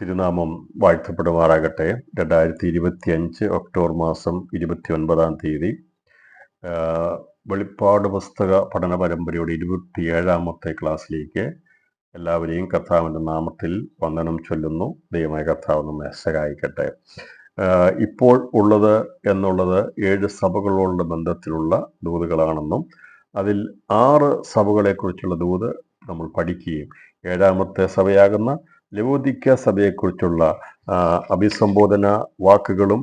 തിരുനാമം വാഴ്ത്തപ്പെടുമാറാകട്ടെ. 2025 ഒക്ടോബർ മാസം 29 വെളിപ്പാട് പുസ്തക പഠന പരമ്പരയുടെ 27ാമത്തെ ക്ലാസ്സിലേക്ക് എല്ലാവരെയും കർത്താവിൻ്റെ നാമത്തിൽ വന്ദനം ചൊല്ലുന്നു. ദൈവമായ കർത്താവ് നമ്മെ സഹായിക്കട്ടെ. ഇപ്പോൾ ഉള്ളത് എന്നുള്ളത് 7 സഭകളോടുള്ള ബന്ധത്തിലുള്ള ദൂതുകളാണെന്നും അതിൽ 6 സഭകളെക്കുറിച്ചുള്ള ദൂത് നമ്മൾ പഠിക്കുകയും 7ാമത്തെ സഭയാകുന്ന ലവോദിക്ക സഭയെക്കുറിച്ചുള്ള അഭിസംബോധന വാക്കുകളും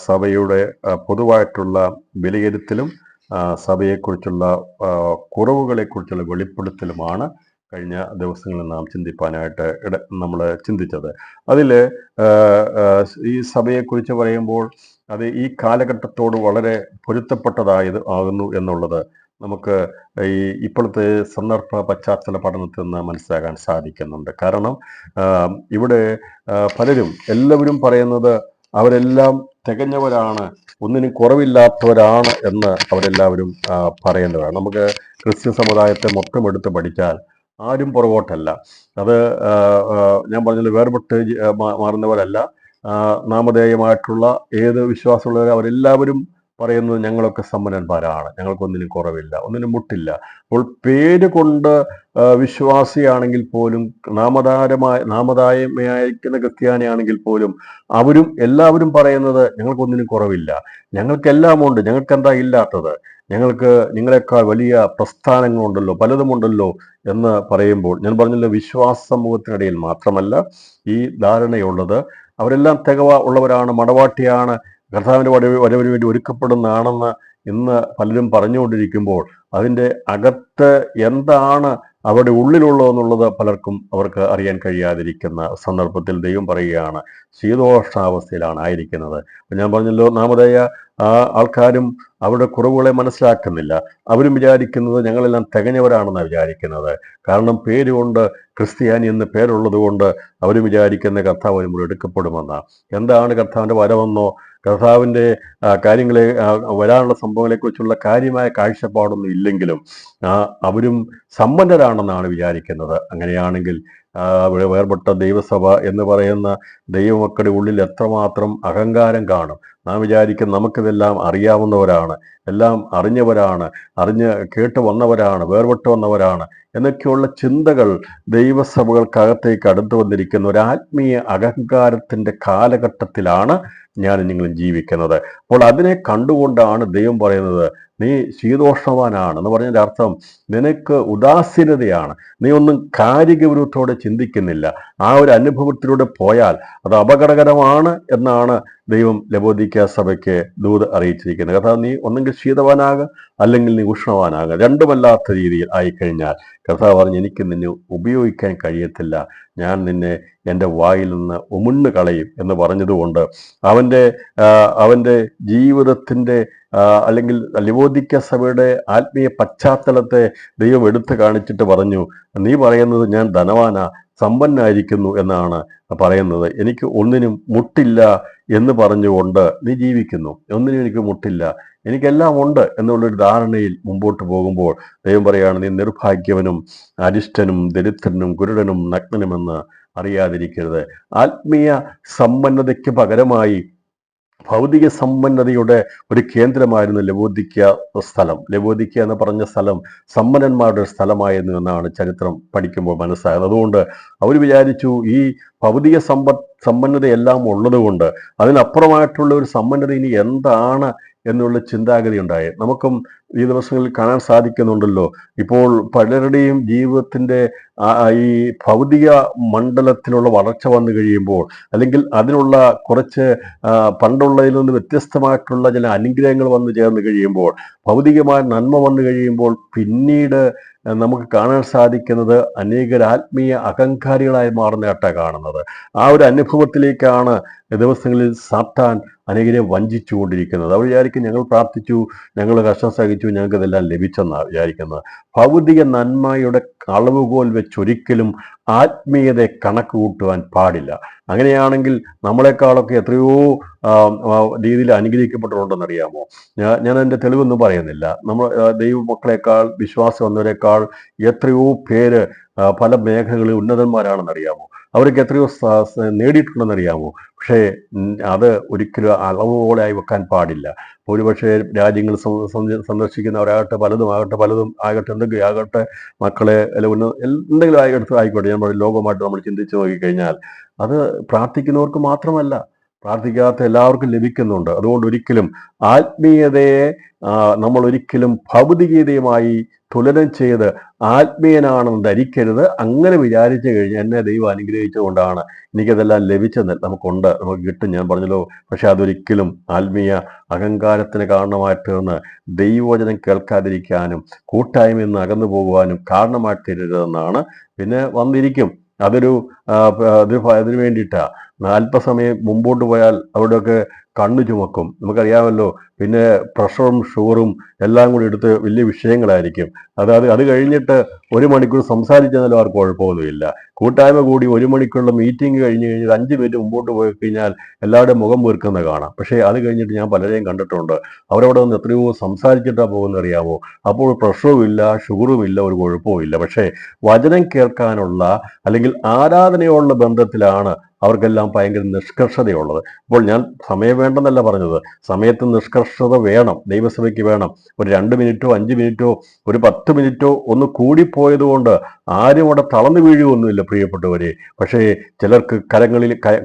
സഭയുടെ പൊതുവായിട്ടുള്ള വിലയിരുത്തലും സഭയെക്കുറിച്ചുള്ള കുറവുകളെക്കുറിച്ചുള്ള വെളിപ്പെടുത്തലുമാണ് കഴിഞ്ഞ ദിവസങ്ങളിൽ നാം ചിന്തിപ്പാനായിട്ട് നമ്മൾ ചിന്തിച്ചത്. അതിൽ ഈ സഭയെക്കുറിച്ച് പറയുമ്പോൾ അത് ഈ കാലഘട്ടത്തോട് വളരെ ആകുന്നു എന്നുള്ളത് നമുക്ക് ഇപ്പോഴത്തെ സന്ദർഭ പശ്ചാത്തല പഠനത്തിൽ നിന്ന് മനസ്സിലാക്കാൻ സാധിക്കുന്നുണ്ട്. കാരണം ഇവിടെ എല്ലാവരും പറയുന്നത് അവരെല്ലാം തികഞ്ഞവരാണ്, ഒന്നിനും കുറവില്ലാത്തവരാണ് എന്ന് അവരെല്ലാവരും പറയുന്നതാണ്. നമുക്ക് ക്രിസ്ത്യൻ സമുദായത്തെ മൊത്തം എടുത്ത് പഠിച്ചാൽ ആരും പുറകോട്ടല്ല. അത് ഞാൻ പറഞ്ഞത് വേർപെട്ട് മാറുന്നവരല്ല. നാമധേയമായിട്ടുള്ള ഏത് വിശ്വാസമുള്ളവർ അവരെല്ലാവരും പറയുന്നത് ഞങ്ങളൊക്കെ സമ്പന്നന്മാരാണ്, ഞങ്ങൾക്കൊന്നിനും കുറവില്ല, ഒന്നിനും മുട്ടില്ല. അപ്പോൾ പേര് കൊണ്ട് വിശ്വാസിയാണെങ്കിൽ പോലും നാമധായമയക്കുന്ന ക്രിസ്ത്യാനിയാണെങ്കിൽ പോലും എല്ലാവരും പറയുന്നത് ഞങ്ങൾക്കൊന്നിനും കുറവില്ല, ഞങ്ങൾക്കെല്ലാം ഉണ്ട്, ഞങ്ങൾക്ക് എന്താ ഇല്ലാത്തത്, ഞങ്ങൾക്ക് നിങ്ങളെക്കാൾ വലിയ പ്രസ്ഥാനങ്ങളുണ്ടല്ലോ, പലതുമുണ്ടല്ലോ എന്ന് പറയുമ്പോൾ ഞാൻ പറഞ്ഞല്ലോ, വിശ്വാസ സമൂഹത്തിനിടയിൽ മാത്രമല്ല ഈ ധാരണയുള്ളത്. അവരെല്ലാം തികവ ഉള്ളവരാണ്, മടവാട്ടിയാണ്, കർത്താവിൻ്റെ വരവിന് വേണ്ടി ഒരുക്കപ്പെടുന്നതാണെന്ന് ഇന്ന് പലരും പറഞ്ഞുകൊണ്ടിരിക്കുമ്പോൾ അതിൻ്റെ അകത്ത് എന്താണ് അവരുടെ ഉള്ളിലുള്ളതെന്നുള്ളത് അവർക്ക് അറിയാൻ കഴിയാതിരിക്കുന്ന സന്ദർഭത്തിൽ ദൈവം പറയുകയാണ്, ശീതോഷ്ണാവസ്ഥയിലാണ് ആയിരിക്കുന്നത്. ഞാൻ പറഞ്ഞല്ലോ, നാമധേയ ആൾക്കാരും അവരുടെ കുറവുകളെ മനസ്സിലാക്കുന്നില്ല. അവരും വിചാരിക്കുന്നത് ഞങ്ങളെല്ലാം തികഞ്ഞവരാണെന്നാണ് വിചാരിക്കുന്നത്. കാരണം പേരുകൊണ്ട് ക്രിസ്ത്യാനി എന്ന് പേരുള്ളത് കൊണ്ട് അവരും വിചാരിക്കുന്ന കർത്താവ് വരുമ്പോൾ എടുക്കപ്പെടുമെന്നാണ്. എന്താണ് കർത്താവിൻ്റെ വരവെന്നോ കർത്താവിൻ്റെ കാര്യങ്ങളെ വരാനുള്ള സംഭവങ്ങളെക്കുറിച്ചുള്ള കാര്യമായ കാഴ്ചപ്പാടൊന്നും ഇല്ലെങ്കിലും അവരും സമ്പന്നരാണെന്നാണ് വിചാരിക്കുന്നത്. അങ്ങനെയാണെങ്കിൽ വേർപെട്ട ദൈവസഭ എന്ന് പറയുന്ന ദൈവമക്കളുടെ ഉള്ളിൽ എത്രമാത്രം അഹങ്കാരം കാണും. നാം വിചാരിക്കും നമുക്കിതെല്ലാം അറിയാവുന്നവരാണ്, എല്ലാം അറിഞ്ഞവരാണ്, കേട്ട് വന്നവരാണ്, വേർപെട്ട് വന്നവരാണ് എന്നൊക്കെയുള്ള ചിന്തകൾ ദൈവസഭകൾക്കകത്തേക്ക് അടുത്തു വന്നിരിക്കുന്ന ഒരു ആത്മീയ അഹങ്കാരത്തിൻ്റെ കാലഘട്ടത്തിലാണ് ഞാനും നിങ്ങളും ജീവിക്കുന്നത്. അപ്പോൾ അതിനെ കണ്ടുകൊണ്ടാണ് ദൈവം പറയുന്നത്, നീ ശീതോഷ്ണവാനാണ് എന്ന് പറഞ്ഞതിൻ്റെ അർത്ഥം നിനക്ക് ഉദാസീനതയാണ്, നീ ഒന്നും കാര്യഗൗരവത്തോടെ ചിന്തിക്കുന്നില്ല. ആ ഒരു അനുഭവത്തിലൂടെ പോയാൽ അത് അപകടകരമാണ് എന്നാണ് ദൈവം ലവോദിക്ക സഭയ്ക്ക് ദൂത് അറിയിച്ചിരിക്കുന്നത്. കർത്താവ് നീ ഒന്നെങ്കിൽ ശീതവാനാകുക അല്ലെങ്കിൽ നീ ഉഷ്ണവാനാകുക, രണ്ടുമല്ലാത്ത രീതിയിൽ ആയിക്കഴിഞ്ഞാൽ കർത്താവ് പറഞ്ഞ് എനിക്ക് നിന്നെ ഉപയോഗിക്കാൻ കഴിയത്തില്ല, ഞാൻ നിന്നെ എൻ്റെ വായിൽ നിന്ന് ഉമിണ്ണ് കളയും എന്ന് പറഞ്ഞതുകൊണ്ട് അവൻ്റെ ജീവിതത്തിൻ്റെ അല്ലെങ്കിൽ ലവോദിക്ക സഭയുടെ ആത്മീയ പശ്ചാത്തലത്തെ ദൈവം എടുത്തു കാണിച്ചിട്ട് പറഞ്ഞു, നീ പറയുന്നത് ഞാൻ ധനവാനാ, സമ്പന്നായിരിക്കുന്നു എന്നാണ് പറയുന്നത്, എനിക്ക് ഒന്നിനും മുട്ടില്ല എന്ന് പറഞ്ഞുകൊണ്ട് നീ ജീവിക്കുന്നു. ഒന്നിനും എനിക്ക് മുട്ടില്ല, എനിക്കെല്ലാം ഉണ്ട് എന്നുള്ളൊരു ധാരണയിൽ മുമ്പോട്ട് പോകുമ്പോൾ ദൈവം പറയുകയാണ്, നീ നിർഭാഗ്യവനും അരിഷ്ടനും ദരിദ്രനും കുരുടനും നഗ്നനുമെന്ന് അറിയാതിരിക്കരുത്. ആത്മീയ സമ്പന്നതയ്ക്ക് പകരമായി ഭൗതിക സമ്പന്നതയുടെ ഒരു കേന്ദ്രമായിരുന്നു ലവോദിക്ക സ്ഥലം. ലവോദിക്ക എന്ന് പറഞ്ഞ സ്ഥലം സമ്പന്നന്മാരുടെ സ്ഥലമായിരുന്നു എന്നാണ് ചരിത്രം പഠിക്കുമ്പോൾ മനസ്സിലായത്. അതുകൊണ്ട് അവർ വിചാരിച്ചു ഈ ഭൗതിക സമ്പന്നതയെല്ലാം ഉള്ളത് കൊണ്ട് അതിനപ്പുറമായിട്ടുള്ള ഒരു സമ്പന്നത ഇനി എന്താണ് എന്നുള്ള ചിന്താഗതി ഉണ്ടായി. നമുക്കും ഈ ദിവസങ്ങളിൽ കാണാൻ സാധിക്കുന്നുണ്ടല്ലോ, ഇപ്പോൾ പലരുടെയും ജീവിതത്തിൻ്റെ ഈ ഭൗതിക മണ്ഡലത്തിലുള്ള വളർച്ച വന്നു കഴിയുമ്പോൾ, അല്ലെങ്കിൽ അതിനുള്ള കുറച്ച് പണ്ടുള്ളതിൽ നിന്ന് വ്യത്യസ്തമായിട്ടുള്ള ചില അനുഗ്രഹങ്ങൾ വന്നു ചേർന്ന് കഴിയുമ്പോൾ, ഭൗതികമായ നന്മ വന്നു കഴിയുമ്പോൾ പിന്നീട് നമുക്ക് കാണാൻ സാധിക്കുന്നത് അനേകർ ആത്മീയ അഹങ്കാരികളായി മാറുന്നതായിട്ടാണ് കാണുന്നത്. ആ ഒരു അനുഭവത്തിലേക്കാണ് ദിവസങ്ങളിൽ സാത്താൻ അനേകരെ വഞ്ചിച്ചു കൊണ്ടിരിക്കുന്നത്. അവർ വിചാരിക്കും ഞങ്ങൾ പ്രാർത്ഥിച്ചു, ഞങ്ങൾ കഷ്ടം സഹിച്ചു, ഞങ്ങൾക്ക് ഇതെല്ലാം ലഭിച്ചെന്നാണ് വിചാരിക്കുന്നത്. ഭൗതിക നന്മയുടെ അളവുകോൽ വെച്ചൊരിക്കലും ആത്മീയതയെ കണക്ക് കൂട്ടുവാൻ പാടില്ല. അങ്ങനെയാണെങ്കിൽ നമ്മളെക്കാളൊക്കെ എത്രയോ രീതിയിൽ അനുഗ്രഹിക്കപ്പെട്ടിട്ടുണ്ടെന്നറിയാമോ? ഞാൻ എൻ്റെ തെളിവൊന്നും പറയുന്നില്ല. നമ്മൾ ദൈവമക്കളെക്കാൾ വിശ്വാസം വന്നവരെക്കാൾ എത്രയോ പേര് പല മേഖലകളിൽ ഉന്നതന്മാരാണെന്നറിയാമോ? അവർക്ക് എത്രയോ നേടിയിട്ടുണ്ടെന്നറിയാമോ? പക്ഷേ അത് ഒരിക്കലും അളവോടെ വെക്കാൻ പാടില്ല. ഒരുപക്ഷെ രാജ്യങ്ങൾ സന്ദർശിക്കുന്നവരാകട്ടെ, പലതും ആകട്ടെ, എന്തെങ്കിലും ആകട്ടെ, മക്കളെ അല്ല എന്തെങ്കിലും ആയിക്കോട്ടെ, ഞാൻ പറയും ലോകമായിട്ട് നമ്മൾ ചിന്തിച്ചു നോക്കിക്കഴിഞ്ഞാൽ അത് പ്രാർത്ഥിക്കുന്നവർക്ക് മാത്രമല്ല, പ്രാർത്ഥിക്കാത്ത എല്ലാവർക്കും ലഭിക്കുന്നുണ്ട്. അതുകൊണ്ട് ഒരിക്കലും ആത്മീയതയെ നമ്മൾ ഒരിക്കലും ഭൗതികതയുമായി തുലനം ചെയ്ത് ആത്മീയനാണെന്ന് ധരിക്കരുത്. അങ്ങനെ വിചാരിച്ചു കഴിഞ്ഞാൽ എന്നെ ദൈവം അനുഗ്രഹിച്ചുകൊണ്ടാണ് എനിക്കതെല്ലാം ലഭിച്ചെന്ന് നമുക്ക് കിട്ടും, ഞാൻ പറഞ്ഞല്ലോ. പക്ഷെ അതൊരിക്കലും ആത്മീയ അഹങ്കാരത്തിന് കാരണമായി തീർന്ന് ദൈവവചനം കേൾക്കാതിരിക്കാനും കൂട്ടായ്മയിൽ നിന്ന് അകന്നു പോകുവാനും കാരണമായി തീരരുതെന്നാണ്. പിന്നെ വന്നിരിക്കും അതിനു വേണ്ടിയിട്ടാ. അല്പസമയം മുമ്പോട്ട് പോയാൽ അവിടെയൊക്കെ കണ്ണു ചുമക്കും, നമുക്കറിയാമല്ലോ. പിന്നെ പ്രഷറും ഷുഗറും എല്ലാം കൂടി എടുത്ത് വലിയ വിഷയങ്ങളായിരിക്കും. അത് കഴിഞ്ഞിട്ട് 1 മണിക്കൂർ സംസാരിച്ചെന്നാലും ആർക്കും കുഴപ്പമൊന്നുമില്ല. കൂട്ടായ്മ കൂടി 1 മണിക്കൂറുള്ള മീറ്റിംഗ് കഴിഞ്ഞ് 5 മിനിറ്റ് മുമ്പോട്ട് പോയി കഴിഞ്ഞാൽ എല്ലാവരുടെയും മുഖം വീർക്കുന്ന കാണാം. പക്ഷേ അത് കഴിഞ്ഞിട്ട് ഞാൻ പലരെയും കണ്ടിട്ടുണ്ട്, അവരവിടെ നിന്ന് എത്രയോ സംസാരിച്ചിട്ടാണ് പോകുന്നത് അറിയാമോ. അപ്പോൾ പ്രഷറും ഇല്ല, ഷുഗറും ഇല്ല, ഒരു കുഴപ്പവും ഇല്ല. പക്ഷേ വചനം കേൾക്കാനുള്ള അല്ലെങ്കിൽ ആരാധനയുള്ള ബന്ധത്തിലാണ് അവർക്കെല്ലാം ഭയങ്കര നിഷ്കർഷതയുള്ളത്. അപ്പോൾ ഞാൻ സമയം വേണ്ടെന്നല്ല പറഞ്ഞത്, സമയത്ത് നിഷ്കർഷത വേണം, ദൈവസഭയ്ക്ക് വേണം. ഒരു 2 മിനിറ്റോ 5 മിനിറ്റോ ഒരു 10 മിനിറ്റോ ഒന്ന് കൂടിപ്പോയത് കൊണ്ട് ആരും അവിടെ തളർന്നു വീഴുകയൊന്നുമില്ല പ്രിയപ്പെട്ടവരെ. പക്ഷേ ചിലർക്ക്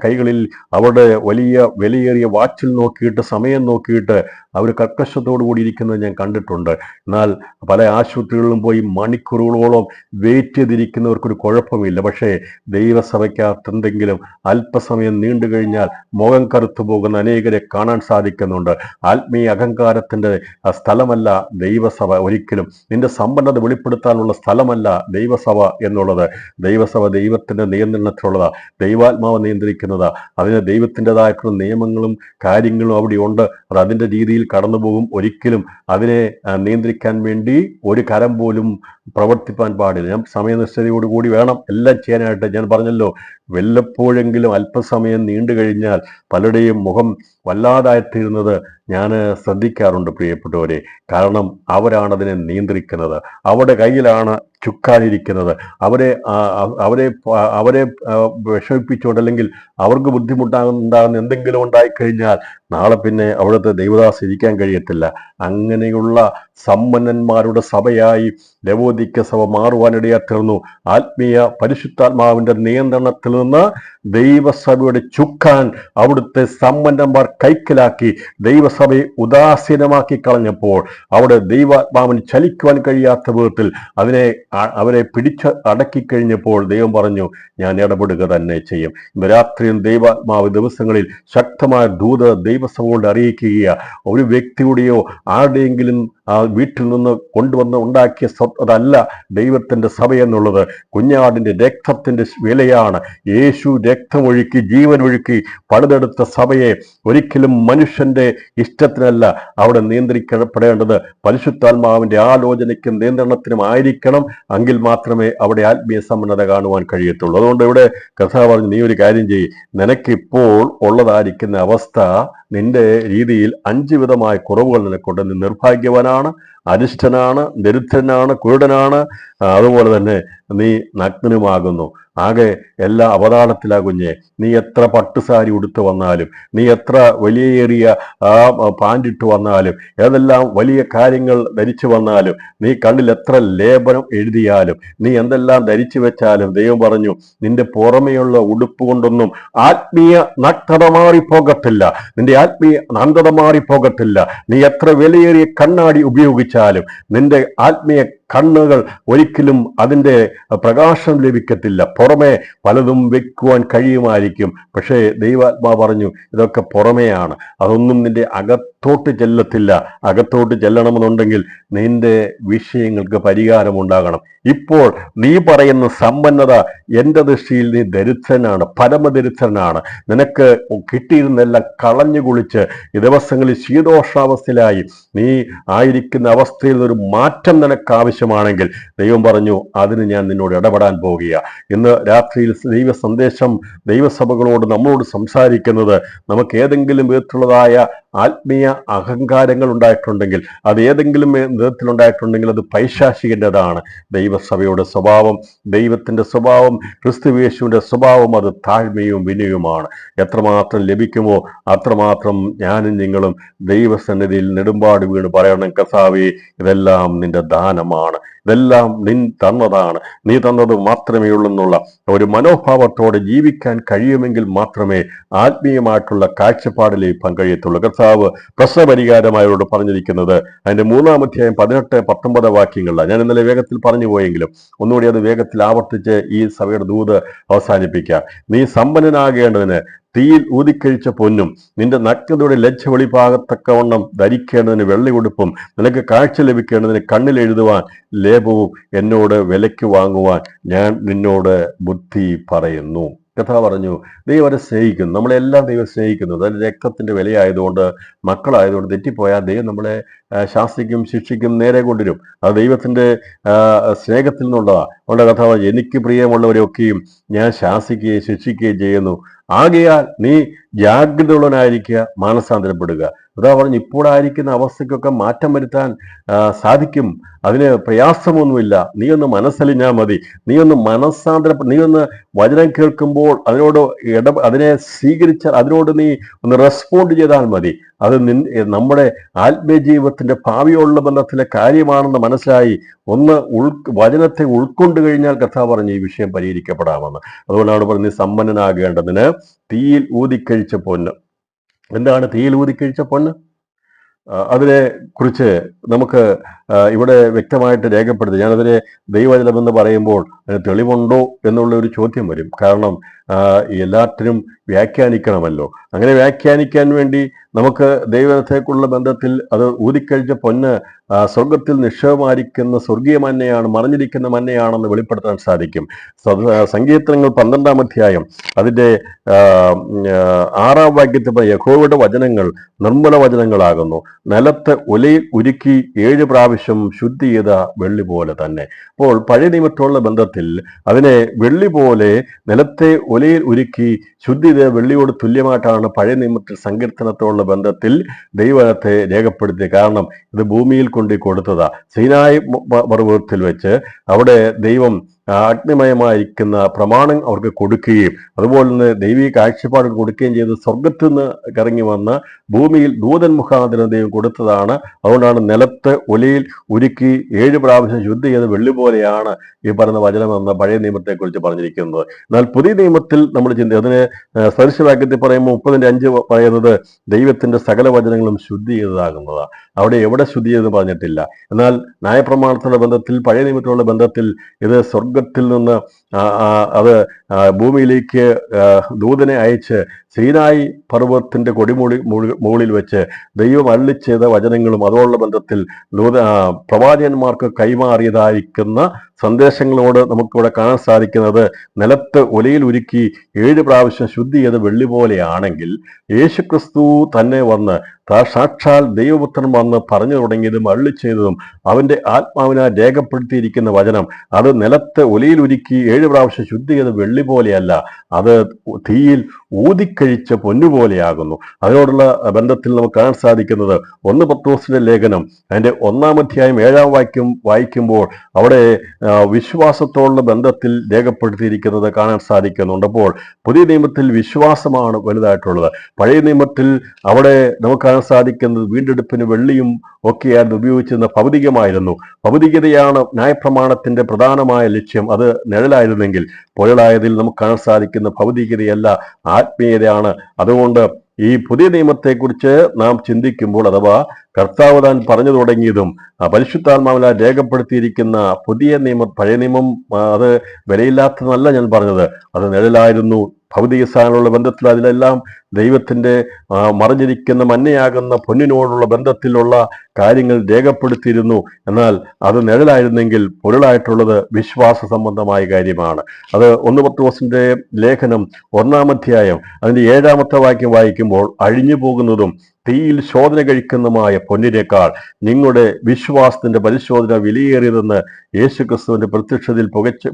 കൈകളിൽ അവരുടെ വലിയ വിലയേറിയ വാച്ചിൽ നോക്കിയിട്ട്, സമയം നോക്കിയിട്ട് അവർ കർക്കശത്തോടു കൂടി ഇരിക്കുന്നത് ഞാൻ കണ്ടിട്ടുണ്ട്. എന്നാൽ പല ആശുപത്രികളിലും പോയി മണിക്കൂറുകളോളം വെയിറ്റ് ചെയ്തിരിക്കുന്നവർക്കൊരു കുഴപ്പമില്ല. പക്ഷേ ദൈവസഭയ്ക്കകത്ത് എന്തെങ്കിലും അല്പസമയം നീണ്ടു കഴിഞ്ഞാൽ മുഖം കറുത്തു പോകുന്ന അനേകരെ കാണാൻ സാധിക്കുന്നുണ്ട്. ആത്മീയ അഹങ്കാരത്തിന്റെ സ്ഥലമല്ല ദൈവസഭ ഒരിക്കലും. നിന്റെ സമ്പന്നത വെളിപ്പെടുത്താനുള്ള സ്ഥലമല്ല ദൈവസഭ എന്നുള്ളത്. ദൈവസഭ ദൈവത്തിന്റെ നിയന്ത്രണത്തിലുള്ളതാ, ദൈവാത്മാവ് നിയന്ത്രിക്കുന്നതാ. അതിന് ദൈവത്തിൻ്റെതായിട്ടുള്ള നിയമങ്ങളും കാര്യങ്ങളും അവിടെ ഉണ്ട്. അത് അതിൻ്റെ രീതിയിൽ കടന്നു പോകും. ഒരിക്കലും അതിനെ നിയന്ത്രിക്കാൻ വേണ്ടി ഒരു കരം പോലും പ്രവർത്തിപ്പാൻ പാടില്ല. ഞാൻ സമയനിഷ്ഠതയോടുകൂടി വേണം എല്ലാം ചെയ്യാനായിട്ട്. ഞാൻ പറഞ്ഞല്ലോ, വല്ലപ്പോഴെങ്കിലും അല്പസമയം നീണ്ടു കഴിഞ്ഞാൽ പലരുടെയും മുഖം വല്ലാതായിത്തീരുന്നത് ഞാൻ ശ്രദ്ധിക്കാറുണ്ട് പ്രിയപ്പെട്ടവരെ. കാരണം അവരാണതിനെ നിയന്ത്രിക്കുന്നത്, അവരുടെ കയ്യിലാണ് ചുക്കാനിരിക്കുന്നത്. അവരെ വിഷമിപ്പിച്ചുകൊണ്ട് അല്ലെങ്കിൽ അവർക്ക് ബുദ്ധിമുട്ടാകുന്ന എന്തെങ്കിലും ഉണ്ടായിക്കഴിഞ്ഞാൽ നാളെ പിന്നെ അവിടുത്തെ ദൈവദാസ് ഇരിക്കാൻ കഴിയത്തില്ല. അങ്ങനെയുള്ള സമ്പന്നന്മാരുടെ സഭയായി ലവോദിക്ക സഭ മാറുവാനിടയാ തീർന്നു. ആത്മീയ പരിശുദ്ധാത്മാവിന്റെ നിയന്ത്രണത്തിൽ നിന്ന് ദൈവസഭയുടെ ചുക്കാൻ അവിടുത്തെ സമ്പന്നന്മാർ കൈക്കലാക്കി ദൈവസഭയെ ഉദാസീനമാക്കി കളഞ്ഞപ്പോൾ അവിടെ ദൈവാത്മാവിന് ചലിക്കുവാൻ കഴിയാത്ത വിധത്തിൽ അവരെ പിടിച്ച് അടക്കി കഴിഞ്ഞപ്പോൾ ദൈവം പറഞ്ഞു, ഞാൻ ഇടപെടുക തന്നെ ചെയ്യും. ഇന്ന് രാത്രിയും ദൈവാത്മാവ് ദിവസങ്ങളിൽ ശക്തമായ ദൂത് ദൈവസഭയോട് അറിയിക്കുക. ഒരു വ്യക്തിയുടെയോ ആരുടെയെങ്കിലും വീട്ടിൽ നിന്ന് ഉണ്ടാക്കിയ അതല്ല ദൈവത്തിന്റെ സഭ എന്നുള്ളത്. കുഞ്ഞാടിന്റെ രക്തത്തിന്റെ വിലയാണ്. യേശു രക്തമൊഴുക്കി ജീവൻ ഒഴുക്കി പണിതെടുത്ത സഭയെ ഒരിക്കലും മനുഷ്യന്റെ ഇഷ്ടത്തിനല്ല അവിടെ നിയന്ത്രിക്കപ്പെടേണ്ടത്. പരിശുദ്ധാത്മാവിന്റെ ആലോചനയ്ക്കും നിയന്ത്രണത്തിനും ആയിരിക്കണം. എങ്കിൽ മാത്രമേ അവിടെ ആത്മീയ സമ്പന്നത കാണുവാൻ കഴിയത്തുള്ളൂ. അതുകൊണ്ട് ഇവിടെ കർത്താവ് പറഞ്ഞു, നീ ഒരു കാര്യം ചെയ്യ്, നിനക്കിപ്പോൾ ഉള്ളതായിരിക്കുന്ന അവസ്ഥ നിന്റെ രീതിയിൽ 5 വിധമായ കുറവുകൾ നിനക്കുണ്ട്. നീ നിർഭാഗ്യവാനാണ്, അരിഷ്ടനാണ്, ദരിദ്രനാണ്, കുരുടനാണ്, അതുപോലെ തന്നെ നീ നഗ്നനുമാകുന്നു. ആകെ എല്ലാ അവതാളത്തിലാ കുഞ്ഞെ. നീ എത്ര പട്ടുസാരി ഉടുത്തു വന്നാലും, നീ എത്ര വലിയേറിയ പാൻറിട്ട് വന്നാലും, ഏതെല്ലാം വലിയ കാര്യങ്ങൾ ധരിച്ചു വന്നാലും, നീ കണ്ണിൽ എത്ര ലേപനം എഴുതിയാലും, നീ എന്തെല്ലാം ധരിച്ചു വെച്ചാലും, ദൈവം പറഞ്ഞു നിന്റെ പുറമെയുള്ള ഉടുപ്പ് കൊണ്ടൊന്നും ആത്മീയ നഗ്നത മാറിപ്പോകത്തില്ല. നിന്റെ ആത്മീയ അന്ധത മാറിപ്പോകത്തില്ല. നീ എത്ര വിലയേറിയ കണ്ണാടി ഉപയോഗിച്ചാലും നിന്റെ ആത്മീയ കണ്ണുകൾ ഒരിക്കലും അതിൻ്റെ പ്രകാശം ലഭിക്കത്തില്ല. പുറമെ പലതും വെക്കുവാൻ കഴിയുമായിരിക്കും. പക്ഷേ ദൈവാത്മാ പറഞ്ഞു, ഇതൊക്കെ പുറമെയാണ്, അതൊന്നും നിന്റെ അകത്തോട്ട് ചെല്ലത്തില്ല. അകത്തോട്ട് ചെല്ലണമെന്നുണ്ടെങ്കിൽ നിന്റെ വിഷയങ്ങൾക്ക് പരിഹാരമുണ്ടാകണം. ഇപ്പോൾ നീ പറയുന്ന സമ്പന്നത എൻ്റെ ദൃഷ്ടിയിൽ നീ ദരിദ്രനാണ്, പരമദരിദ്രനാണ്. നിനക്ക് കിട്ടിയിരുന്നെല്ലാം കളഞ്ഞു കുളിച്ച് ഈ ദിവസങ്ങളിൽ ശീതോഷ്ണാവസ്ഥയിലായി നീ ആയിരിക്കുന്ന അവസ്ഥയിൽ ഒരു മാറ്റം നിനക്ക് ആവശ്യം. ആവശ്യമാണെങ്കിൽ ദൈവം പറഞ്ഞു അതിന് ഞാൻ നിന്നോട് ഇടപെടാൻ പോകുക. ഇന്ന് രാത്രിയിൽ ദൈവ സന്ദേശം ദൈവസഭകളോട് നമ്മളോട് സംസാരിക്കുന്നത്, നമുക്ക് ഏതെങ്കിലും വിധത്തിലുള്ളതായ ആത്മീയ അഹങ്കാരങ്ങൾ ഉണ്ടായിട്ടുണ്ടെങ്കിൽ, അത് ഏതെങ്കിലും വിധത്തിലുണ്ടായിട്ടുണ്ടെങ്കിൽ അത് പൈശാചികൻ്റെതാണ്. ദൈവസഭയുടെ സ്വഭാവം, ദൈവത്തിന്റെ സ്വഭാവം, ക്രിസ്തുയേശുവിന്റെ സ്വഭാവം അത് താഴ്മയും വിനയവുമാണ്. എത്രമാത്രം ലഭിക്കുമോ അത്രമാത്രം ഞാനും നിങ്ങളും ദൈവസന്നിധിയിൽ നെടുമ്പാട് വീണ് പറയണം, കർത്താവേ ഇതെല്ലാം നിന്റെ ദാനമാണ്, ഇതെല്ലാം നിൻ തന്നതാണ്, നീ തന്നത് മാത്രമേ ഉള്ളൂ എന്നുള്ള ഒരു മനോഭാവത്തോടെ ജീവിക്കാൻ കഴിയുമെങ്കിൽ മാത്രമേ ആത്മീയമായിട്ടുള്ള കാഴ്ചപ്പാടിലേക്ക് പങ്കെടുത്തുള്ളൂ. കർത്താവ് പ്രശ്നപരിഹാരമായോട് പറഞ്ഞിരിക്കുന്നത് അതിന്റെ 3-ാം അധ്യായം 18-19 വാക്യങ്ങളിലാണ്. ഞാൻ ഇന്നലെ വേഗത്തിൽ പറഞ്ഞു പോയെങ്കിലും ഒന്നുകൂടി അത് വേഗത്തിൽ ആവർത്തിച്ച് ഈ സഭയുടെ ദൂത് അവസാനിപ്പിക്കാം. നീ സമ്പന്നനാകേണ്ടതിന് തീയിൽ ഊതിക്കഴിച്ച പൊന്നും നിന്റെ നഗ്നതയുടെ ലജ്ജ വെളിപ്പാകത്തക്കവണ്ണം ധരിക്കേണ്ടതിന് വെള്ളി ഉടുപ്പും നിനക്ക് കാഴ്ച ലഭിക്കേണ്ടതിന് കണ്ണിൽ എഴുതുവാൻ ലേപവും എന്നോട് വിലയ്ക്ക് വാങ്ങുവാൻ ഞാൻ നിന്നോട് ബുദ്ധി പറയുന്നു. കഥ പറഞ്ഞു, ദൈവം അവരെ സ്നേഹിക്കുന്നു, നമ്മളെല്ലാം ദൈവം സ്നേഹിക്കുന്നത്. അതിന് രക്തത്തിന്റെ വിലയായതുകൊണ്ട്, മക്കളായതുകൊണ്ട് തെറ്റിപ്പോയാൽ ദൈവം നമ്മളെ ശാസിക്കും, ശിക്ഷിക്കും, നേരെ കൊണ്ടുവരും. അത് ദൈവത്തിന്റെ സ്നേഹത്തിൽ നിന്നുള്ളതാണ്. അവളുടെ കഥ പറഞ്ഞു, എനിക്ക് പ്രിയമുള്ളവരെയൊക്കെയും ഞാൻ ശാസിക്കുകയും ശിക്ഷിക്കുകയും ചെയ്യുന്നു, ആകയാൽ നീ ജാഗ്രതയുള്ളവനായിരിക്കുക, മാനസാന്തരപ്പെടുക. അതാ പറഞ്ഞു, ഇപ്പോഴായിരിക്കുന്ന അവസ്ഥയ്ക്കൊക്കെ മാറ്റം വരുത്താൻ സാധിക്കും, അതിന് പ്രയാസമൊന്നുമില്ല. നീ ഒന്ന് മനസ്സലിഞ്ഞാൽ മതി, നീ ഒന്ന് വചനം കേൾക്കുമ്പോൾ അതിനോട് അതിനെ സ്വീകരിച്ചാൽ, അതിനോട് നീ ഒന്ന് റെസ്പോണ്ട് ചെയ്താൽ മതി. അത് നമ്മുടെ ആത്മീയ ജീവിതത്തിന്റെ ഭാവിയുള്ള ബന്ധത്തിലെ കാര്യമാണെന്ന് മനസ്സിലായി വചനത്തെ ഉൾക്കൊണ്ടു കഴിഞ്ഞാൽ കർത്താവ് പറഞ്ഞ് ഈ വിഷയം പരിഹരിക്കപ്പെടാമെന്ന്. അതുകൊണ്ടാണ് പറഞ്ഞത് സമ്പന്നനാകേണ്ടതിന് തീയിൽ ഊതിക്കഴിച്ച പൊന്ന്. എന്താണ് തീയിൽ ഊതിക്കഴിച്ച പൊന്ന്? അതിനെ കുറിച്ച് നമുക്ക് ഇവിടെ വ്യക്തമായിട്ട് രേഖപ്പെടുത്തി. ഞാനതിനെ ദൈവവചനമെന്ന് പറയുമ്പോൾ അതിന് തെളിവുണ്ടോ എന്നുള്ള ഒരു ചോദ്യം വരും. കാരണം എല്ലാറ്റിനും വ്യാഖ്യാനിക്കണമല്ലോ. അങ്ങനെ വ്യാഖ്യാനിക്കാൻ വേണ്ടി നമുക്ക് ദൈവത്തെക്കുള്ള ബന്ധത്തിൽ അത് ഊതിക്കഴിച്ച പൊന്ന് സ്വർഗത്തിൽ നിക്ഷേപമായിരിക്കുന്ന സ്വർഗീയ മന്നയാണ്, മറിഞ്ഞിരിക്കുന്ന മന്നയാണെന്ന് വെളിപ്പെടുത്താൻ സാധിക്കും. സങ്കീർത്തനങ്ങൾ 12-ാം അധ്യായം അതിൻ്റെ 6-ാം വാക്യത്തിൽ യഹോവയുടെ വചനങ്ങൾ നിർമ്മല വചനങ്ങളാകുന്നു, നിലത്ത് ഒലയിൽ ഉരുക്കി 7 പ്രാവശ്യം ശുദ്ധി ചെയ്ത വെള്ളി പോലെ തന്നെ. അപ്പോൾ പഴയ നിയമത്തോടുള്ള ബന്ധത്തിൽ അതിനെ വെള്ളി പോലെ നിലത്തെ ഒലയിൽ ഉരുക്കി ശുദ്ധി ചെയ്ത വെള്ളിയോട് തുല്യമായിട്ടാണ് പഴയ നിയമത്തിൽ സങ്കീർത്തനത്തോടുള്ള ബന്ധത്തിൽ ദൈവത്തെ രേഖപ്പെടുത്തിയത്. കാരണം ഇത് ഭൂമിയിൽ കൊണ്ടു കൊടുത്തതാ. സീനായി പർവ്വതത്തിൽ വെച്ച് അവിടെ ദൈവം അഗ്നിമയമായിരിക്കുന്ന പ്രമാണം അവർക്ക് കൊടുക്കുകയും അതുപോലെ തന്നെ ദൈവിക കാഴ്ചപ്പാട് കൊടുക്കുകയും ചെയ്ത് സ്വർഗത്തിൽ നിന്ന് ഇറങ്ങി വന്ന് ഭൂമിയിൽ ദൂതൻ മുഖാന്തരം ദൈവം കൊടുത്തതാണ്. അതുകൊണ്ടാണ് നിലത്ത് ഒലയിൽ ഉരുക്കി 7 പ്രാവശ്യം ശുദ്ധി ചെയ്ത് വെള്ളി പോലെയാണ് ഈ പറയുന്ന വചനമെന്ന് പഴയ നിയമത്തെക്കുറിച്ച് പറഞ്ഞിരിക്കുന്നത്. എന്നാൽ പുതിയ നിയമത്തിൽ നമ്മൾ അതിന് സദൃശവാക്യത്തിൽ പറയുമ്പോൾ 30-5 പറയുന്നത് ദൈവത്തിന്റെ സകല വചനങ്ങളും ശുദ്ധി ചെയ്തതാകുന്നതാണ്. അവിടെ എവിടെ ശുദ്ധി ചെയ്തെന്ന് പറഞ്ഞിട്ടില്ല. എന്നാൽ ന്യായപ്രമാണത്തിലുള്ള ബന്ധത്തിൽ പഴയ നിയമത്തിലുള്ള ബന്ധത്തിൽ ഇത് സ്വർഗത്തിൽ നിന്ന് അത് ഭൂമിയിലേക്ക് ദൂതനെ അയച്ച് സീനായി പർവ്വതത്തിന്റെ മുകളിൽ വെച്ച് ദൈവം അരുളി ചെയ്ത വചനങ്ങളും അതോടുള്ള ബന്ധത്തിൽ പ്രവാചകന്മാർക്ക് കൈമാറിയതായിരിക്കുന്ന സന്ദേശങ്ങളോട് നമുക്കിവിടെ കാണാൻ സാധിക്കുന്നത് നിലത്ത് ഒലയിൽ ഉരുക്കി 7 പ്രാവശ്യം ശുദ്ധി ചെയ്ത് വെള്ളി പോലെയാണെങ്കിൽ യേശുക്രിസ്തു തന്നെ വന്ന് സാക്ഷാൽ ദൈവപുത്രൻ വന്ന് പറഞ്ഞു തുടങ്ങിയതും അരുളി ചെയ്തതും അവന്റെ ആത്മാവിനാൽ രേഖപ്പെടുത്തിയിരിക്കുന്ന വചനം അത് നിലത്ത് ഒലയിൽ ഉരുക്കി 7 പ്രാവശ്യം ശുദ്ധി ചെയ്ത് വെള്ളി പോലെയല്ല, അത് തീയിൽ ഊതിക്കഴിച്ച പൊന്നുപോലെയാകുന്നു. അതിനോടുള്ള ബന്ധത്തിൽ നമുക്ക് കാണാൻ സാധിക്കുന്നത് 1 പത്രോസിന്റെ ലേഖനം അതിന്റെ 1-ാം അധ്യായം 7-ാം വാക്യം വായിക്കുമ്പോൾ അവിടെ വിശ്വാസത്തോടുള്ള ബന്ധത്തിൽ രേഖപ്പെടുത്തിയിരിക്കുന്നത് കാണാൻ സാധിക്കുന്നുണ്ട്. അപ്പോൾ പുതിയ നിയമത്തിൽ വിശ്വാസമാണ് വലുതായിട്ടുള്ളത്. പഴയ നിയമത്തിൽ അവിടെ നമുക്ക് കാണാൻ സാധിക്കുന്നത് വീണ്ടെടുപ്പിന് വെള്ളിയും ഒക്കെയായിരുന്നു ഉപയോഗിച്ചിരുന്ന ഭൗതികമായിരുന്നു. ഭൗതികതയാണ് ന്യായപ്രമാണത്തിന്റെ പ്രധാനമായ ലക്ഷ്യം. അത് നിഴലായിരുന്നെങ്കിൽ പൊഴലായതിൽ നമുക്ക് കാണാൻ സാധിക്കുന്ന ഭൗതികതയല്ല, ആത്മീയതയാണ്. അതുകൊണ്ട് ഈ പുതിയ നിയമത്തെക്കുറിച്ച് നാം ചിന്തിക്കുമ്പോൾ അഥവാ കർത്താവ് താൻ പറഞ്ഞു തുടങ്ങിയതും പരിശുദ്ധാത്മാവിനാൽ രേഖപ്പെടുത്തിയിരിക്കുന്ന പുതിയ നിയമം, പഴയ നിയമം അത് വിലയില്ലാത്തതല്ല ഞാൻ പറഞ്ഞത്, അത് നിഴലായിരുന്നു. ഭൗതിക സ്ഥാനമുള്ള ബന്ധത്തിൽ അതിലെല്ലാം ദൈവത്തിന്റെ മറിഞ്ഞിരിക്കുന്ന മന്നയാകുന്ന പൊന്നിനോടുള്ള ബന്ധത്തിലുള്ള കാര്യങ്ങൾ രേഖപ്പെടുത്തിയിരുന്നു. എന്നാൽ അത് നിഴലായിരുന്നെങ്കിൽ പൊരുളായിട്ടുള്ളത് വിശ്വാസ സംബന്ധമായ കാര്യമാണ്. അത് 1 പത്രോസിന്റെ ലേഖനം 1-ാം അധ്യായം അതിന്റെ 7-ാമത്തെ വാക്യം വായിക്കുമ്പോൾ അഴിഞ്ഞു പോകുന്നതും തീയിൽ ശോധന കഴിക്കുന്നതുമായ പൊന്നിനേക്കാൾ നിങ്ങളുടെ വിശ്വാസത്തിന്റെ പരിശോധന വിലയേറിയതെന്ന് യേശുക്രിസ്തുവിന്റെ പ്രത്യക്ഷതയിൽ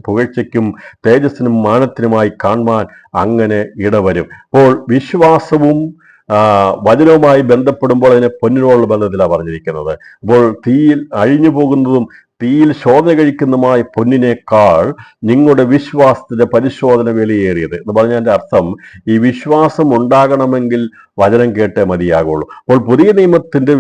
പുകഴ്ചയ്ക്കും തേജസ്സിനും മാനത്തിനുമായി കാണുവാൻ അങ്ങനെ ഇടവരും. അപ്പോൾ വിശ്വാസവും വചനവുമായി ബന്ധപ്പെടുമ്പോൾ അതിനെ പൊന്നിനോടുള്ള ബന്ധത്തിലാണ് പറഞ്ഞിരിക്കുന്നത്. അപ്പോൾ തീയിൽ അഴിഞ്ഞു പോകുന്നതും തീയിൽ ശോധന കഴിക്കുന്നതുമായ പൊന്നിനേക്കാൾ നിങ്ങളുടെ വിശ്വാസത്തിന്റെ പരിശോധന വിലയേറിയത് എന്ന് പറഞ്ഞതിന്റെ അർത്ഥം, ഈ വിശ്വാസം ഉണ്ടാകണമെങ്കിൽ വചനം കേട്ടേ മതിയാകുള്ളൂ. അപ്പോൾ പുതിയ നിയമത്തിന്റെ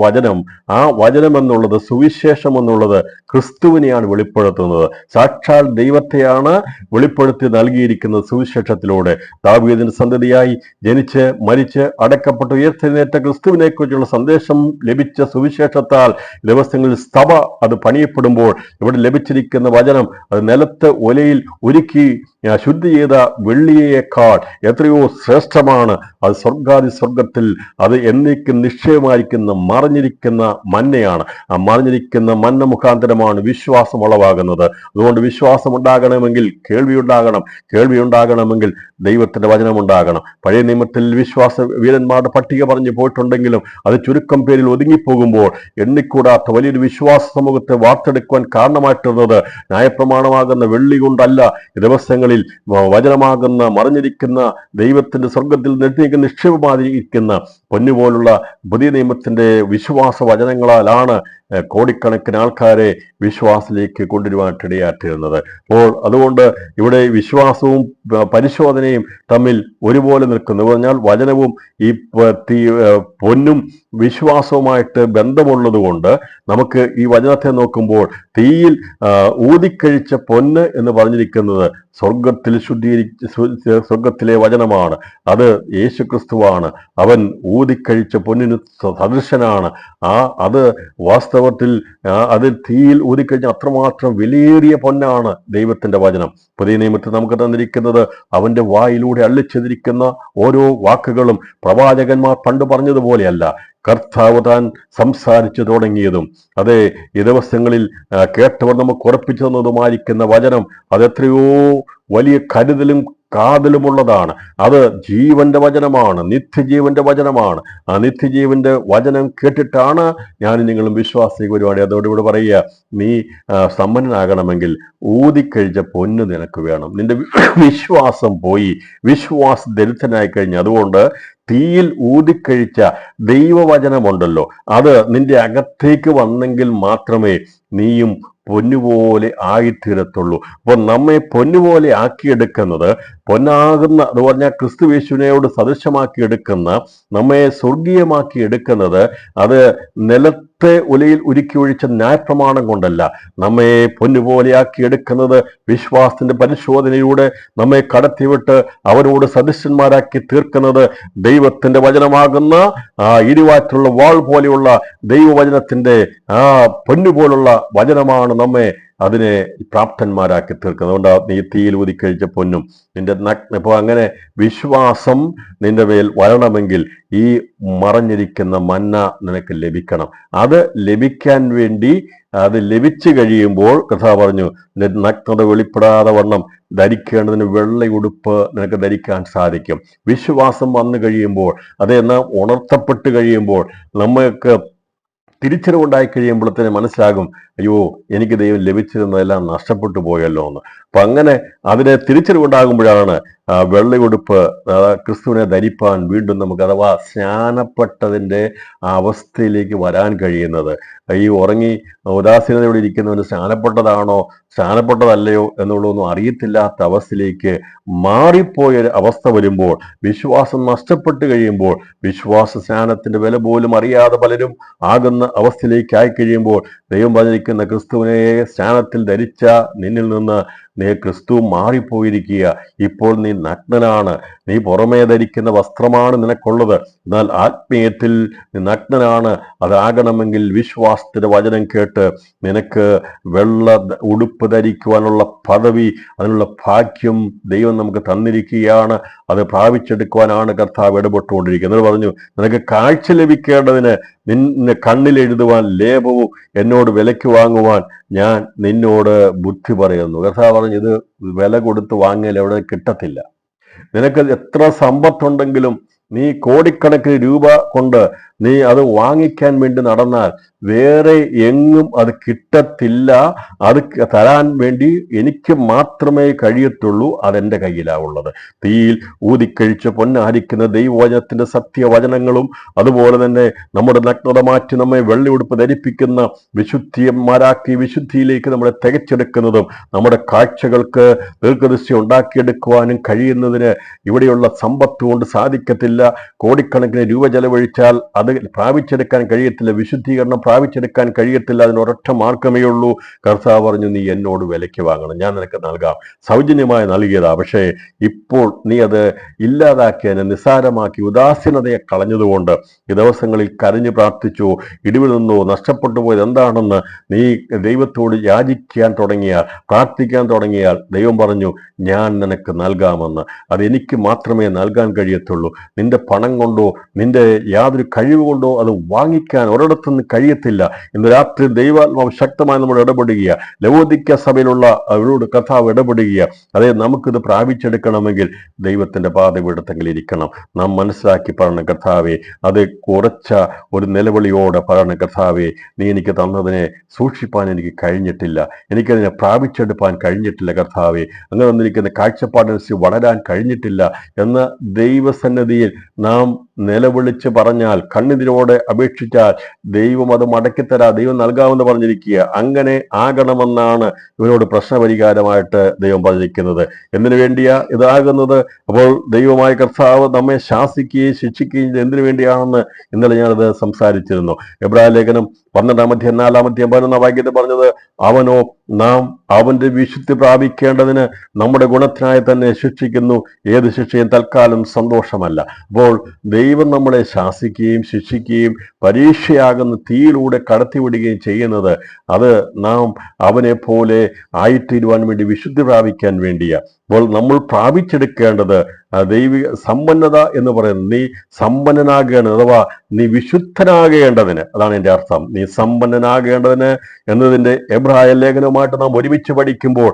വചനം, ആ വചനം എന്നുള്ളത്, സുവിശേഷം എന്നുള്ളത് ക്രിസ്തുവിനെയാണ് വെളിപ്പെടുത്തുന്നത്. സാക്ഷാൽ ദൈവത്തെയാണ് വെളിപ്പെടുത്തി നൽകിയിരിക്കുന്നത് സുവിശേഷത്തിലൂടെ. ദാവീദിന്റെ സന്തതിയായി ജനിച്ച് മരിച്ച് അടക്കപ്പെട്ട് ഉയർത്തെഴുന്നേറ്റ ക്രിസ്തുവിനെ കുറിച്ചുള്ള സന്ദേശം ലഭിച്ച സുവിശേഷത്താൽ ദിവസങ്ങളിൽ സഭ അത് പണിയപ്പെടുമ്പോൾ ഇവിടെ ലഭിച്ചിരിക്കുന്ന വചനം അത് നിലത്ത് ഒലയിൽ ഒരുക്കി ശുദ്ധി ചെയ്ത വെള്ളിയേക്കാൾ എത്രയോ ശ്രേഷ്ഠമാണ്. അത് സ്വർഗത്തിൽ അത് എന്നേക്കും നിശ്ചയമായിരിക്കുന്ന മറഞ്ഞിരിക്കുന്ന മന്നയാണ്. ആ മറഞ്ഞിരിക്കുന്ന മന്ന മുഖാന്തരമാണ് വിശ്വാസം ഉളവാകുന്നത്. അതുകൊണ്ട് വിശ്വാസം ഉണ്ടാകണമെങ്കിൽ കേൾവി ഉണ്ടാകണം, കേൾവി ഉണ്ടാകണമെങ്കിൽ ദൈവത്തിന്റെ വചനം ഉണ്ടാകണം. പഴയ നിയമത്തിൽ വിശ്വാസ വീരന്മാരുടെ പട്ടിക പറഞ്ഞു പോയിട്ടുണ്ടെങ്കിലും അത് ചുരുക്കം പേരിൽ ഒതുങ്ങിപ്പോകുമ്പോൾ എണ്ണിക്കൂടാത്ത വലിയൊരു വിശ്വാസ സമൂഹത്തെ വാർത്തെടുക്കുവാൻ കാരണമായിട്ടുള്ളത് ന്യായപ്രമാണമാകുന്ന വെള്ളി കൊണ്ടല്ല. ദിവസങ്ങളിൽ വചനമാകുന്ന മറഞ്ഞിരിക്കുന്ന ദൈവത്തിന്റെ സ്വർഗത്തിൽ നിക്ഷേപമായിരിക്കുന്ന പൊന്നുപോലുള്ള പുതിയ നിയമത്തിന്റെ വിശ്വാസ വചനങ്ങളാലാണ് കോടിക്കണക്കിന് ആൾക്കാരെ വിശ്വാസത്തിലേക്ക് കൊണ്ടുവരുവാനിടയായിത്തീരുന്നത്. അപ്പോൾ അതുകൊണ്ട് ഇവിടെ വിശ്വാസവും പരിശോധനയും തമ്മിൽ ഒരുപോലെ നിൽക്കുന്നു. പറഞ്ഞാൽ വചനവും ഈ പൊന്നും വിശ്വാസവുമായിട്ട് ബന്ധമുള്ളത് കൊണ്ട് നമുക്ക് ഈ വചനത്തെ നോക്കുമ്പോൾ തീയിൽ ഊതിക്കഴിച്ച പൊന്ന് എന്ന് പറഞ്ഞിരിക്കുന്നത് സ്വർഗത്തിലെ വചനമാണ്. അത് യേശുക്രിസ്തുവാണ്. അവൻ ഊതിക്കഴിച്ച പൊന്നിന് സദൃശനാണ്. അത് വാസ്തവത്തിൽ അത് തീയിൽ ഊതിക്കഴിഞ്ഞ അത്രമാത്രം വിലയേറിയ പൊന്നാണ് ദൈവത്തിന്റെ വചനം. പുതിയ നിയമത്തിൽ നമുക്ക് തന്നിരിക്കുന്നത് അവന്റെ വായിലൂടെ അള്ളിച്ചെതിരിക്കുന്ന ഓരോ വാക്കുകളും പ്രവാചകന്മാർ പണ്ട് പറഞ്ഞതുപോലെയല്ല. കർത്താവ് താൻ സംസാരിച്ചു തുടങ്ങിയതും അതെ ഈ ദിവസങ്ങളിൽ കേട്ടവർ നമുക്ക് ഉറപ്പിച്ചു തന്നതുമായിരിക്കുന്ന വചനം അതെത്രയോ വലിയ കരുതലും കാതലുമുള്ളതാണ്. അത് ജീവന്റെ വചനമാണ്, നിത്യജീവന്റെ വചനമാണ്. ആ നിത്യജീവന്റെ വചനം കേട്ടിട്ടാണ് ഞാൻ നിങ്ങളും വിശ്വാസത്തേക്ക് പരിപാടി. അതോടെ ഇവിടെ പറയുക, നീ സമ്പന്നനാകണമെങ്കിൽ ഊതിക്കഴിച്ച പൊന്ന് നിനക്ക് വേണം. നിന്റെ വിശ്വാസം പോയി, വിശ്വാസ ദരിദ്രനായി കഴിഞ്ഞു. അതുകൊണ്ട് തീയിൽ ഊതിക്കഴിച്ച ദൈവവചനമുണ്ടല്ലോ, അത് നിന്റെ അകത്തേക്ക് വന്നെങ്കിൽ മാത്രമേ നീയും പൊന്നുപോലെ ആയിത്തീരത്തുള്ളൂ. അപ്പോൾ നമ്മെ പൊന്നുപോലെ ആക്കിയെടുക്കുന്നത്, പൊന്നാകുന്ന എന്ന് പറഞ്ഞാൽ ക്രിസ്തുയേശുവിനോട് സദൃശമാക്കി എടുക്കുന്ന, നമ്മെ സ്വർഗീയമാക്കി എടുക്കുന്നത് അത് നിലത്തെ ഉലയിൽ ഉരുക്കി ഒഴിച്ച ന്യായപ്രമാണം കൊണ്ടല്ല. നമ്മെ പൊന്നുപോലെയാക്കി എടുക്കുന്നത് വിശ്വാസത്തിന്റെ പരിശോധനയിലൂടെ നമ്മെ കടത്തിവിട്ട് അവരോട് സദൃശന്മാരാക്കി തീർക്കുന്നത് ദൈവത്തിന്റെ വചനമാകുന്ന ആ ഇരുവാറ്റുള്ള വാൾ പോലെയുള്ള ദൈവവചനത്തിന്റെ ആ പൊന്നുപോലുള്ള വചനമാണ് നമ്മെ അതിനെ പ്രാപ്തന്മാരാക്കി തീർക്കുന്നത്. അതുകൊണ്ട് നീ തീയിൽ ഊതിക്കഴിച്ച പൊന്നും നിന്റെ ഇപ്പോൾ അങ്ങനെ വിശ്വാസം നിന്റെ മേൽ വരണമെങ്കിൽ ഈ മറഞ്ഞിരിക്കുന്ന മന്ന നിനക്ക് ലഭിക്കണം. അത് ലഭിക്കാൻ വേണ്ടി അത് ലഭിച്ചു കഴിയുമ്പോൾ കർത്താവ് പറഞ്ഞു, നഗ്നത വെളിപ്പെടാതെ വണ്ണം ധരിക്കേണ്ടതിന് വെള്ള ഉടുപ്പ് നിനക്ക് ധരിക്കാൻ സാധിക്കും. വിശ്വാസം വന്നു കഴിയുമ്പോൾ, അതേ നാം ഉണർത്തപ്പെട്ട് കഴിയുമ്പോൾ, നമുക്ക് തിരിച്ചറിവുണ്ടായി കഴിയുമ്പോഴത്തേന് മനസ്സിലാകും, അയ്യോ എനിക്ക് ദൈവം ലഭിച്ചിരുന്നതെല്ലാം നഷ്ടപ്പെട്ടു പോയല്ലോ എന്ന്. അപ്പൊ അങ്ങനെ അതിനെ തിരിച്ചറിവുണ്ടാകുമ്പോഴാണ് വെള്ളയുടുപ്പ് ക്രിസ്തുവിനെ ധരിപ്പാൻ വീണ്ടും നമുക്ക്, അഥവാ സ്നാനപ്പെട്ടതിൻ്റെ ആ അവസ്ഥയിലേക്ക് വരാൻ കഴിയുന്നത്. ഈ ഉറങ്ങി ഉദാസീനതയോടെ ഇരിക്കുന്നവന് സ്നാനപ്പെട്ടതാണോ സ്നാനപ്പെട്ടതല്ലയോ എന്നുള്ളതൊന്നും അറിയത്തില്ലാത്ത അവസ്ഥയിലേക്ക് മാറിപ്പോയ അവസ്ഥ വരുമ്പോൾ, വിശ്വാസം നഷ്ടപ്പെട്ട് കഴിയുമ്പോൾ, വിശ്വാസ സ്നാനത്തിന്റെ വില പോലും അറിയാതെ പലരും ആകുന്ന അവസ്ഥയിലേക്ക് ആയി കഴിയുമ്പോൾ, ദൈവം പറഞ്ഞിരിക്കുന്ന ക്രിസ്തുവിനെ സ്നാനത്തിൽ ധരിച്ച നിന്നിൽ നിന്ന് നീ ക്രിസ്തു മാറിപ്പോയിരിക്കുക. ഇപ്പോൾ നീ നഗ്നനാണ്. നീ പുറമേ ധരിക്കുന്ന വസ്ത്രമാണ് നിനക്കുള്ളത്, എന്നാൽ ആത്മീയത്തിൽ നീ നഗ്നനാണ്. അതാകണമെങ്കിൽ വിശ്വാസത്തിന്റെ വചനം കേട്ട് നിനക്ക് വെള്ള ഉടുപ്പ് ധരിക്കുവാനുള്ള പദവി, അതിനുള്ള ഭാഗ്യം ദൈവം നമുക്ക് തന്നിരിക്കുകയാണ്. അത് പ്രാപിച്ചെടുക്കുവാനാണ് കർത്താവ് ഇടപെട്ടുകൊണ്ടിരിക്കുന്നത്. പറഞ്ഞു, നിനക്ക് കാഴ്ച ലഭിക്കേണ്ടതിന് നിന്നെ കണ്ണിൽ എഴുതുവാൻ ലേപവും എന്നോട് വിലയ്ക്ക് വാങ്ങുവാൻ ഞാൻ നിന്നോട് ബുദ്ധി പറയുന്നു. കർത്താവ് പറഞ്ഞു, ഇത് വില കൊടുത്ത് വാങ്ങിയാൽ എവിടെ കിട്ടത്തില്ല. നിനക്ക് എത്ര സമ്പത്തുണ്ടെങ്കിലും നീ കോടിക്കണക്കിന് രൂപ കൊണ്ട് നീ അത് വാങ്ങിക്കാൻ വേണ്ടി നടന്നാൽ വേറെ എങ്ങും അത് കിട്ടത്തില്ല. അത് തരാൻ വേണ്ടി എനിക്ക് മാത്രമേ കഴിയത്തുള്ളൂ. അതെന്റെ കയ്യിലാവുള്ളത്. തീയിൽ ഊതിക്കഴിച്ച് പൊന്നാരിക്കുന്ന ദൈവവചനത്തിന്റെ സത്യവചനങ്ങളും അതുപോലെ തന്നെ നമ്മുടെ നഗ്നത മാറ്റി നമ്മെ വെള്ളി ഉടുപ്പ് ധരിപ്പിക്കുന്ന വിശുദ്ധിയന്മാരാക്കി വിശുദ്ധിയിലേക്ക് നമ്മളെ തികച്ചെടുക്കുന്നതും നമ്മുടെ കാഴ്ചകൾക്ക് ദീർഘദൃഷ്ടി ഉണ്ടാക്കിയെടുക്കുവാനും കഴിയുന്നതിന് ഇവിടെയുള്ള സമ്പത്ത് കൊണ്ട് സാധിക്കത്തില്ല. കോടിക്കണക്കിന് രൂപ ചെലവഴിച്ചാൽ അത് പ്രാപിച്ചെടുക്കാൻ കഴിയത്തില്ല. വിശുദ്ധീകരണം പ്രാപിച്ചെടുക്കാൻ കഴിയത്തില്ല. അതിനൊരൊറ്റ മാർഗമേ ഉള്ളൂ. കർത്താവ് പറഞ്ഞു, നീ എന്നോട് വിലയ്ക്ക് വാങ്ങണം, ഞാൻ നിനക്ക് നൽകാം. സൗജന്യമായി നൽകിയതാ. പക്ഷേ ഇപ്പോൾ നീ അത് ഇല്ലാതാക്കിയതിനെ നിസ്സാരമാക്കി ഉദാസീനതയെ കളഞ്ഞതുകൊണ്ട് ഈ ദിവസങ്ങളിൽ കരഞ്ഞു പ്രാർത്ഥിച്ചു, ഇടിവിൽ നിന്നോ നഷ്ടപ്പെട്ടു പോയത് എന്താണെന്ന് നീ ദൈവത്തോട് യാചിക്കാൻ തുടങ്ങിയാൽ, പ്രാർത്ഥിക്കാൻ തുടങ്ങിയാൽ ദൈവം പറഞ്ഞു, ഞാൻ നിനക്ക് നൽകാമെന്ന്. അത് എനിക്ക് മാത്രമേ നൽകാൻ കഴിയത്തുള്ളൂ. നിന്റെ പണം കൊണ്ടോ നിന്റെ യാതൊരു കഴിവ് കൊണ്ടോ അത് വാങ്ങിക്കാൻ ഒരിടത്തുനിന്ന് കഴിയത്തില്ല. ഇന്ന് രാത്രി ദൈവാത്മാവ് ശക്തമായി നമ്മൾ ഇടപെടുക. ലവോദിക്ക സഭയിലുള്ള അവരോട് കർത്താവ് ഇടപെടുക. അതെ, നമുക്കിത് പ്രാപിച്ചെടുക്കണമെങ്കിൽ ദൈവത്തിന്റെ പാതപീഠത്തെങ്കിൽ ഇരിക്കണം. നാം മനസ്സിലാക്കി പറയണം, കർത്താവെ, അത് കുറച്ച ഒരു നിലവിളിയോടെ പറയണം, കർത്താവെ, നീ എനിക്ക് തന്നതിനെ സൂക്ഷിപ്പാൻ എനിക്ക് കഴിഞ്ഞിട്ടില്ല, എനിക്കതിനെ പ്രാപിച്ചെടുപ്പാൻ കഴിഞ്ഞിട്ടില്ല. കർത്താവെ, അങ്ങനെ വന്നിരിക്കുന്ന കാഴ്ചപ്പാടനുസരിച്ച് വളരാൻ കഴിഞ്ഞിട്ടില്ല എന്ന ദൈവസന്നിധിയിൽ നാം നിലവിളിച്ച് പറഞ്ഞാൽ, കണ്ണിതിരോടെ അപേക്ഷിച്ചാൽ ദൈവം അത് മടക്കിത്തരാ, ദൈവം നൽകാമെന്ന് പറഞ്ഞിരിക്കുക. അങ്ങനെ ആകണമെന്നാണ് ഇവരോട് പ്രശ്നപരിഹാരമായിട്ട് ദൈവം പറഞ്ഞിരിക്കുന്നത്. എന്തിനു വേണ്ടിയാ ഇതാകുന്നത്? അപ്പോൾ ദൈവമായ കർത്താവ് നമ്മെ ശാസിക്കുകയും ശിക്ഷിക്കുകയും എന്തിനു വേണ്ടിയാണെന്ന് ഇന്നലെ ഞാനത് സംസാരിച്ചിരുന്നു. എബ്രായ ലേഖനം 12-ാം 4-ാം 11-ാം വാക്യത്തിൽ പറഞ്ഞത്, അവനോ നാം അവന്റെ വിശുദ്ധി പ്രാപിക്കേണ്ടതിന് നമ്മുടെ ഗുണത്തിനായി തന്നെ ശിക്ഷിക്കുന്നു, ഏത് ശിക്ഷയും തൽക്കാലം സന്തോഷമല്ല. അപ്പോൾ ദൈവം നമ്മളെ ശാസിക്കുകയും ശിക്ഷിക്കുകയും പരീക്ഷയാകുന്ന തീയിലൂടെ കടത്തിവിടുകയും ചെയ്യുന്നത് അത് നാം അവനെ പോലെ ആയിത്തീരുവാൻ വേണ്ടി വിശുദ്ധി പ്രാപിക്കാൻ വേണ്ടിയാ. അപ്പോൾ നമ്മൾ പ്രാപിച്ചെടുക്കേണ്ടത് ദൈവിക സമ്പന്നത എന്ന് പറയുന്നത്, നീ സമ്പന്നനാകേണ്ടത്, അഥവാ നീ വിശുദ്ധനാകേണ്ടതിന്, അതാണ് എൻ്റെ അർത്ഥം. നീ സമ്പന്നനാകേണ്ടതിന് എന്നതിൻ്റെ എബ്രായ ലേഖനവുമായിട്ട് നാം ഒരുമിച്ച് പഠിക്കുമ്പോൾ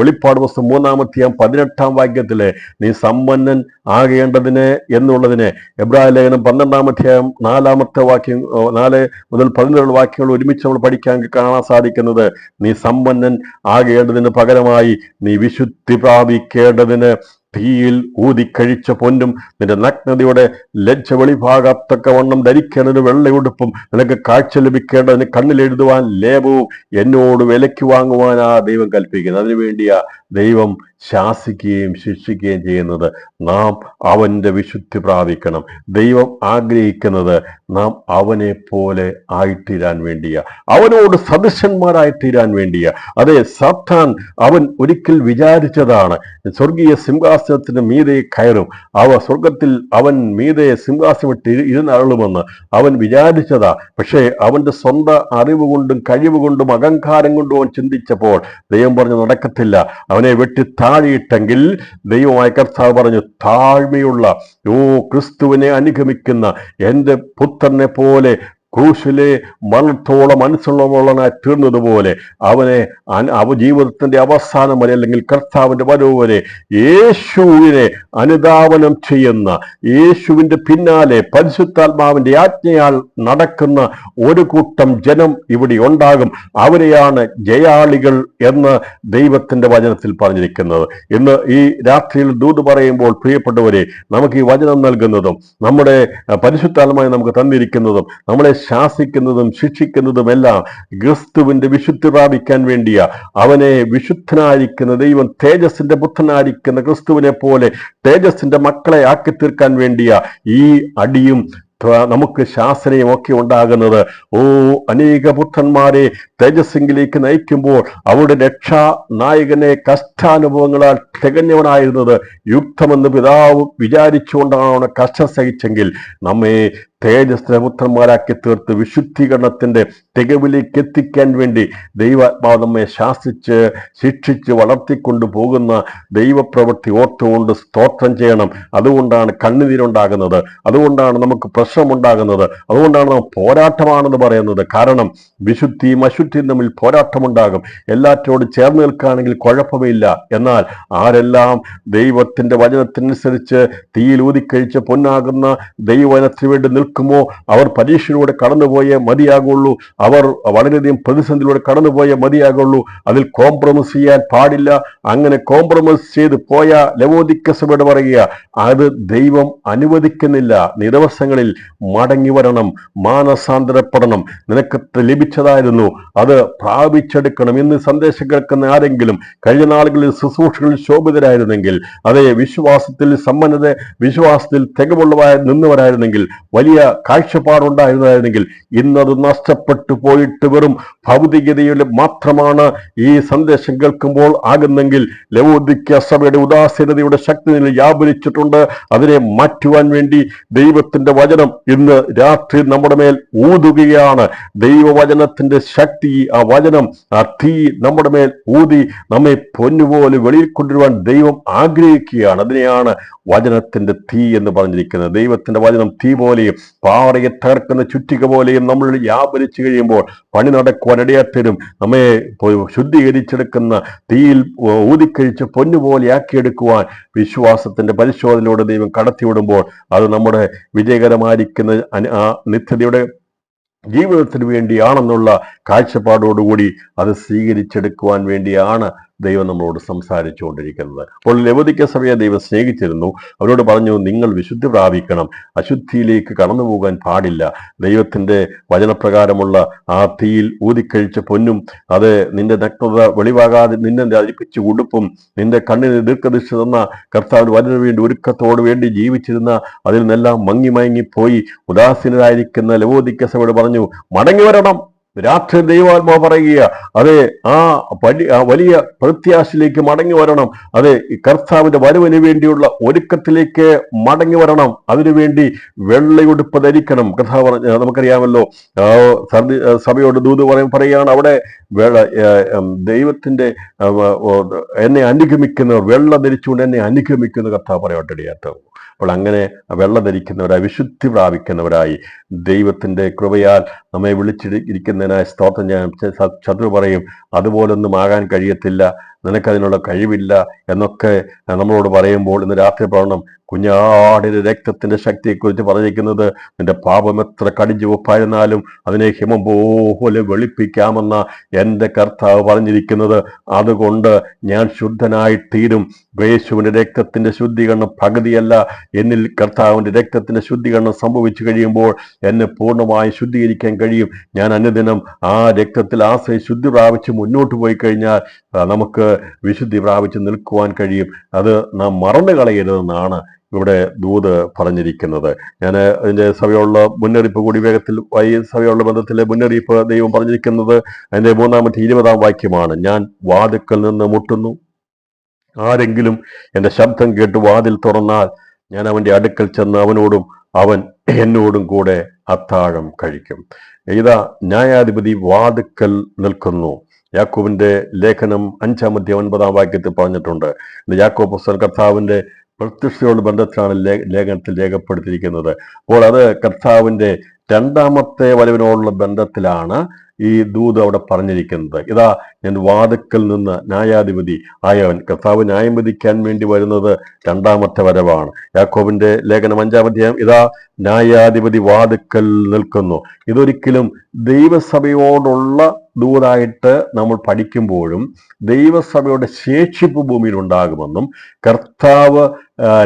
വെളിപ്പാട് പുസ്തകം 3-ാം 18-ാം വാക്യത്തിലെ നീ സമ്പന്നൻ ആകേണ്ടതിന് എന്നുള്ളതിനെ എബ്രായ ലേഖനം 12-ാം അധ്യായം 4-ാമത്തെ വാക്യം 4 മുതൽ 17 വാക്യങ്ങൾ ഒരുമിച്ച് നമ്മൾ പഠിക്കാൻ കാണാൻ സാധിക്കുന്നത്, നീ സമ്പന്നൻ ആകേണ്ടതിന് പകരമായി നീ വിശുദ്ധി പ്രാപിക്കേണ്ടതിന് തീയിൽ ഊതിക്കഴിച്ച പൊന്നും നിന്റെ നഗ്നതയുടെ ലജ്ജ വെളിഭാഗത്തക്കവണ്ണം ധരിക്കേണ്ടതിന് വെള്ളയുടുപ്പും നിനക്ക് കാഴ്ച ലഭിക്കേണ്ടതിന് കണ്ണിലെഴുതുവാൻ ലേപവും എന്നോട് വിലയ്ക്ക് വാങ്ങുവാനാ ദൈവം കൽപ്പിക്കുന്നത്. അതിനുവേണ്ടിയാ ദൈവം ശാസിക്കുകയും ശിക്ഷിക്കുകയും ചെയ്യുന്നത്. നാം അവന്റെ വിശുദ്ധി പ്രാപിക്കണം. ദൈവം ആഗ്രഹിക്കുന്നത് നാം അവനെ പോലെ ആയിത്തീരാൻ വേണ്ടിയാ, അവനോട് സദൃശന്മാരായിത്തീരാൻ വേണ്ടിയാ. അതെ, സാത്താൻ അവൻ ഒരിക്കൽ വിചാരിച്ചതാണ് സ്വർഗീയ സിംഹാസനത്തിന് മീതെ കയറും, സ്വർഗത്തിൽ അവൻ മീതെ സിംഹാസനമിട്ട് ഇരുന്നരുളുമെന്ന് അവൻ വിചാരിച്ചതാ. പക്ഷേ അവന്റെ സ്വന്തം അറിവ് കൊണ്ടും കഴിവ് കൊണ്ടും അഹങ്കാരം കൊണ്ടും അവൻ ചിന്തിച്ചപ്പോൾ ദൈവം പറഞ്ഞു, നടക്കത്തില്ല. അവനെ വെട്ടി താഴെയിട്ടെങ്കിൽ ദൈവമായ കർത്താവ് പറഞ്ഞു, താഴ്മയുള്ള ക്രിസ്തുവിനെ അനുഗമിക്കുന്ന എൻ്റെ പുത്രനെ പോലെ ക്രൂശിലെ മരണത്തോളം മനസ്സുള്ളവളനായി തീർന്നതുപോലെ അവനെ ജീവിതത്തിന്റെ അവസാനം വരെ, അല്ലെങ്കിൽ കർത്താവിന്റെ വരവ് വരെ യേശുവിനെ അനുധാവനം ചെയ്യുന്ന, യേശുവിന്റെ പിന്നാലെ പരിശുദ്ധാത്മാവിന്റെ ആജ്ഞയാൽ നടക്കുന്ന ഒരു കൂട്ടം ജനം ഇവിടെ ഉണ്ടാകും. അവരെയാണ് ജയാളികൾ എന്ന് ദൈവത്തിന്റെ വചനത്തിൽ പറഞ്ഞിരിക്കുന്നത്. ഇന്ന് ഈ രാത്രിയിൽ ദൂത് പറയുമ്പോൾ പ്രിയപ്പെട്ടവരെ, നമുക്ക് ഈ വചനം നൽകുന്നതും നമ്മുടെ പരിശുദ്ധാത്മാവിനെ നമുക്ക് തന്നിരിക്കുന്നതും നമ്മളെ ശാസിക്കുന്നതും ശിക്ഷിക്കുന്നതുമെല്ലാം ക്രിസ്തുവിന്റെ വിശുദ്ധി പ്രാപിക്കാൻ വേണ്ടിയാ. അവനെ വിശുദ്ധനായിരിക്കുന്ന ദൈവം തേജസ്സിന്റെ പുത്രനായിരിക്കുന്ന ക്രിസ്തുവിനെ പോലെ തേജസ്സിന്റെ മക്കളെ ആക്കി തീർക്കാൻ വേണ്ടിയാ ഈ അടിയും നമുക്ക് ശാസനയും ഒക്കെ ഉണ്ടാകുന്നത്. അനേക പുത്രന്മാരെ തേജസ്സിലേക്ക് നയിക്കുമ്പോൾ അവരുടെ രക്ഷാ നായകനെ കഷ്ടാനുഭവങ്ങളാൽ തികഞ്ഞവനായിരുന്നത് യുക്തമെന്ന് പിതാവ് വിചാരിച്ചുകൊണ്ടാണ് കഷ്ടം സഹിച്ചെങ്കിൽ നമ്മെ തേജസ്സിലെ പുത്രന്മാരാക്കി തീർത്ത് വിശുദ്ധീകരണത്തിന്റെ തികവിലേക്ക് എത്തിക്കാൻ വേണ്ടി ദൈവാത്മാവ് നമ്മെ ശാസിച്ച് ശിക്ഷിച്ച് വളർത്തിക്കൊണ്ടു പോകുന്ന ദൈവപ്രവൃത്തി ഓർത്തുകൊണ്ട് സ്തോത്രം ചെയ്യണം. അതുകൊണ്ടാണ് കണ്ണുനീരുണ്ടാകുന്നത്, അതുകൊണ്ടാണ് നമുക്ക് പ്രശ്നമുണ്ടാകുന്നത്, അതുകൊണ്ടാണ് നാം പോരാട്ടമാണെന്ന് പറയുന്നത്. കാരണം വിശുദ്ധിയും അശുദ്ധിയും തമ്മിൽ പോരാട്ടമുണ്ടാകും. എല്ലാറ്റോട് ചേർന്ന് നിൽക്കുകയാണെങ്കിൽ കുഴപ്പമില്ല. എന്നാൽ ആരെല്ലാം ദൈവത്തിന്റെ വചനത്തിനനുസരിച്ച് തീയിൽ ഊതിക്കഴിച്ച പൊന്നാകുന്ന ദൈവവചനത്തിന് വേണ്ടി നിൽക്കുമോ അവർ പരീക്ഷയിലൂടെ കടന്നുപോയേ മതിയാകുള്ളൂ. അവർ വളരെയധികം പ്രതിസന്ധിയിലൂടെ കടന്നുപോയേ മതിയാകുള്ളൂ. അതിൽ കോംപ്രമൈസ് ചെയ്യാൻ പാടില്ല. അങ്ങനെ കോംപ്രമൈസ് ചെയ്ത് പോയ ലവോദിക്ക സഭയോട് പറയുക, അത് ദൈവം അനുവദിക്കുന്നില്ല. ദിവസങ്ങളിൽ മടങ്ങി വരണം, മാനസാന്തരപ്പെടണം. നിനക്ക് ലഭിച്ചതായിരുന്നു, അത് പ്രാപിച്ചെടുക്കണം. ഇന്ന് സന്ദേശം കേൾക്കുന്ന ആരെങ്കിലും കഴിഞ്ഞ നാളുകളിൽ ശുശ്രൂഷകളിൽ ശോഭിതരായിരുന്നെങ്കിൽ, അതേ വിശ്വാസത്തിൽ സമ്പന്നത, വിശ്വാസത്തിൽ തികവുള്ളവരായി നിന്നവരായിരുന്നെങ്കിൽ, വലിയ കാഴ്ചപ്പാടുണ്ടായിരുന്നതായിരുന്നെങ്കിൽ, ഇന്നത് നഷ്ടപ്പെട്ടു പോയിട്ട് വെറും ഭൗതികതയിൽ മാത്രമാണ് ഈ സന്ദേശം കേൾക്കുമ്പോൾ ആകുന്നെങ്കിൽ, ലവോദിക്ക സഭയുടെ ഉദാസീനതയുടെ ശക്തി നിന്നിൽ വ്യാപരിച്ചിട്ടുണ്ട്. അതിനെ മാറ്റുവാൻ വേണ്ടി ദൈവത്തിന്റെ വചനം ഇന്ന് രാത്രി നമ്മുടെ മേൽ ഊതുകയാണ്. ദൈവവചനത്തിന്റെ ശക്തി, ആ വചനം, ആ തീ നമ്മുടെ മേൽ ഊതി നമ്മെ പൊന്നുപോലെ വെളിയിൽ കൊണ്ടുവരുവാൻ ദൈവം ആഗ്രഹിക്കുകയാണ്. അതിനെയാണ് വചനത്തിന്റെ തീ എന്ന് പറഞ്ഞിരിക്കുന്നത്. ദൈവത്തിന്റെ വചനം തീ പോലെയും പാറയെ തകർക്കുന്ന ചുറ്റിക പോലെയും നമ്മൾ വ്യാപരിച്ചു കഴിയുമ്പോൾ പണി നടക്കുവാൻ ഇടയാത്തരും നമ്മെ ശുദ്ധീകരിച്ചെടുക്കുന്ന തീയിൽ ഊതിക്കഴിച്ച് പൊന്നുപോലെ ആക്കിയെടുക്കുവാൻ വിശ്വാസത്തിന്റെ പരിശോധനയിലൂടെ ദൈവം കടത്തിവിടുമ്പോൾ അത് നമ്മുടെ വിജയകരമായിരിക്കുന്ന ആ നിത്യതയുടെ ജീവിതത്തിന് വേണ്ടിയാണെന്നുള്ള കാഴ്ചപ്പാടോടുകൂടി അത് സ്വീകരിച്ചെടുക്കുവാൻ വേണ്ടിയാണ് ദൈവം നമ്മളോട് സംസാരിച്ചുകൊണ്ടിരിക്കുന്നത്. അപ്പോൾ ലവോദിക്ക സഭയെ ദൈവം സ്നേഹിച്ചിരുന്നു. അവരോട് പറഞ്ഞു, നിങ്ങൾ വിശുദ്ധി പ്രാപിക്കണം, അശുദ്ധിയിലേക്ക് കടന്നു പോകാൻ പാടില്ല. ദൈവത്തിന്റെ വചനപ്രകാരമുള്ള ആ തീയിൽ ഊതിക്കഴിച്ച പൊന്നും, അത് നിന്റെ നഗ്നത വെളിവാകാതെ നിന്നെ ധരിപ്പിച്ച് ഉടുപ്പും, നിന്റെ കണ്ണിന് ദീർഘദൃഷ്ടി തന്ന കർത്താവിന് വചനു വേണ്ടി ഒരുക്കത്തോട് വേണ്ടി ജീവിച്ചിരുന്ന അതിൽ നിന്നെല്ലാം മങ്ങിപ്പോയി ഉദാസീനരായിരിക്കുന്ന ലവോദിക്ക സഭയോട് പറഞ്ഞു, മടങ്ങി വരണം. രാത്രി ദൈവാത്മാവ് പറയുക, അതെ, ആ വലിയ പ്രത്യാശയിലേക്ക് മടങ്ങി വരണം. അതെ, കർത്താവിന്റെ വരവിന് വേണ്ടിയുള്ള ഒരുക്കത്തിലേക്ക് മടങ്ങി വരണം. അതിനുവേണ്ടി വെള്ളയുടുപ്പ് ധരിക്കണം. കർത്താവ് നമുക്കറിയാമല്ലോ, സഭയോട് ദൂത് പറയുകയാണ്, അവിടെ ദൈവത്തിന്റെ എന്നെ അനുഗമിക്കുന്നവർ വെള്ള ധരിച്ചുകൊണ്ട് എന്നെ അനുഗമിക്കുന്ന കർത്താവ് പറയട്ടിടയാത്തത്. അപ്പോൾ അങ്ങനെ വെള്ള ധരിക്കുന്നവരായി, വിശുദ്ധി പ്രാപിക്കുന്നവരായി, ദൈവത്തിന്റെ കൃപയാൽ നമ്മെ വിളിച്ചിരിക്കുന്നതിനായി സ്തോത്രം ചെയ്യാൻ. ശത്രു പറയും, അതുപോലൊന്നും ആകാൻ കഴിയത്തില്ല, നിനക്കതിനുള്ള കഴിവില്ല എന്നൊക്കെ നമ്മളോട് പറയുമ്പോൾ ഇന്ന് രാത്രി പറയണം, കുഞ്ഞാടിന്റെ രക്തത്തിന്റെ ശക്തിയെക്കുറിച്ച് പറഞ്ഞിരിക്കുന്നത്, നിന്റെ പാപം എത്ര കടിഞ്ചുവപ്പായിരുന്നാലും അതിനെ ഹിമം പോലെ വെളുപ്പിക്കാമെന്ന എൻ്റെ കർത്താവ് പറഞ്ഞിരിക്കുന്നത്. അതുകൊണ്ട് ഞാൻ ശുദ്ധനായി തീരും. യേശുവിന്റെ രക്തത്തിന്റെ ശുദ്ധീകരണം പകുതിയല്ല, എന്നിൽ കർത്താവിന്റെ രക്തത്തിന്റെ ശുദ്ധീകരണം സംഭവിച്ചു കഴിയുമ്പോൾ എന്നെ പൂർണ്ണമായി ശുദ്ധീകരിക്കാൻ കഴിയും. ഞാൻ അനുദിനം ആ രക്തത്തിൽ ആശ്രയി ശുദ്ധി പ്രാപിച്ച് മുന്നോട്ട് പോയി കഴിഞ്ഞാൽ നമുക്ക് വിശുദ്ധി പ്രാപിച്ച് നിൽക്കുവാൻ കഴിയും. അത് നാം മറന്നു കളയരുതെന്നാണ് ഇവിടെ ദൂത് പറഞ്ഞിരിക്കുന്നത്. ഞാൻ അതിന്റെ സഭയുള്ള മുന്നറിയിപ്പ് കൂടി വേഗത്തിൽ സഭയുള്ള ബന്ധത്തിലെ മുന്നറിയിപ്പ് ദൈവം പറഞ്ഞിരിക്കുന്നത് അതിന്റെ 3-ാമത്തെ 20-ാം വാക്യമാണ്. ഞാൻ വാതിൽക്കൽ നിന്ന് മുട്ടുന്നു, ആരെങ്കിലും എൻ്റെ ശബ്ദം കേട്ട് വാതിൽ തുറന്നാൽ ഞാൻ അവന്റെ അടുക്കൽ ചെന്ന് അവനോടും അവൻ എന്നോടും കൂടെ അത്താഴം കഴിക്കും. ഇതാ ന്യായാധിപതി വാതിൽക്കൽ നിൽക്കുന്നു. യാക്കോബിന്റെ ലേഖനം 5-ാം അധ്യായം 9-ാം വാക്യത്തിൽ പറഞ്ഞിട്ടുണ്ട്. യാക്കോബ് പുസ്തകം കർത്താവിന്റെ പ്രത്യക്ഷയോട് ബന്ധത്തിലാണ് ലേഖനത്തിൽ രേഖപ്പെടുത്തിയിരിക്കുന്നത്. അപ്പോൾ അത് കർത്താവിന്റെ 2-ാമത്തെ വരവിനോടുള്ള ബന്ധത്തിലാണ് ഈ ദൂത് അവിടെ പറഞ്ഞിരിക്കുന്നത്. ഇതാ ഞാൻ വാതിൽക്കൽ നിന്ന്, ന്യായാധിപതി ആയവൻ, കർത്താവ് ന്യായം വിധിക്കാൻ വേണ്ടി വരുന്നത് 2-ാമത്തെ വരവാണ്. യാക്കോബിന്റെ ലേഖനം 5-ാം അധ്യായം, ഇതാ ന്യായാധിപതി വാതിൽക്കൽ നിൽക്കുന്നു. ഇതൊരിക്കലും ദൈവസഭയോടുള്ള ദൂതായിട്ട് നമ്മൾ പഠിക്കുമ്പോഴും ദൈവസഭയുടെ ശേഷിപ്പ് ഭൂമിയിൽ ഉണ്ടാകുമെന്നും കർത്താവ്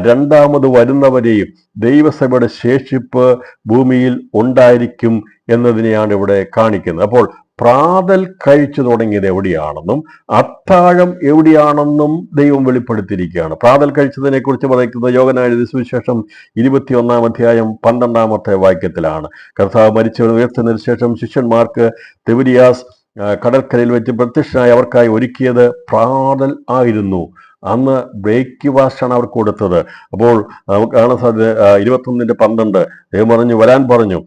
2ാമത് വരുന്നവരെയും ദൈവസഭയുടെ ശേഷിപ്പ് ഭൂമിയിൽ ഉണ്ടായിരിക്കും എന്നതിനെയാണ് ഇവിടെ കാണിക്കുന്നത്. അപ്പോൾ പ്രാതൽ കഴിച്ചു തുടങ്ങിയത് എവിടെയാണെന്നും അത്താഴം എവിടെയാണെന്നും ദൈവം വെളിപ്പെടുത്തിയിരിക്കുകയാണ്. പ്രാതൽ കഴിച്ചതിനെ കുറിച്ച് പറയുന്നത് യോഹന്നാൻ സുവിശേഷം 21-ാം അധ്യായം 12-ാമത്തെ വാക്യത്തിലാണ്. കർത്താവ് മരിച്ചവർ ഉയർത്തുന്നതിന് ശേഷം ശിഷ്യന്മാർക്ക് തിബിരിയാസ് കടൽക്കരയിൽ വെച്ച് പ്രത്യക്ഷനായി അവർക്കായി ഒരുക്കിയത് പ്രാതൽ ആയിരുന്നു. അന്ന് ബ്രേക്ക്ഫാസ്റ്റാണ് അവർക്ക് കൊടുത്തത്. അപ്പോൾ നമുക്ക് കാണാൻ സാധ്യത 21:12 ദൈവം വരാൻ പറഞ്ഞു.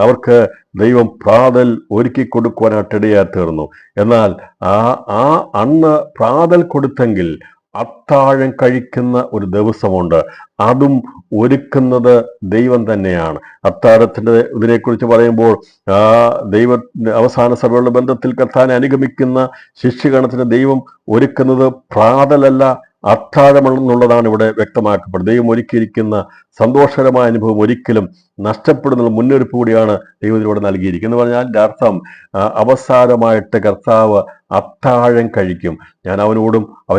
അവർക്ക് ദൈവം പ്രാതൽ ഒരുക്കി കൊടുക്കുവാനായിട്ട് ഇടയായി തീർന്നു. എന്നാൽ ആ അന്ന് പ്രാതൽ കൊടുത്തെങ്കിൽ അത്താഴം കഴിക്കുന്ന ഒരു ദിവസമുണ്ട്. അതും ഒരുക്കുന്നത് ദൈവം തന്നെയാണ്. അത്താഴത്തിന്റെ ഇതിനെക്കുറിച്ച് പറയുമ്പോൾ ദൈവ അവസാന സഭയുള്ള ബന്ധത്തിൽ കർത്താവിനെ അനുഗമിക്കുന്ന ശിഷ്യഗണത്തിന് ദൈവം ഒരുക്കുന്നത് പ്രാതലല്ല, അത്താഴമെന്നുള്ളതാണ് ഇവിടെ വ്യക്തമാക്കപ്പെടുന്നത്. ദൈവം ഒരുക്കിയിരിക്കുന്ന സന്തോഷകരമായ അനുഭവം ഒരിക്കലും നഷ്ടപ്പെടുന്ന മുന്നൊരുപ്പ് കൂടിയാണ് ദൈവത്തിലൂടെ നൽകിയിരിക്കുന്നത്. എന്ന് പറഞ്ഞാൽ അതിൻ്റെ അർത്ഥം അവസാനമായിട്ട് കർത്താവ് അത്താഴം കഴിക്കും. ഞാൻ അവൻ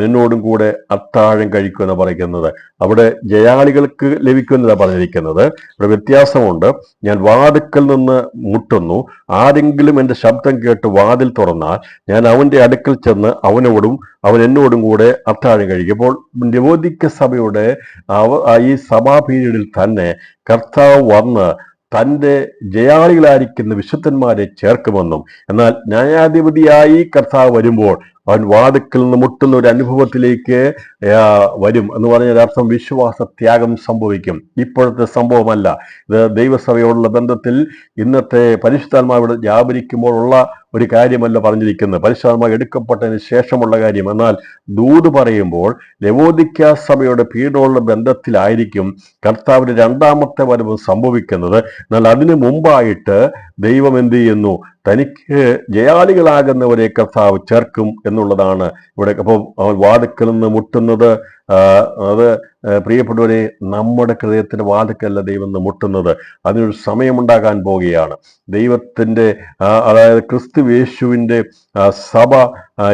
എന്നോടും കൂടെ അത്താഴം കഴിക്കും എന്ന് പറയുന്നത് അവിടെ ജയാളികൾക്ക് ലഭിക്കുമെന്നാണ് പറഞ്ഞിരിക്കുന്നത്. ഇവിടെ വ്യത്യാസമുണ്ട്. ഞാൻ വാതിൽക്കൽ നിന്ന് മുട്ടുന്നു, ആരെങ്കിലും എൻ്റെ ശബ്ദം കേട്ട് വാതിൽ തുറന്നാൽ ഞാൻ അവൻ്റെ അടുക്കൽ ചെന്ന് അവൻ എന്നോടും കൂടെ അത്താഴം കഴിക്കും. അപ്പോൾ ലവോദിക്ക സഭയുടെ ഈ സഭാ പീരീഡിൽ തന്നെ കർത്താവ് വന്ന് തൻ്റെ ജയാളികളായിരിക്കുന്ന വിശുദ്ധന്മാരെ ചേർക്കുമെന്നും, എന്നാൽ ന്യായാധിപതിയായി കർത്താവ് വരുമ്പോൾ അവൻ വാതിൽക്കൽ നിന്ന് മുട്ടുന്ന ഒരു അനുഭവത്തിലേക്ക് വരും എന്ന് പറഞ്ഞ അർത്ഥം വിശ്വാസ ത്യാഗം സംഭവിക്കും. ഇപ്പോഴത്തെ സംഭവമല്ല. ഇത് ദൈവസഭയോടുള്ള ബന്ധത്തിൽ ഇന്നത്തെ പരിശുദ്ധാത്മാവിടെ വ്യാപരിക്കുമ്പോഴുള്ള ഒരു കാര്യമല്ല പറഞ്ഞിരിക്കുന്നത്, പരിശുദ്ധാത്മാവ് എടുക്കപ്പെട്ടതിന് ശേഷമുള്ള കാര്യം. എന്നാൽ ദൂത് പറയുമ്പോൾ ലവോദിക്ക സഭയുടെ പീഡോടുള്ള ബന്ധത്തിലായിരിക്കും കർത്താവിന്റെ രണ്ടാമത്തെ വരവ് സംഭവിക്കുന്നത്. എന്നാൽ അതിനു മുമ്പായിട്ട് ദൈവം എന്ത് ചെയ്യുന്നു? തനിക്ക് ജയാളികളാകുന്നവരെ കർത്താവ് ചേർക്കും എന്നുള്ളതാണ് ഇവിടെ. അപ്പോൾ അവൻ വാതിൽക്കൽ നിന്ന് മുട്ടുന്നത് അത് പ്രിയപ്പെട്ടവരെ നമ്മുടെ ഹൃദയത്തിന്റെ വാതിൽക്കല്ല ദൈവം മുട്ടുന്നത്. അതിനൊരു സമയമുണ്ടാകാൻ പോവുകയാണ്. ദൈവത്തിന്റെ അതായത് ക്രിസ്തു യേശുവിന്റെ സഭ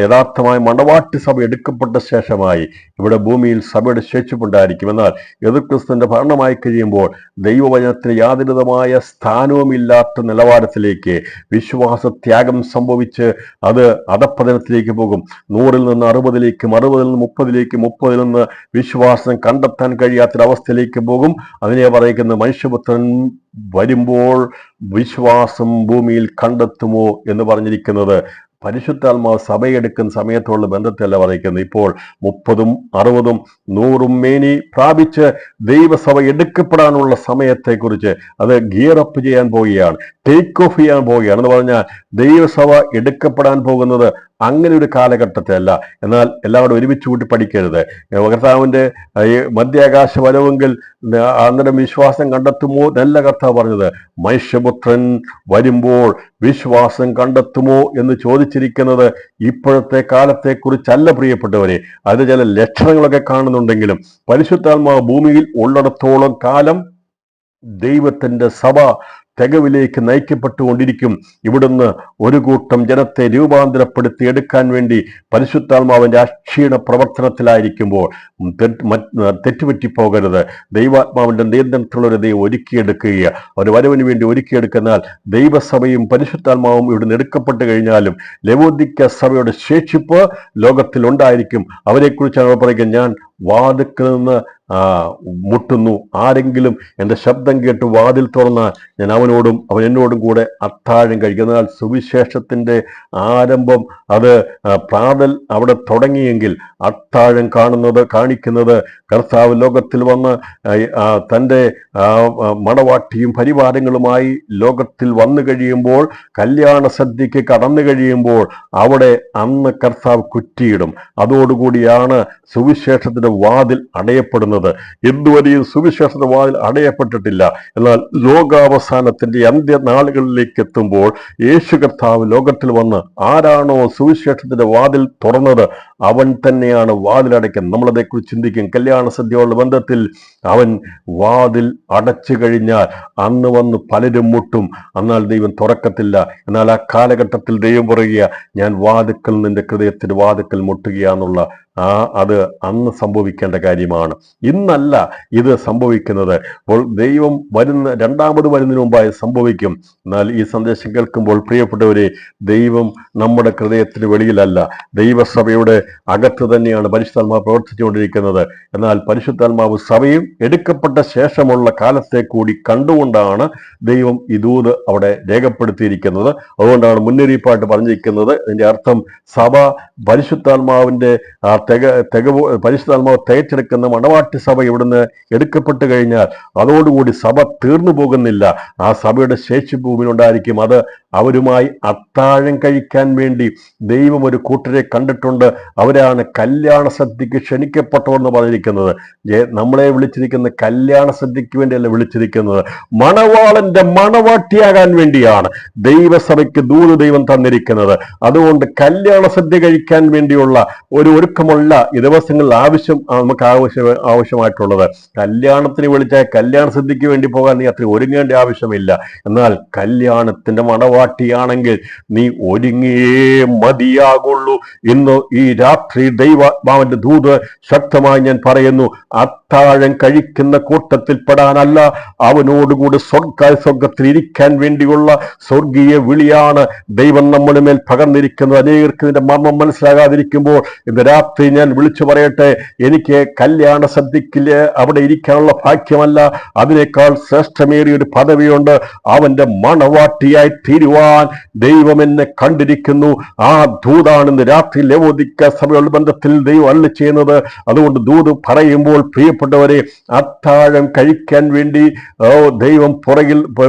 യഥാർത്ഥമായ മണവാട്ടി സഭ എടുക്കപ്പെട്ട ശേഷമായി ഇവിടെ ഭൂമിയിൽ സഭയുടെ ശേഷിപ്പുണ്ടായിരിക്കും. എന്നാൽ എതിർക്രിസ്തുവിന്റെ ഭരണമായി കഴിയുമ്പോൾ ദൈവവചനത്തിന് യാതൊരുവിധമായ സ്ഥാനവുമില്ലാത്ത നിലവാരത്തിലേക്ക് വിശ്വാസ ത്യാഗം സംഭവിച്ച് അത് അധപ്പതനത്തിലേക്ക് പോകും. 100-ൽ നിന്ന് 60-ലേക്കും 60-ൽ നിന്ന് 30-ലേക്കും 30-ൽ നിന്ന് വിശ്വാസം കണ്ടെത്താൻ കഴിയാത്തൊരവസ്ഥയിലേക്ക് പോകും. അതിനെ പറയുന്ന മനുഷ്യപുത്രൻ വരുമ്പോൾ വിശ്വാസം ഭൂമിയിൽ കണ്ടെത്തുമോ എന്ന് പറഞ്ഞിരിക്കുന്നത് പരിശുദ്ധാത്മാവ് സഭയെടുക്കുന്ന സമയത്തുള്ള ബന്ധത്തെയല്ല പറയുന്നത്. ഇപ്പോൾ 30-ഉം 60-ഉം 100-ഉം മേനി പ്രാപിച്ച് ദൈവസഭ എടുക്കപ്പെടാനുള്ള സമയത്തെക്കുറിച്ച് അത് ഗിയർ അപ്പ് ചെയ്യാൻ പോവുകയാണ്, ടേക്ക് ഓഫ് ചെയ്യാൻ പോവുകയാണ്. എന്ന് പറഞ്ഞാൽ ദൈവസഭ എടുക്കപ്പെടാൻ പോകുന്നത് അങ്ങനെ ഒരു കാലഘട്ടത്തിലല്ല. എന്നാൽ എല്ലാവരും ഒരുമിച്ച് കൂട്ടി പഠിക്കരുത്. കർത്താവിന്റെ മധ്യാകാശ വരവെങ്കിൽ അന്നേരം വിശ്വാസം കണ്ടെത്തുമോ എന്നല്ല കർത്താവ് പറഞ്ഞത്. മനുഷ്യപുത്രൻ വരുമ്പോൾ വിശ്വാസം കണ്ടെത്തുമോ എന്ന് ചോദിച്ചിരിക്കുന്നത് ഇപ്പോഴത്തെ കാലത്തെക്കുറിച്ചല്ല പ്രിയപ്പെട്ടവരെ. അത് ചില ലക്ഷണങ്ങളൊക്കെ കാണുന്നുണ്ടെങ്കിലും പരിശുദ്ധാത്മാവ് ഭൂമിയിൽ ഉള്ളിടത്തോളം കാലം ദൈവത്തിന്റെ സഭ തികവിലേക്ക് നയിക്കപ്പെട്ടുകൊണ്ടിരിക്കും. ഇവിടുന്ന് ഒരു കൂട്ടം ജനത്തെ രൂപാന്തരപ്പെടുത്തി എടുക്കാൻ വേണ്ടി പരിശുദ്ധാത്മാവിന്റെ അക്ഷീണ പ്രവർത്തനത്തിലായിരിക്കുമ്പോൾ തെറ്റുപറ്റിപ്പോകരുത്. ദൈവാത്മാവിന്റെ നിയന്ത്രണത്തിലുള്ളൊരു ദൈവം ഒരുക്കിയെടുക്കുക, ഒരു വരവിന് വേണ്ടി ഒരുക്കിയെടുക്കുന്നാൽ ദൈവസഭയും പരിശുദ്ധാത്മാവും ഇവിടുന്ന് എടുക്കപ്പെട്ട് കഴിഞ്ഞാലും ലവോദിക്ക സഭയുടെ ശേഷിപ്പ് ലോകത്തിൽ ഉണ്ടായിരിക്കും. അവരെക്കുറിച്ചാണ് പറയുക, ഞാൻ വാതിൽക്കൽ നിന്ന് മുട്ടുന്നു, ആരെങ്കിലും എൻ്റെ ശബ്ദം കേട്ട് വാതിൽ തുറന്നാൽ ഞാൻ അവൻ എന്നോടും കൂടെ അത്താഴം കഴിക്കുന്നതിനാൽ സുവിശേഷത്തിന്റെ ആരംഭം അത് പ്രാതൽ അവിടെ തുടങ്ങിയെങ്കിൽ അത്താഴം കാണിക്കുന്നത് കർത്താവ് ലോകത്തിൽ വന്ന് തൻ്റെ മണവാട്ടിയും പരിവാരങ്ങളുമായി ലോകത്തിൽ വന്നു കഴിയുമ്പോൾ, കല്യാണ സദ്യക്ക് കടന്നു കഴിയുമ്പോൾ അവിടെ അന്ന് കർത്താവ് കുറ്റിയിടും. അതോടുകൂടിയാണ് സുവിശേഷത്തിന്റെ വാതിൽ അടയപ്പെടുന്നത്. ഇതുവരെയും സുവിശേഷത്തിന്റെ വാതിൽ അടയപ്പെട്ടിട്ടില്ല. എന്നാൽ ലോകാവസാനത്തിന്റെ അന്ത്യനാളുകളിലേക്ക് എത്തുമ്പോൾ യേശു കർത്താവ് ലോകത്തിൽ വന്ന് ആരാണോ സുവിശേഷത്തിന്റെ വാതിൽ തുറന്നത് അവൻ തന്നെയാണ് വാതിലടയ്ക്കുന്നത്. നമ്മളതേക്കുറിച്ച് ചിന്തിക്കും. കല്യാണ സദ്യയുള്ള ബന്ധത്തിൽ അവൻ വാതിൽ അടച്ചു കഴിഞ്ഞാൽ അന്ന് വന്ന് പലരും മുട്ടും, എന്നാൽ ദൈവം തുറക്കത്തില്ല. എന്നാൽ ആ കാലഘട്ടത്തിൽ ദൈവം പറയുക, ഞാൻ വാതിൽക്കൽ നിന്റെ ഹൃദയത്തിന്റെ വാതിൽക്കൽ മുട്ടുകയാന്നുള്ള അത് അന്ന് സംഭവിക്കേണ്ട കാര്യമാണ്. ഇന്നല്ല ഇത് സംഭവിക്കുന്നത്. അപ്പോൾ ദൈവം രണ്ടാമത് വരുന്നതിന് മുമ്പായി സംഭവിക്കും. എന്നാൽ ഈ സന്ദേശം കേൾക്കുമ്പോൾ പ്രിയപ്പെട്ടവരെ, ദൈവം നമ്മുടെ ഹൃദയത്തിന് വെളിയിലല്ല, ദൈവസഭയുടെ അകത്ത് തന്നെയാണ് പരിശുദ്ധാത്മാവ് പ്രവർത്തിച്ചുകൊണ്ടിരിക്കുന്നത്. എന്നാൽ പരിശുദ്ധാത്മാവ് സഭയും എടുക്കപ്പെട്ട ശേഷമുള്ള കാലത്തെ കൂടി കണ്ടുകൊണ്ടാണ് ദൈവം ഈ ദൂത് അവിടെ രേഖപ്പെടുത്തിയിരിക്കുന്നത്. അതുകൊണ്ടാണ് മുന്നറിയിപ്പായിട്ട് പറഞ്ഞിരിക്കുന്നത്. അതിന്റെ അർത്ഥം സഭ പരിശുദ്ധാത്മാവിന്റെ പരിശുദ്ധാത്മാവ് തേച്ചെടുക്കുന്ന മണവാട്ടി സഭ ഇവിടുന്ന് എടുക്കപ്പെട്ട് കഴിഞ്ഞാൽ അതോടുകൂടി സഭ തീർന്നു പോകുന്നില്ല. ആ സഭയുടെ ശേഷി ഭൂമിയിലുണ്ടായിരിക്കും. അത് അവരുമായി അത്താഴം കഴിക്കാൻ വേണ്ടി ദൈവം ഒരു കൂട്ടരെ കണ്ടിട്ടുണ്ട്. അവരാണ് കല്യാണ സദ്യക്ക് ക്ഷണിക്കപ്പെട്ടവെന്ന് പറഞ്ഞിരിക്കുന്നത്. നമ്മളെ വിളിച്ചിരിക്കുന്ന കല്യാണ സദ്യക്ക് വേണ്ടിയല്ല വിളിച്ചിരിക്കുന്നത്, മണവാളന്റെ മണവാട്ടിയാകാൻ വേണ്ടിയാണ് ദൈവസഭയ്ക്ക് ദൈവം തന്നിരിക്കുന്നത്. അതുകൊണ്ട് കല്യാണ സദ്യ കഴിക്കാൻ വേണ്ടിയുള്ള ഒരു ഒരുക്കമുള്ള ഈ ദിവസങ്ങളിൽ നമുക്ക് ആവശ്യമായിട്ടുള്ളത്. കല്യാണത്തിന് വിളിച്ചാൽ കല്യാണ സദ്യക്ക് വേണ്ടി പോകാൻ നീ അത്ര ഒരുങ്ങേണ്ട ആവശ്യമില്ല. എന്നാൽ കല്യാണത്തിന്റെ മണവാട്ടിയാണെങ്കിൽ നീ ഒരുങ്ങിയേ മതിയാകുള്ളൂ. ഇന്ന് ഈ രാത്രി ദൈവാത്മാവിന്റെ ദൂത് ശക്തമായി ഞാൻ പറയുന്നു, അത്താഴം കഴിക്കുന്ന കൂട്ടത്തിൽ പെടാനല്ല, അവനോടുകൂടി സ്വർഗത്തിൽ ഇരിക്കാൻ വേണ്ടിയുള്ള സ്വർഗീയ വിളിയാണ് ദൈവം നമ്മുടെ മേൽ പകർന്നിരിക്കുന്നത്. അനേകർക്ക് ഇതിന്റെ മർമ്മം മനസ്സിലാകാതിരിക്കുമ്പോൾ ഇന്ന് രാത്രി ഞാൻ വിളിച്ചു പറയട്ടെ, എനിക്ക് കല്യാണ സദ്യക്കില് അവിടെ ഇരിക്കാനുള്ള ഭാഗ്യമല്ല, അതിനേക്കാൾ ശ്രേഷ്ഠമേറിയ ഒരു പദവിയുണ്ട്. അവന്റെ മണവാട്ടിയായി തീരുവാൻ ദൈവം എന്നെ കണ്ടിരിക്കുന്നു. ആ ദൂതാണ് ഇന്ന് രാത്രി ലവോദിക്ക സഭയുള്ള ബന്ധത്തിൽ ദൈവം അരുളി ചെയ്യുന്നത്. അതുകൊണ്ട് ദൂത് പറയുമ്പോൾ പ്രിയപ്പെട്ടവരെ, അത്താഴം കഴിക്കാൻ വേണ്ടി ദൈവം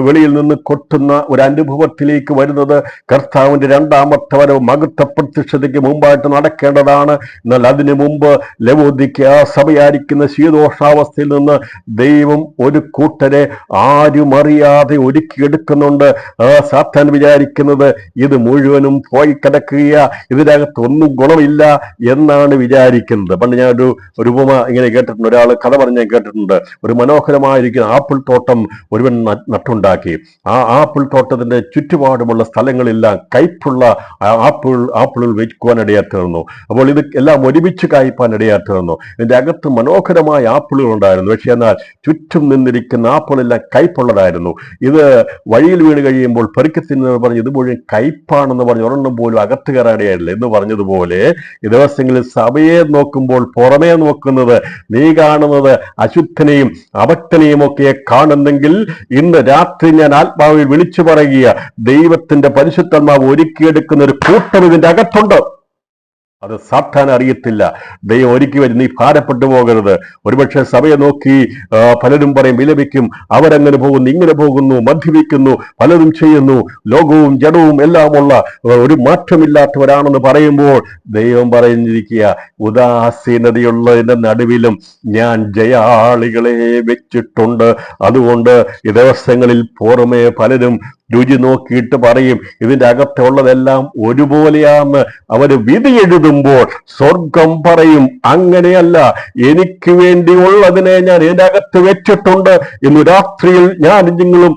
വെളിയിൽ നിന്ന് കൊട്ടുന്ന ഒരു അനുഭവത്തിലേക്ക് വരുന്നത് കർത്താവിന്റെ രണ്ടാമത്തെ വരവ് മഹത്വ പ്രത്യക്ഷതയ്ക്ക് മുമ്പായിട്ട് നടക്കേണ്ടതാണ്. എന്നാൽ അതിനു മുമ്പ് ലവോദിക്ക സഭയായിരിക്കുന്ന ശീതോഷ്ണാവസ്ഥയിൽ നിന്ന് ദൈവം ഒരു കൂട്ടരെ ആരും അറിയാതെ ഒരുക്കിയെടുക്കുന്നുണ്ട്. സാത്താൻ വിചാരിക്കുന്നത് ഇത് മുഴുവനും പോയി കിടക്കുക, ഇതിനകത്ത് ഒന്നും ഗുണമില്ല എന്നാണ് വിചാരിക്കുന്നത്. പണ്ട് ഞാൻ ഒരു ഉപമ ഇങ്ങനെ കേട്ടിട്ടുണ്ട്, ഒരാൾ കഥ പറഞ്ഞ് ഞാൻ കേട്ടിട്ടുണ്ട്. ഒരു മനോഹരമായിരിക്കുന്ന ആപ്പിൾ തോട്ടം ഒരുവൻ നട്ടുണ്ടാക്കി. ആ ആപ്പിൾ തോട്ടത്തിന്റെ ചുറ്റുപാടുമുള്ള സ്ഥലങ്ങളെല്ലാം കയ്പുള്ള ആപ്പിളുകൾ വയ്ക്കുവാൻ ഇടയാത്തീർന്നു. അപ്പോൾ ഇത് എല്ലാം ഒരുമിച്ച് കായ്പാൻ ഇടയാത്തീർന്നു. ഇതിന്റെ അകത്ത് മനോഹരമായ ആപ്പിളുകൾ ഉണ്ടായിരുന്നു. പക്ഷെ എന്നാൽ ചുറ്റും നിന്നിരിക്കുന്ന ആപ്പിളെല്ലാം കയ്പുള്ളതായിരുന്നു. ഇത് വഴിയിൽ വീണ് കഴിയുമ്പോൾ പെറുക്കി തിന്നവർ പറഞ്ഞു ഇത് മുഴുവൻ കയ്പാണെന്ന് പറഞ്ഞ് ഒരെണ്ണം പോലും അകത്ത് കയറാനിടയായില്ല എന്ന് പറഞ്ഞതുപോലെ ഈ ദിവസങ്ങളിൽ സഭയെ നോക്കുമ്പോൾ പുറമേ നോക്കുന്നത് നീ കാണുന്നത് അശുദ്ധനെയും അഭക്തനെയും ഒക്കെ കാണുന്നെങ്കിൽ ഇന്ന് രാത്രി ഞാൻ ആത്മാവിൽ വിളിച്ചു പറയുക, ദൈവത്തിന്റെ പരിശുദ്ധാത്മാവ് ഒരുക്കിയെടുക്കുന്ന ഒരു കൂട്ടം ഇതിന്റെ അകത്തുണ്ട്. അത് സാത്താൻ അറിയത്തില്ല. ദൈവം ഒരുക്കി വരും. നീ ഭാരപ്പെട്ടു പോകരുത്. ഒരുപക്ഷെ സഭയെ നോക്കി പലരും പറയും, വിലപിക്കും, അവരങ്ങനെ പോകുന്നു, ഇങ്ങനെ പോകുന്നു, മദ്യപിക്കുന്നു, പലതും ചെയ്യുന്നു, ലോകവും ജഡവും എല്ലാമുള്ള ഒരു മാറ്റമില്ലാത്തവരാണെന്ന് പറയുമ്പോൾ ദൈവം പറഞ്ഞിരിക്കുക, ഉദാസീനതയുള്ളതിന്റെ നടുവിലും ഞാൻ ജയാളികളെ വെച്ചിട്ടുണ്ട്. അതുകൊണ്ട് ഈ ദിവസങ്ങളിൽ പുറമെ പലരും രുചി നോക്കിയിട്ട് പറയും ഇതിന്റെ അകത്തുള്ളതെല്ലാം ഒരുപോലെയാന്ന് അവര് വിധി എഴുതുമ്പോൾ സ്വർഗം പറയും അങ്ങനെയല്ല, എനിക്ക് വേണ്ടിയുള്ളതിനെ ഞാൻ ഇതിന്റെ അകത്ത് വെച്ചിട്ടുണ്ട്. ഇന്ന് രാത്രിയിൽ ഞാൻ നിങ്ങളും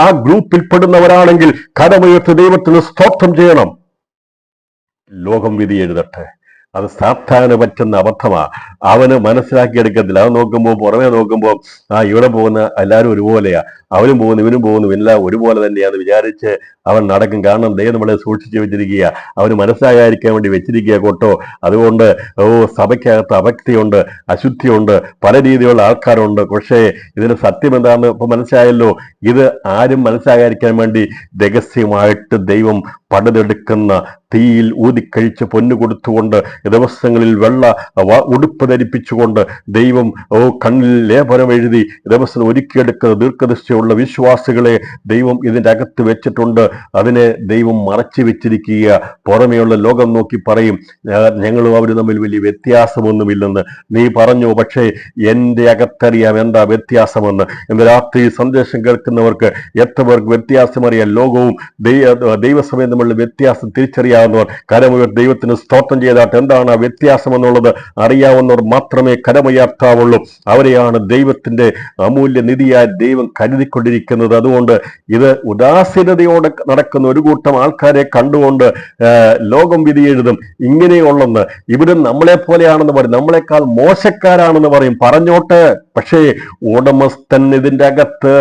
ആ ഗ്രൂപ്പിൽ പെടുന്നവരാണെങ്കിൽ കരമുയർത്തി ദൈവത്തിന് സ്തോത്രം ചെയ്യണം. ലോകം വിധി എഴുതട്ടെ, അത് സാത്താന് പറ്റുന്ന അബദ്ധമാ. അവന് മനസ്സിലാക്കിയെടുക്കത്തില്ല. അത് നോക്കുമ്പോൾ പുറമെ നോക്കുമ്പോൾ ഇവിടെ പോകുന്ന എല്ലാവരും ഒരുപോലെയാ, അവനും പോകുന്നു ഇവനും പോകുന്നു എല്ലാം ഒരുപോലെ തന്നെയാന്ന് വിചാരിച്ച് അവൻ നടക്കും. കാരണം ദൈവം നമ്മളെ സൂക്ഷിച്ചു വെച്ചിരിക്കുക, അവന് മനസ്സിലാകാതിരിക്കാൻ വേണ്ടി വെച്ചിരിക്കുക കൊട്ടോ. അതുകൊണ്ട് സഭയ്ക്കകത്ത് അഭക്തിയുണ്ട്, അശുദ്ധിയുണ്ട്, പല രീതിയിലുള്ള ആൾക്കാരുണ്ട്. പക്ഷേ ഇതിന് സത്യം എന്താണെന്ന് ഇപ്പൊ മനസ്സിലായല്ലോ. ഇത് ആരും മനസ്സിലാകാതിരിക്കാൻ വേണ്ടി രഹസ്യമായിട്ട് ദൈവം പണിതെടുക്കുന്ന തീയിൽ ഊതിക്കഴിച്ച് പൊന്നു കൊടുത്തുകൊണ്ട് ദിവസങ്ങളിൽ വെള്ള ഉടുപ്പ് ധരിപ്പിച്ചുകൊണ്ട് ദൈവം കണ്ണിൽ ലേപനം എഴുതി ദിവസം ഒരുക്കിയെടുക്കുന്ന ദീർഘദൃഷ്ടിയുള്ള വിശ്വാസികളെ ദൈവം ഇതിൻ്റെ അകത്ത് വെച്ചിട്ടുണ്ട്. അതിനെ ദൈവം മറച്ചു വെച്ചിരിക്കുക. പുറമെയുള്ള ലോകം നോക്കി പറയും ഞങ്ങളും അവർ തമ്മിൽ വലിയ വ്യത്യാസമൊന്നുമില്ലെന്ന്. നീ പറഞ്ഞു, പക്ഷേ എൻ്റെ അകത്തറിയാം എന്താ വ്യത്യാസമെന്ന്. ഇന്ന് രാത്രി സന്ദേശം കേൾക്കുന്നവർക്ക് എത്ര പേർക്ക് വ്യത്യാസം അറിയാം? ലോകവും ദൈവസമയം തമ്മിലുള്ള വ്യത്യാസം തിരിച്ചറിയാവുന്നവർ കരമുയർ ദൈവത്തിന് സ്തോത്രം ചെയ്താട്ട് എന്താണ് വ്യത്യാസം എന്നുള്ളത് അറിയാവുന്നവർ മാത്രമേ കരമുയർത്താവുള്ളൂ. അവരെയാണ് ദൈവത്തിന്റെ അമൂല്യ നിധിയായി ദൈവം കരുതിക്കൊണ്ടിരിക്കുന്നത്. അതുകൊണ്ട് ഇത് ഉദാസീനതയോടെ നടക്കുന്ന ഒരു കൂട്ടം ആൾക്കാരെ കണ്ടുകൊണ്ട് ലോകം വിധി എഴുതും. ഇങ്ങനെയുള്ളെന്ന് ഇവിടെ നമ്മളെ പോലെയാണെന്ന് പറയും, നമ്മളെക്കാൾ മോശക്കാരാണെന്ന് പറയും. പറഞ്ഞോട്ടെ, പക്ഷേ ഉടമസ്ഥൻ ഇതിൻ്റെ അകത്ത്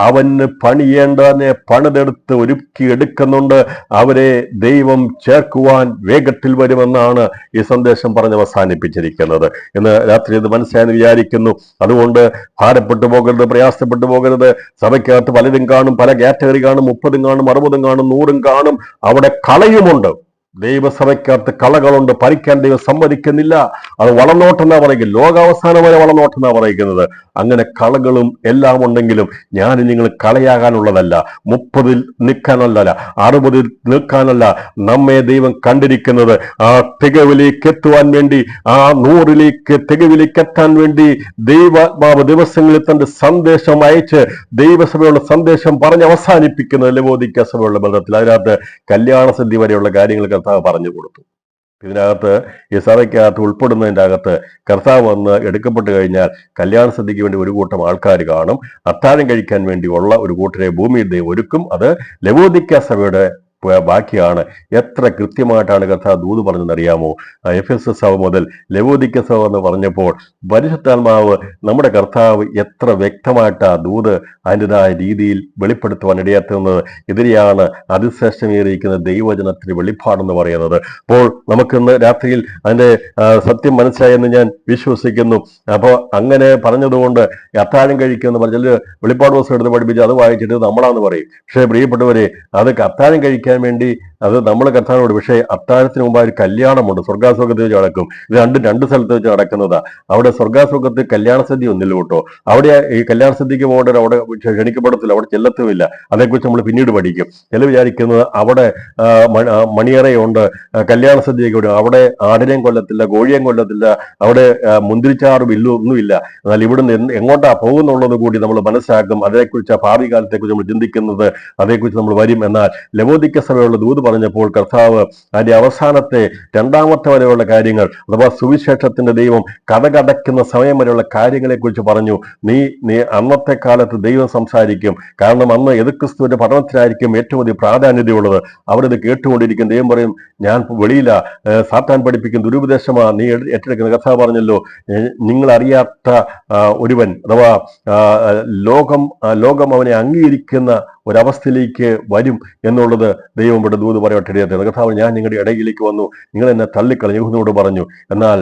അവന് പണിയേണ്ടതിനെ പണിതെടുത്ത് ഒരുക്കി എടുക്കുന്നുണ്ട്. അവരെ ദൈവം ചേർക്കുവാൻ വേഗത്തിൽ വരുമെന്നാണ് ഈ സന്ദേശം പറഞ്ഞ് അവസാനിപ്പിച്ചിരിക്കുന്നത്. ഇന്ന് രാത്രി ഇത് മനസ്സിലായെന്ന് വിചാരിക്കുന്നു. അതുകൊണ്ട് ഭാരപ്പെട്ടു പോകരുത്, പ്രയാസപ്പെട്ടു പോകരുത്. സഭയ്ക്കകത്ത് പലരും കാണും, പല കാറ്റഗറി കാണും, 30 കാണും, 60 കാണും, 100 കാണും. അവിടെ കളയുമുണ്ട്. ദൈവസഭയ്ക്കകത്ത് കളകളുണ്ട്, ഭരിക്കാൻ ദൈവം സമ്മതിക്കുന്നില്ല. അത് വളർന്നോട്ടെന്നാ പറയുന്നത്, ലോകാവസാനം വരെ വളർന്നോട്ടെന്നാ പറയുന്നത്. അങ്ങനെ കളകളും എല്ലാം ഉണ്ടെങ്കിലും ഞാൻ നിങ്ങൾ കളയാകാനുള്ളതല്ല, 30 നിൽക്കാനല്ല, 60 നിൽക്കാനല്ല നമ്മെ ദൈവം കണ്ടിരിക്കുന്നത്. ആ തികവിലേക്ക് എത്തുവാൻ വേണ്ടി, ആ 100 തികവിലേക്ക് എത്താൻ വേണ്ടി ദൈവാത്മാവ് ദിവസങ്ങളിൽ തന്റെ സന്ദേശം അയച്ച് ദൈവസഭയുള്ള സന്ദേശം പറഞ്ഞ് അവസാനിപ്പിക്കുന്നത് ലവോദിക്ക സഭയുള്ള ബന്ധത്തിൽ. അതിനകത്ത് കല്യാണ സദ്യ വരെയുള്ള കാര്യങ്ങൾ കർത്താവ് പറഞ്ഞു കൊടുത്തു. ഇതിനകത്ത് ഈ സഭയ്ക്കകത്ത് ഉൾപ്പെടുന്നതിൻ്റെ അകത്ത് കർത്താവ് വന്ന് എടുക്കപ്പെട്ട് കഴിഞ്ഞാൽ കല്യാണ സദ്യക്ക് വേണ്ടി ഒരു കൂട്ടം ആൾക്കാർ കാണും, അത്താഴം കഴിക്കാൻ വേണ്ടിയുള്ള ഒരു കൂട്ടരെ ഭൂമിയിൽ ദൈവം ഒരുക്കും. അത് ലവോദിക്ക സഭയുടെ ബാക്കിയാണ്. എത്ര കൃത്യമായിട്ടാണ് കർത്താവ് ദൂത് പറഞ്ഞതെന്നറിയാമോ? എഫെസസ് സഭ മുതൽ ലവോദിക്ക സഭ എന്ന് പറഞ്ഞപ്പോൾ പരിശുദ്ധാത്മാവ് നമ്മുടെ കർത്താവ് എത്ര വ്യക്തമായിട്ട് ആ ദൂത് അതിൻ്റെതായ രീതിയിൽ വെളിപ്പെടുത്തുവാൻ ഇടയാത്തുന്നത്. ഇതിനെയാണ് അതിശ്രേഷ്ഠമേറിയിരിക്കുന്ന ദൈവവചനത്തിന് വെളിപ്പാടെന്ന് പറയുന്നത്. അപ്പോൾ നമുക്കിന്ന് രാത്രിയിൽ അതിൻ്റെ സത്യം മനസ്സിലായെന്ന് ഞാൻ വിശ്വസിക്കുന്നു. അപ്പോൾ അങ്ങനെ പറഞ്ഞതുകൊണ്ട് അത്താഴം കഴിക്കുമെന്ന് പറഞ്ഞാൽ വെളിപ്പാട് ദിവസം എടുത്ത് പഠിപ്പിച്ച് അത് വായിച്ചിട്ട് നമ്മളാന്ന് പറയും. പക്ഷേ പ്രിയപ്പെട്ടവരെ, അത് അത്താഴം കഴിക്കാൻ വേണ്ടി അത് നമ്മൾ കർത്താവിനോട്, പക്ഷേ അത്താഴത്തിന് മുമ്പ് ഒരു കല്യാണമുണ്ട്, സ്വർഗാസ്വർഗത്തിൽ വെച്ച് നടക്കും. ഇത് രണ്ട് സ്ഥലത്ത് വെച്ച് നടക്കുന്നതാ. അവിടെ സ്വർഗാസ്വർഗത്തിൽ കല്യാണ സദ്യ ഒന്നില്ല കേട്ടോ. അവിടെ ഈ കല്യാണ സദ്യക്ക് പോകേണ്ടവർ അവിടെ ക്ഷണിക്കപ്പെടത്തില്ല, അവിടെ ചെല്ലത്തുമില്ല. അതേക്കുറിച്ച് നമ്മൾ പിന്നീട് പഠിക്കും. ചില വിചാരിക്കുന്നത് അവിടെ മണിയറയുണ്ട്, കല്യാണ സദ്യയൊക്കെ ഉണ്ട്, അവിടെ ആടിനെയും കൊല്ലത്തില്ല, കോഴിയെയും കൊല്ലത്തില്ല, അവിടെ മുന്തിരിച്ചാറ് ബില്ലും ഒന്നുമില്ല. എന്നാൽ ഇവിടുന്ന് എങ്ങോട്ടാ പോകുന്നുള്ളത് കൂടി നമ്മൾ മനസ്സിലാക്കും. അതേക്കുറിച്ച് ഭാവി കാലത്തെക്കുറിച്ച് നമ്മൾ ചിന്തിക്കുന്നത്, അതേക്കുറിച്ച് നമ്മൾ വരും. എന്നാൽ ലവോദിക്ക സഭയുള്ള ദൂത് പറഞ്ഞപ്പോൾ കർത്താവ് അതിന്റെ അവസാനത്തെ 2ാമത്തെ വരെയുള്ള കാര്യങ്ങൾ, അഥവാ സുവിശേഷത്തിന്റെ ദൈവം കഥകടയ്ക്കുന്ന സമയം വരെയുള്ള കാര്യങ്ങളെ കുറിച്ച് പറഞ്ഞു. നീ അന്നത്തെ കാലത്ത് ദൈവം സംസാരിക്കും. കാരണം അന്ന് എതിർക്രിസ്തുവിന്റെ പഠനത്തിനായിരിക്കും ഏറ്റവും അധികം പ്രാധാന്യതയുള്ളത്. അവരത് കേട്ടുകൊണ്ടിരിക്കും. ദൈവം പറയും, ഞാൻ വെളിയില, സാത്താൻ പഠിപ്പിക്കും, ദുരുപദേശമാ നീ ഏറ്റെടുക്കുന്ന. കർത്താവ് പറഞ്ഞല്ലോ, നിങ്ങൾ അറിയാത്ത ഒരുവൻ, അഥവാ ലോകം അവനെ അംഗീകരിക്കുന്ന ഒരവസ്ഥയിലേക്ക് വരും എന്നുള്ളത് ദൈവം ഇവിടെ ദൂത് പറയട്ടെ. കർത്താവ്, ഞാൻ നിങ്ങളുടെ ഇടയിലേക്ക് വന്നു, നിങ്ങൾ എന്നെ തള്ളിക്കളഞ്ഞു യഹൂദനോട് പറഞ്ഞു. എന്നാൽ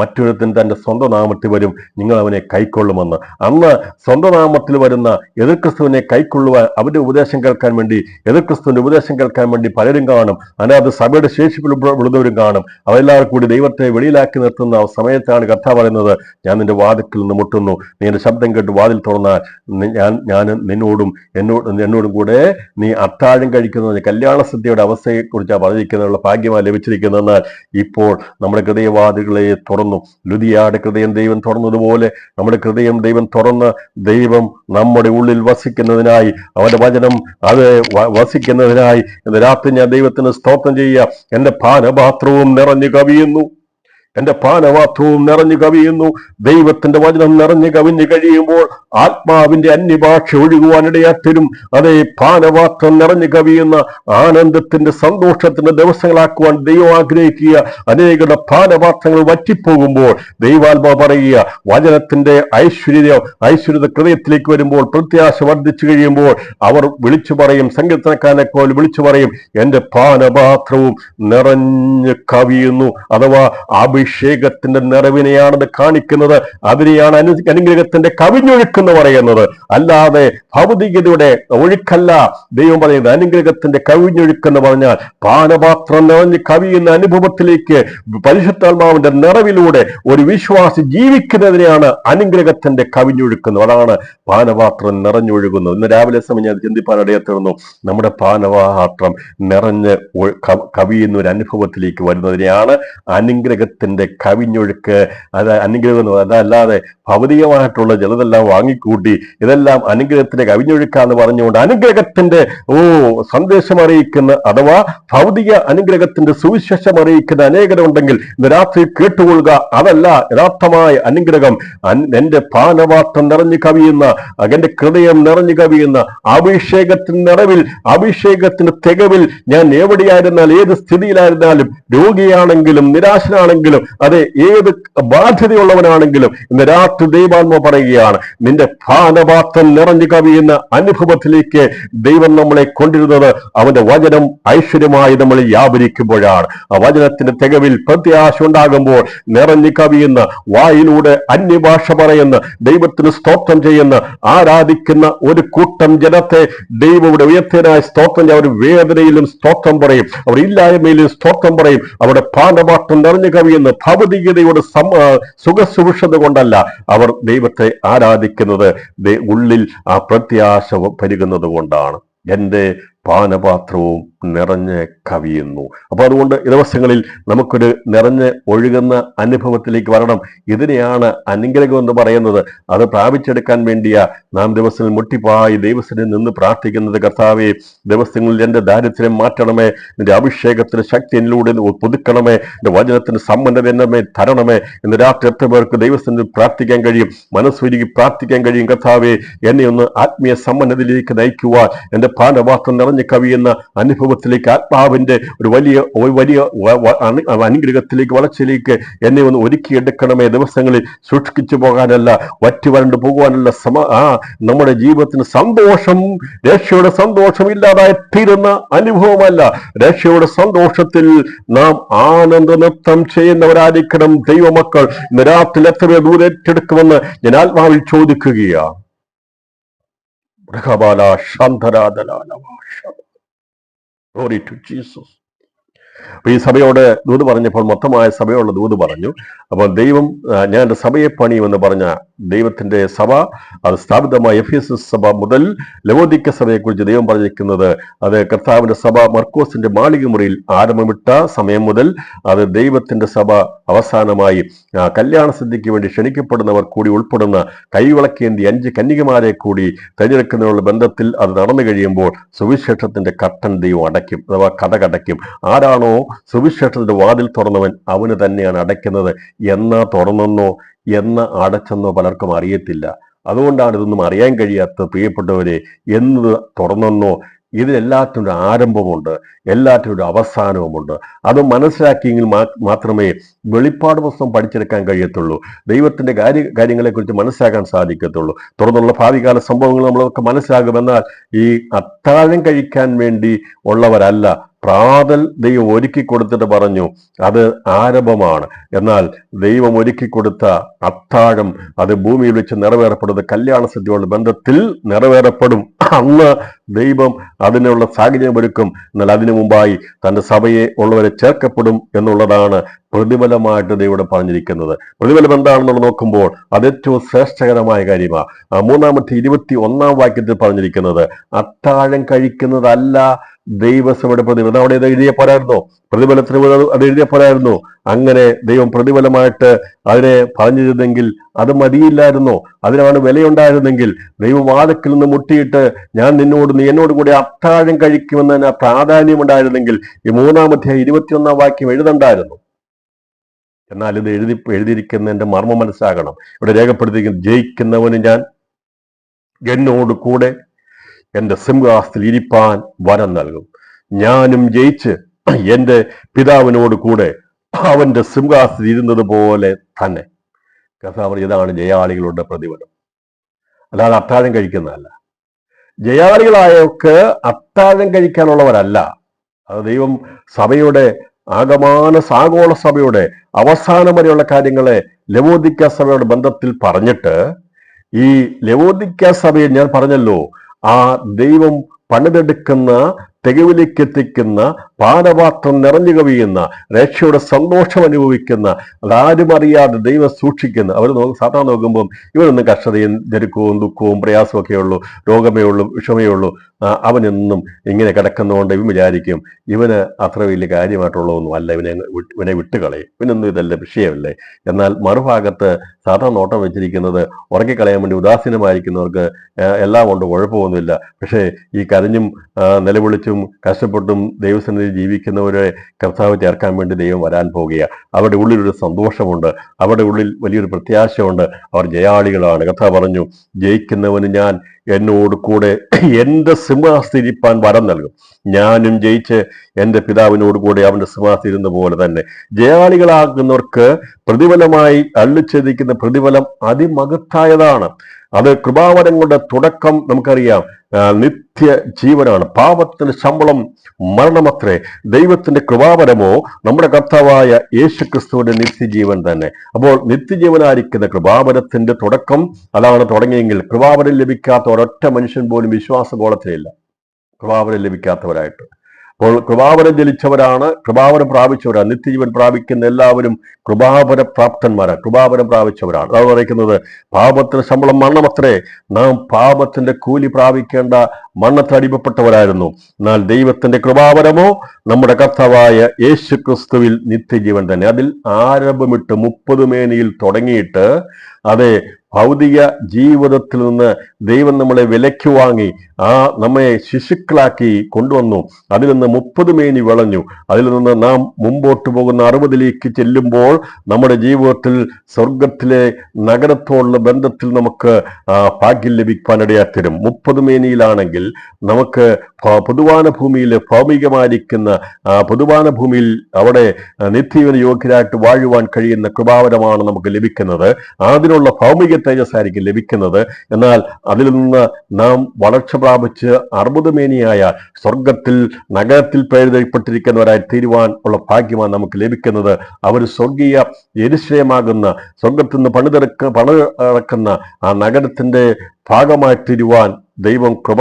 മറ്റൊരുത്തൻ തന്റെ സ്വന്തം നാമത്തിൽ വരും, നിങ്ങൾ അവനെ കൈക്കൊള്ളുമെന്ന്. അന്ന് സ്വന്തം നാമത്തിൽ വരുന്ന എതിർക്രിസ്തുവിനെ കൈക്കൊള്ളുവാൻ, അവരുടെ ഉപദേശം കേൾക്കാൻ വേണ്ടി, എതിർക്രിസ്തുവിന്റെ ഉപദേശം കേൾക്കാൻ വേണ്ടി പലരും കാണും. അതിനകത്ത് സഭയുടെ ശേഷിപ്പിൽ വിടുന്നവരും കാണും. അവരെല്ലാവരും കൂടി ദൈവത്തെ വെളിയിലാക്കി നിർത്തുന്ന സമയത്താണ് കർത്താവ് പറയുന്നത്, ഞാൻ നിന്റെ വാതിൽക്കൽ നിന്ന് മുട്ടുന്നു, നീ എന്റെ ശബ്ദം കേട്ട് വാതിൽ തുറന്നാൽ ഞാൻ എന്നോടും കൂടെ നീ അത്താഴം കഴിക്കുന്നത്. കല്യാണ സദ്യയുടെ അവസ്ഥയെക്കുറിച്ചാണ് പറഞ്ഞിരിക്കുന്നതിനുള്ള ഭാഗ്യമായി ലഭിച്ചിരിക്കുന്നതെന്നാൽ ഇപ്പോൾ നമ്മുടെ ഹൃദയവാതികളെ തുറന്നു. ലുദിയാടെ ഹൃദയം ദൈവം തുറന്നതുപോലെ നമ്മുടെ ഹൃദയം ദൈവം തുറന്ന് ദൈവം നമ്മുടെ ഉള്ളിൽ വസിക്കുന്നതിനായി, അവന്റെ വചനം അത് വസിക്കുന്നതിനായി ഇന്ന് രാത്രി ഞാൻ ദൈവത്തിന് സ്തോത്രം ചെയ്യുക. എന്റെ പാനപാത്രവും നിറഞ്ഞു കവിയുന്നു, എന്റെ പാനപാത്രവും നിറഞ്ഞു കവിയുന്നു. ദൈവത്തിന്റെ വചനം നിറഞ്ഞു കവിഞ്ഞു കഴിയുമ്പോൾ ആത്മാവിന്റെ അന്യഭാഷ ഒഴുകുവാനിടയാത്തരും. അതേ പാനപാത്രം നിറഞ്ഞു കവിയുന്ന ആനന്ദത്തിന്റെ സന്തോഷത്തിന്റെ ദിവസങ്ങളാക്കുവാൻ ദൈവം ആഗ്രഹിക്കുക. അനേകരുടെ പാനപാത്രങ്ങൾ വറ്റിപ്പോകുമ്പോൾ ദൈവാത്മാവ് പറയുക, വചനത്തിന്റെ ഐശ്വര്യത ഹൃദയത്തിലേക്ക് വരുമ്പോൾ, പ്രത്യാശ വർദ്ധിച്ചു കഴിയുമ്പോൾ അവർ വിളിച്ചു പറയും, സങ്കീർത്തനക്കാരനെ പോലെ വിളിച്ചു പറയും, എന്റെ പാനപാത്രവും നിറഞ്ഞു കവിയുന്നു. അഥവാ അഭിഷേകത്തിന്റെ നിറവിനെയാണത് കാണിക്കുന്നത്. അതിനെയാണ് അനുഗ്രഹത്തിന്റെ കവിഞ്ഞൊഴുക്കെന്ന് പറയുന്നത്, അല്ലാതെ ഭൗതികതയുടെ ഒഴുക്കല്ല. ദൈവം പറയുന്നത് അനുഗ്രഹത്തിന്റെ കവിഞ്ഞൊഴുക്കെന്ന് പറഞ്ഞാൽ പാനപാത്രം നിറഞ്ഞ് കവിയുന്ന അനുഭവത്തിലേക്ക് പരിശുദ്ധാത്മാവിന്റെ നിറവിലൂടെ ഒരു വിശ്വാസി ജീവിക്കുന്നതിനെയാണ് അനുഗ്രഹത്തിന്റെ കവിഞ്ഞൊഴുക്കുന്നത്. അതാണ് പാനപാത്രം നിറഞ്ഞൊഴുകുന്നത്. ഇന്ന് രാവിലെ സമയം ഞാൻ ചിന്തിപ്പാൻ ഇടയാത്തിരുന്നു. നമ്മുടെ പാനപാത്രം നിറഞ്ഞ് കവിയുന്ന ഒരു അനുഭവത്തിലേക്ക് വരുന്നതിനെയാണ് അനുഗ്രഹത്തിന്റെ കവിഞ്ഞൊഴുക്ക്. അത് അനുഗ്രഹം. അതല്ലാതെ ഭൗതികമായിട്ടുള്ള ചിലതെല്ലാം വാങ്ങിക്കൂട്ടി ഇതെല്ലാം അനുഗ്രഹത്തിന്റെ കവിഞ്ഞൊഴുക്കാന്ന് പറഞ്ഞുകൊണ്ട് അനുഗ്രഹത്തിന്റെ സന്ദേശം അറിയിക്കുന്ന, അഥവാ ഭൗതിക അനുഗ്രഹത്തിന്റെ സുവിശേഷം അറിയിക്കുന്ന അനേകരുണ്ടെങ്കിൽ ഇന്ന് രാത്രി കേട്ടുകൊള്ളുക. അതല്ല യഥാർത്ഥമായ അനുഗ്രഹം. എന്റെ പാനപാത്രം നിറഞ്ഞു കവിയുന്ന, എന്റെ ഹൃദയം നിറഞ്ഞു കവിയുന്ന അഭിഷേകത്തിന്റെ നിറവിൽ, അഭിഷേകത്തിന്റെ തികവിൽ ഞാൻ എവിടെയായിരുന്നാൽ, ഏത് സ്ഥിതിയിലായിരുന്നാലും, രോഗിയാണെങ്കിലും നിരാശനാണെങ്കിലും ആണെങ്കിലും അതെ ഏത് ബാധ്യതയുള്ളവനാണെങ്കിലും ഇന്ന് രാത്രി ദൈവാത്മ പറയുകയാണ്, നിന്റെ പാനപാത്രം നിറഞ്ഞു കവിയുന്ന അനുഭവത്തിലേക്ക് ദൈവം നമ്മളെ കൊണ്ടിരുന്നത് അവന്റെ വചനം ഐശ്വര്യമായി നമ്മൾ വ്യാപരിക്കുമ്പോഴാണ്. ആ വചനത്തിന്റെ തികവിൽ പ്രത്യാശ ഉണ്ടാകുമ്പോൾ നിറഞ്ഞു കവിയുന്ന, വായിലൂടെ അന്യഭാഷ പറയുന്ന, ദൈവത്തിന് സ്തോത്രം ചെയ്യുന്ന, ആരാധിക്കുന്ന ഒരു കൂട്ടം ജനത്തെ ദൈവയുടെ ഉയർത്തനായ സ്തോത്രം. അവർ വേദനയിലും സ്തോത്രം പറയും, അവർ ഇല്ലായ്മയിലും സ്തോത്രം പറയും. അവിടെ പാനപാത്രം നിറഞ്ഞു കവിയുന്ന ഭൗതികതയുടെ സുഖസുഭിക്ഷത കൊണ്ടല്ല അവർ ദൈവത്തെ ആരാധിക്കുന്നത്, ഉള്ളിൽ ആ പ്രത്യാശ പെരുകുന്നത് കൊണ്ടാണ്. എൻ്റെ പാനപാത്രവും നിറഞ്ഞ് കവിയുന്നു. അപ്പൊ അതുകൊണ്ട് ഈ ദിവസങ്ങളിൽ നമുക്കൊരു നിറഞ്ഞ് ഒഴുകുന്ന അനുഭവത്തിലേക്ക് വരണം. ഇതിനെയാണ് അനുഗ്രഹം എന്ന് പറയുന്നത്. അത് പ്രാപിച്ചെടുക്കാൻ വേണ്ടിയാ നാം ദിവസങ്ങളിൽ മുട്ടിപ്പായി ദൈവത്തിൽ നിന്ന് പ്രാർത്ഥിക്കുന്നത്. കർത്താവേ, ദിവസങ്ങളിൽ എൻ്റെ ദാരിദ്ര്യം മാറ്റണമേ, നിന്റെ അഭിഷേകത്തിന് ശക്തി എന്നിലൂടെ പുതുക്കണമേ, എൻ്റെ വചനത്തിന് സമ്പന്നത എന്നമേ തരണമേ. ഇന്ന് രാത്രി എത്ര പേർക്ക് ദൈവത്തിൽ പ്രാർത്ഥിക്കാൻ കഴിയും, മനസ്സുരുകി പ്രാർത്ഥിക്കാൻ കഴിയും? കർത്താവേ, എന്നെ ഒന്ന് ആത്മീയ സമ്പന്നതയിലേക്ക് നയിക്കുവാൻ, എൻ്റെ പാനപാത്രം നിറഞ്ഞ് കവിയുന്ന അനുഭവത്തിലേക്ക്, ആത്മാവിന്റെ ഒരു വലിയ അനുഗ്രഹത്തിലേക്ക്, വളർച്ചയിലേക്ക് എന്നെ ഒന്ന് ഒരുക്കിയെടുക്കണമേ. ദിവസങ്ങളിൽ സൂക്ഷിച്ചു പോകാനല്ല, വറ്റി വരണ്ടു പോകുവാനല്ല, നമ്മുടെ ജീവിതത്തിന് സന്തോഷം, രക്ഷയുടെ സന്തോഷം ഇല്ലാതായി തീരുന്ന അനുഭവമല്ല. രക്ഷയുടെ സന്തോഷത്തിൽ നാം ആനന്ദ നൃത്തം ചെയ്യുന്നവരായിരിക്കണം ദൈവമക്കൾ. ഇന്ന് രാത്രി എത്ര ദൂരേറ്റെടുക്കുമെന്ന് ഞാൻ ആത്മാവിൽ ചോദിക്കുകയാണ്. Glory to Jesus. അപ്പൊ ഈ സഭയോട് ദൂത് പറഞ്ഞപ്പോൾ മൊത്തമായ സഭയോടുള്ള ദൂത് പറഞ്ഞു. അപ്പോൾ ദൈവം ഞാൻ എൻ്റെ സഭയെ പണിയുമെന്ന് പറഞ്ഞ ദൈവത്തിന്റെ സഭ, അത് സ്ഥാപിതമായ എഫേസസ് സഭ മുതൽ ലവോദിക്ക സഭയെക്കുറിച്ച് ദൈവം പറഞ്ഞിരിക്കുന്നത്, അത് കർത്താവിന്റെ സഭ മർക്കോസിന്റെ മാളിക മുറിയിൽ ആരംഭമിട്ട സമയം മുതൽ അത് ദൈവത്തിന്റെ സഭ അവസാനമായി കല്യാണ സിദ്ധിക്ക് വേണ്ടി ക്ഷണിക്കപ്പെടുന്നവർ കൂടി ഉൾപ്പെടുന്ന കൈവിളക്കേന്തി 5 കന്യകമാരെ കൂടി തിരഞ്ഞെടുക്കുന്നതിനുള്ള ബന്ധത്തിൽ അത് നടന്നു കഴിയുമ്പോൾ സുവിശേഷത്തിന്റെ കർട്ടൻ ദൈവം അടയ്ക്കും, അഥവാ കഥ കടയ്ക്കും. ആരാണോ സുവിശേഷത്തിന്റെ വാതിൽ തുറന്നവൻ അവന് തന്നെയാണ് അടയ്ക്കുന്നത്. എന്നാ തുറന്നെന്നോ എന്നാ അടച്ചെന്നോ പലർക്കും അറിയത്തില്ല. അതുകൊണ്ടാണ് ഇതൊന്നും അറിയാൻ കഴിയാത്ത പ്രിയപ്പെട്ടവരെ. എന്ന് തുറന്നെന്നോ ഇതിനെല്ലാത്തിനും ഒരു ആരംഭമുണ്ട്, എല്ലാത്തിനും ഒരു അവസാനവുമുണ്ട്. അത് മനസ്സിലാക്കിയെങ്കിൽ മാത്രമേ വെളിപ്പാട് പുസ്തകം പഠിച്ചെടുക്കാൻ കഴിയത്തുള്ളൂ, ദൈവത്തിന്റെ കാര്യങ്ങളെക്കുറിച്ച് മനസ്സിലാക്കാൻ സാധിക്കത്തുള്ളൂ. തുടർന്നുള്ള ഭാവികാല സംഭവങ്ങൾ നമ്മളൊക്കെ മനസ്സിലാകുമെന്നാൽ ഈ അത്താഴം കഴിക്കാൻ വേണ്ടി ഉള്ളവരല്ല. പ്രാതൽ ദൈവം ഒരുക്കി കൊടുത്തിട്ട് പറഞ്ഞു അത് ആരംഭമാണ്. എന്നാൽ ദൈവം ഒരുക്കി കൊടുത്ത അത്താഴം അത് ഭൂമിയിൽ വെച്ച് നിറവേറപ്പെടുന്നത് കല്യാണ സദ്യയുള്ള ബന്ധത്തിൽ നിറവേറപ്പെടും. അന്ന് ദൈവം അതിനുള്ള സാഹചര്യം ഒരുക്കും. എന്നാൽ അതിനു മുമ്പായി തന്റെ സഭയെ ഉള്ളവരെ ചേർക്കപ്പെടും എന്നുള്ളതാണ് പ്രതിഫലമായിട്ട് ദൈവം പറഞ്ഞിരിക്കുന്നത്. പ്രതിഫലം എന്താണെന്നുള്ള നോക്കുമ്പോൾ അത് ഏറ്റവും ശ്രേഷ്ഠകരമായ കാര്യമാണ്. 3-ാമത്തെ 21-ാം വാക്യത്തിൽ പറഞ്ഞിരിക്കുന്നത് അത്താഴം കഴിക്കുന്നതല്ല ദൈവസഭയുടെ പ്രതിഫലം. അവിടെ എഴുതിയ പോരായിരുന്നോ? പ്രതിഫലത്തിന് അത് എഴുതിയ പോരായിരുന്നോ? അങ്ങനെ ദൈവം പ്രതിഫലമായിട്ട് അതിനെ പറഞ്ഞിരുന്നെങ്കിൽ അത് മതിയില്ലായിരുന്നോ? അതിനാണ് വിലയുണ്ടായിരുന്നെങ്കിൽ ദൈവം വാതിൽക്കൽ നിന്ന് മുട്ടിയിട്ട് ഞാൻ നീ എന്നോട് കൂടി അത്താഴം കഴിക്കുമെന്ന് പ്രാധാന്യം ഉണ്ടായിരുന്നെങ്കിൽ ഈ 3-ാമത്തെ 21-ാം വാക്യം എഴുതണ്ടായിരുന്നു. എന്നാൽ ഇത് എഴുതിയിരിക്കുന്നതിന്റെ മർമ്മം മനസ്സിലാകണം. ഇവിടെ രേഖപ്പെടുത്തിയിരിക്കുന്നത് ജയിക്കുന്നവന് ഞാൻ എന്നോട് കൂടെ എൻ്റെ സിംഹാസനത്തിൽ ഇരിപ്പാൻ വരം നൽകും. ഞാനും ജയിച്ച് എൻ്റെ പിതാവിനോട് കൂടെ അവന്റെ സിംഹാസനത്തിൽ ഇരുന്നത് പോലെ തന്നെ. കർത്താവ് ഇതാണ് ജയാളികളുടെ പ്രതിഫലം, അല്ലാതെ അത്താഴം കഴിക്കുന്നതല്ല. ജയാളികളായൊക്കെ അത്താഴം കഴിക്കാനുള്ളവരല്ല. അത് ദൈവം സഭയുടെ ആഗോള സഭയുടെ അവസാനം വരെയുള്ള കാര്യങ്ങളെ ലവോദിക്ക സഭയുടെ ബന്ധത്തിൽ പറഞ്ഞിട്ട് ഈ ലവോദിക്ക സഭയിൽ ഞാൻ പറഞ്ഞല്ലോ, ആ ദൈവം പണിതെടുക്കുന്ന തികവിലേക്ക് എത്തിക്കുന്ന പാനപാത്രം നിറഞ്ഞു കവിയുന്ന രക്ഷയുടെ സന്തോഷം അനുഭവിക്കുന്ന അതാരും അറിയാതെ ദൈവം സൂക്ഷിക്കുന്ന അവർ സാധാരണ നോക്കുമ്പോൾ ഇവരൊന്നും കഷ്ടതയും ജരുക്കവും ദുഃഖവും പ്രയാസവും ഒക്കെ ഉള്ളൂ, രോഗമേ ഉള്ളൂ, വിഷമേ ഉള്ളൂ, അവനെന്നും ഇങ്ങനെ കിടക്കുന്നതുകൊണ്ട് ഇവൻ വിചാരിക്കും ഇവന് അത്ര വലിയ കാര്യമായിട്ടുള്ളതൊന്നും അല്ല, ഇവനെ വിട്ടുകളയും, ഇവനൊന്നും ഇതല്ല വിഷയമല്ലേ. എന്നാൽ മറുഭാഗത്ത് സാധാരണ നോട്ടം വെച്ചിരിക്കുന്നത് ഉറക്കിക്കളയാൻ വേണ്ടി ഉദാസീനമായിരിക്കുന്നവർക്ക് എല്ലാം കൊണ്ട് കുഴപ്പമൊന്നുമില്ല. പക്ഷേ ഈ കരഞ്ഞും നിലവിളിച്ചും കഷ്ടപ്പെട്ടും ദൈവസന്നിധിയിൽ ജീവിക്കുന്നവരെ കർത്താവ് ചേർക്കാൻ വേണ്ടി ദൈവം വരാൻ പോകുകയാണ്. അവരുടെ ഉള്ളിലൊരു സന്തോഷമുണ്ട്, അവരുടെ ഉള്ളിൽ വലിയൊരു പ്രത്യാശയുണ്ട്. അവർ ജയാളികളാണ്. കർത്താവ് പറഞ്ഞു, ജയിക്കുന്നവന് ഞാൻ എന്നോട് കൂടെ എൻ്റെ സിംഹാസനത്തിരിപ്പാൻ വരം നൽകും. ഞാനും ജയിച്ച് എൻ്റെ പിതാവിനോട് കൂടെ അവന്റെ സിംഹാസനിരുന്ന പോലെ തന്നെ ജയാളികളാകുന്നവർക്ക് പ്രതിഫലമായി അള്ളിച്ചേദിക്കുന്ന പ്രതിഫലം അതിമഹത്തായതാണ്. അത് കൃപാവരങ്ങളുടെ തുടക്കം നമുക്കറിയാം, നിത്യ ജീവനാണ്. പാപത്തിന്റെ ശമ്പളം മരണമത്രേ, ദൈവത്തിന്റെ കൃപാവരമോ നമ്മുടെ കർത്താവായ യേശുക്രിസ്തുവിന്റെ നിത്യജീവൻ തന്നെ. അപ്പോൾ നിത്യജീവനായിരിക്കുന്ന കൃപാവരത്തിന്റെ തുടക്കം അതാണ് തുടങ്ങിയെങ്കിൽ കൃപാവരം ലഭിക്കാത്ത ഒരൊറ്റ മനുഷ്യൻ പോലും വിശ്വാസഗോളത്തിലില്ല, കൃപാവരം ലഭിക്കാത്തവരായിട്ട്. അപ്പോൾ കൃപാവരം ജനിച്ചവരാണ്, കൃപാവരം പ്രാപിച്ചവരാണ്. നിത്യജീവൻ പ്രാപിക്കുന്ന എല്ലാവരും കൃപാവര പ്രാപ്തന്മാരാണ്, കൃപാവരം പ്രാപിച്ചവരാണ്. അത് പറയുന്നത് പാപത്തിന് ശമ്പളം മരണമത്രേ, നാം പാപത്തിന്റെ കൂലി പ്രാപിക്കേണ്ട മരണത്തിന് അടിമപ്പെട്ടവരായിരുന്നു. എന്നാൽ ദൈവത്തിന്റെ കൃപാവരമോ നമ്മുടെ കർത്താവായ യേശു ക്രിസ്തുവിൽ നിത്യജീവൻ തന്നെ. അതിൽ ആരംഭമിട്ട് 30 മേനിയിൽ തുടങ്ങിയിട്ട് അതെ ഭൗതിക ജീവിതത്തിൽ നിന്ന് ദൈവം നമ്മളെ വിലയ്ക്ക് വാങ്ങി നമ്മെ ശിശുക്കളാക്കി കൊണ്ടുവന്നു. അതിൽ നിന്ന് 30 മേനി വിളഞ്ഞു. അതിൽ നിന്ന് നാം മുമ്പോട്ട് പോകുന്ന 60ലേക്ക് ചെല്ലുമ്പോൾ നമ്മുടെ ജീവിതത്തിൽ സ്വർഗത്തിലെ നഗരത്തോടുള്ള ബന്ധത്തിൽ നമുക്ക് ഭാഗ്യം ലഭിക്കാനിടയാത്തരും. 30 മേനിയിലാണെങ്കിൽ നമുക്ക് പൊതുവാന ഭൂമിയിൽ ഭൗമികമായിരിക്കുന്ന പൊതുവാന ഭൂമിയിൽ അവിടെ നിത്യജീവന യോഗ്യരായിട്ട് വാഴുവാൻ കഴിയുന്ന കൃപാവരമാണ് നമുക്ക് ലഭിക്കുന്നത്. അതിനുള്ള ഭൗമിക തേജസ്സായിരിക്കും ലഭിക്കുന്നത്. എന്നാൽ അതിൽ നിന്ന് നാം വളർച്ച പ്രാപിച്ച് 60 മേനിയായ സ്വർഗത്തിൽ നഗരത്തിൽ പേരെഴുതപ്പെട്ടിരിക്കുന്നവരായി തീരുവാൻ ഉള്ള ഭാഗ്യമാണ് നമുക്ക് ലഭിക്കുന്നത്. അവർ സ്വർഗീയ യെരൂശലേമാകുന്ന സ്വർഗത്തിൽ നിന്ന് പണിതിറക്കുന്ന ആ നഗരത്തിന്റെ ഭാഗമായി തീരുവാൻ ദൈവം കൃപ